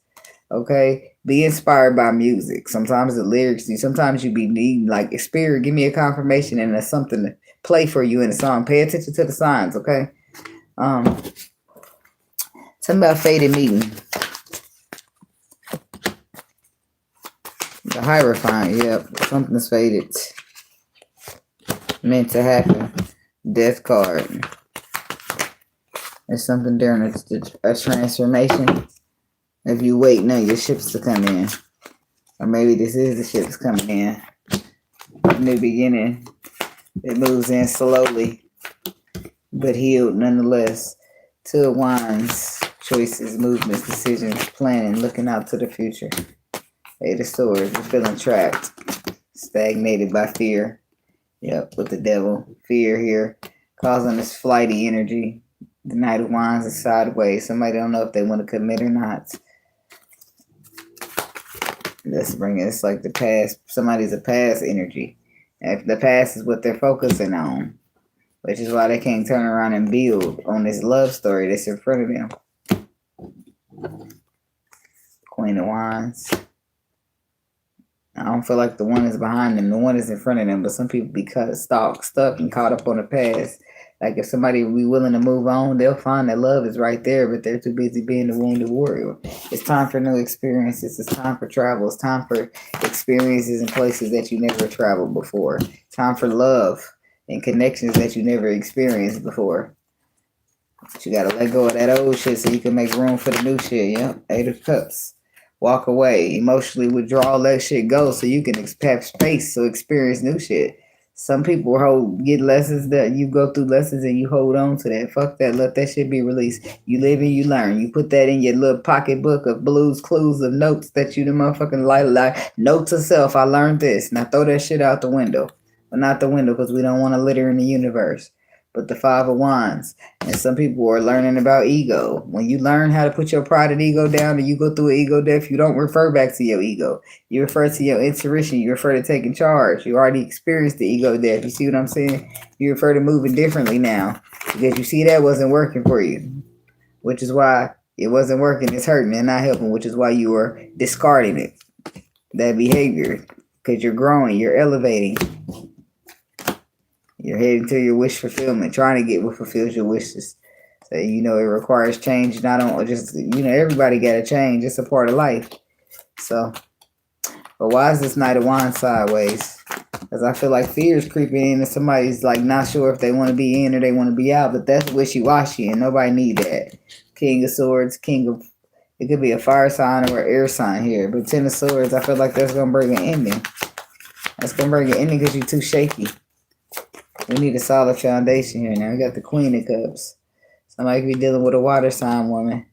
[SPEAKER 1] Okay? Be inspired by music. Sometimes the lyrics, sometimes you be needing, like, spirit, give me a confirmation, and there's something to play for you in a song. Pay attention to the signs, okay? Something about fated meeting. The Hierophant, yep. Something's fated. Meant to happen. Death card. There's something during a transformation. If you waiting on your ships to come in. Or maybe this is the ships coming in. New beginning. It moves in slowly, but healed nonetheless. Two of Wands. Choices, movements, decisions, planning, looking out to the future. Eight of Swords, you're feeling trapped, stagnated by fear. Yep, with the devil. Fear here, causing this flighty energy. The Knight of Wands is sideways. Somebody don't know if they want to commit or not. Let's bring it. It's like the past. Somebody's a past energy. And if the past is what they're focusing on, which is why they can't turn around and build on this love story that's in front of them. Queen of Wands. I don't feel like the one is behind them. The one is in front of them. But some people be stuck and caught up on the past. Like if somebody be willing to move on, they'll find that love is right there. But they're too busy being the wounded warrior. It's time for new experiences. It's time for travel. It's time for experiences in places that you never traveled before. Time for love and connections that you never experienced before. But you got to let go of that old shit so you can make room for the new shit. Yep. Eight of Cups. Walk away. Emotionally withdraw. Let shit go so you can have space to experience new shit. Some people get lessons that you go through lessons and you hold on to that. Fuck that. Let that shit be released. You live and you learn. You put that in your little pocketbook of blues, clues, of notes that you the motherfucking like note to self. I learned this. Now throw that shit out the window. Well, not the window because we don't want to litter in the universe. But the Five of Wands. And some people are learning about ego. When you learn how to put your pride and ego down and you go through an ego death, you don't refer back to your ego. You refer to your intuition. You refer to taking charge. You already experienced the ego death. You see what I'm saying? You refer to moving differently now. Because you see that wasn't working for you. Which is why it wasn't working. It's hurting and not helping. Which is why you were discarding it. That behavior. Because you're growing. You're elevating. You're heading to your wish fulfillment, trying to get what fulfills your wishes. So, it requires change. Not only just, everybody got to change. It's a part of life. So, but why is this Knight of Wands sideways? Because I feel like fear is creeping in and somebody's like not sure if they want to be in or they want to be out. But that's wishy-washy and nobody need that. King of Swords, it could be a fire sign or an air sign here. But Ten of Swords, I feel like that's going to bring an ending. That's going to bring an ending because you're too shaky. We need a solid foundation here now. We got the Queen of Cups. Somebody could be dealing with a water sign woman.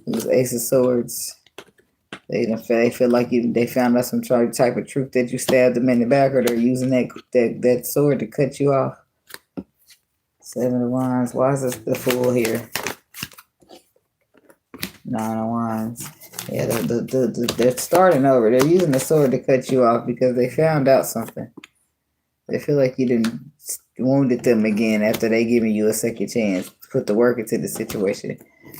[SPEAKER 1] Who's Ace of Swords. They feel like they found out some type of truth that you stabbed them in the back, or they're using that sword to cut you off. Seven of Wands. Why is this the Fool here? Nine of Wands. Yeah, they're starting over. They're using the sword to cut you off because they found out something. They feel like you didn't wounded them again after they giving you a second chance. Put the work into the situation.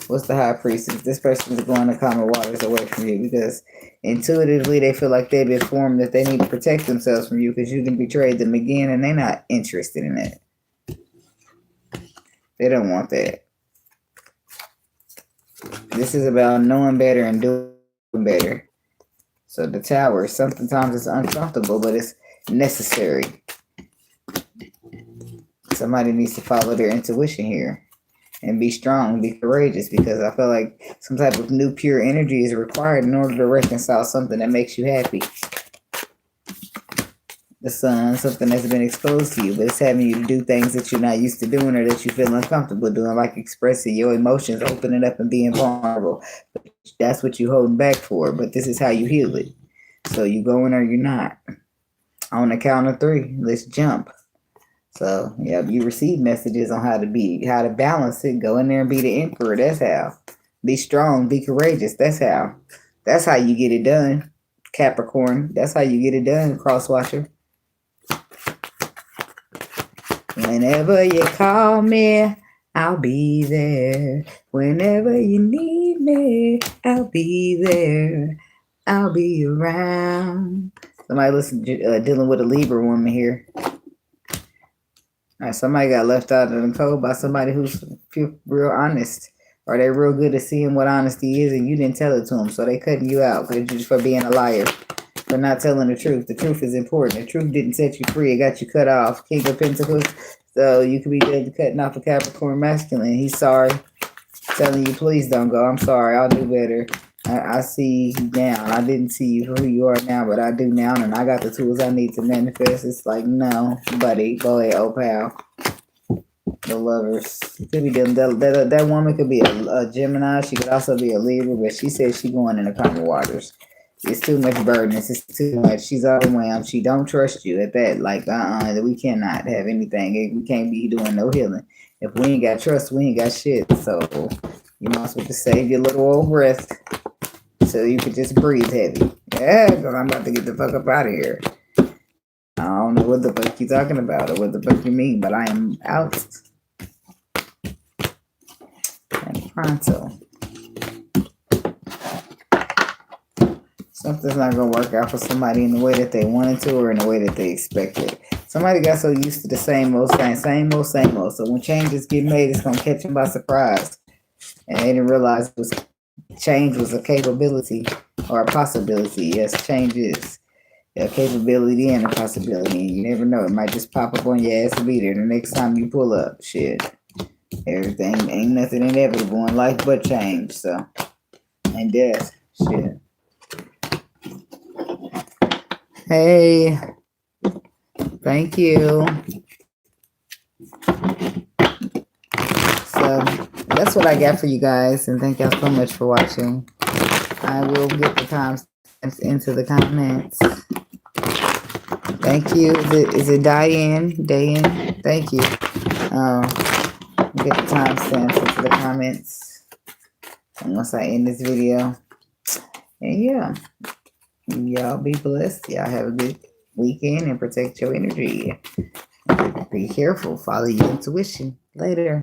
[SPEAKER 1] What's the High Priestess? This person is going to calmer waters away from you because intuitively they feel like they've been informed that they need to protect themselves from you because you can betray them again and they're not interested in that. They don't want that. This is about knowing better and doing better. So the Tower, sometimes it's uncomfortable, but it's necessary. Somebody needs to follow their intuition here and be strong, be courageous, because I feel like some type of new pure energy is required in order to reconcile something that makes you happy. The Sun, something that's been exposed to you, but it's having you to do things that you're not used to doing or that you feel uncomfortable doing, like expressing your emotions, opening up and being vulnerable. That's what you're holding back for, but this is how you heal it. So you going or you're not. On the count of 3, let's jump. So, yeah, you receive messages on how to balance it. Go in there and be the emperor. That's how. Be strong. Be courageous. That's how. That's how you get it done, Capricorn. That's how you get it done, Crosswatcher. Whenever you call me, I'll be there. Whenever you need me, I'll be there. I'll be around. Somebody dealing with a Libra woman here. Somebody got left out in the cold by somebody who's real honest, or they're real good at seeing what honesty is, and you didn't tell it to them, so they cutting you out just for being a liar, for not telling the truth. The truth is important. The truth didn't set you free; it got you cut off. King of Pentacles, so you could be dead cutting off a Capricorn masculine. He's sorry, telling you please don't go. I'm sorry, I'll do better. I see you now. I didn't see you for who you are now, but I do now, and I got the tools I need to manifest. It's like, no, buddy, go ahead, oh pal. The Lovers. Could be that woman could be a Gemini. She could also be a Libra, but she says she's going in the calmer waters. It's too much burden. It's too much. She's overwhelmed. She don't trust you at that. Like, we cannot have anything. We can't be doing no healing. If we ain't got trust, we ain't got shit. So you might as well just save your little old breath so you could just breathe heavy. Yeah, because I'm about to get the fuck up out of here. I don't know what the fuck you're talking about or what the fuck you mean, but I am out. And pronto. Something's not going to work out for somebody in the way that they wanted to or in the way that they expected. Somebody got so used to the same old thing, same old. So when changes get made, it's going to catch them by surprise. And they didn't realize change was a capability or a possibility. Yes, change is a capability and a possibility. And you never know. It might just pop up on your ass and be there the next time you pull up. Shit. Everything, ain't nothing inevitable in life but change. So, and death. Shit. Hey. Thank you. So that's what I got for you guys, and thank y'all so much for watching. I will get the timestamps into the comments. Thank you. Is it Diane? Thank you. Get the timestamps into the comments. And once I end this video. And yeah. Y'all be blessed. Y'all have a good weekend and protect your energy. Be careful. Follow your intuition. Later.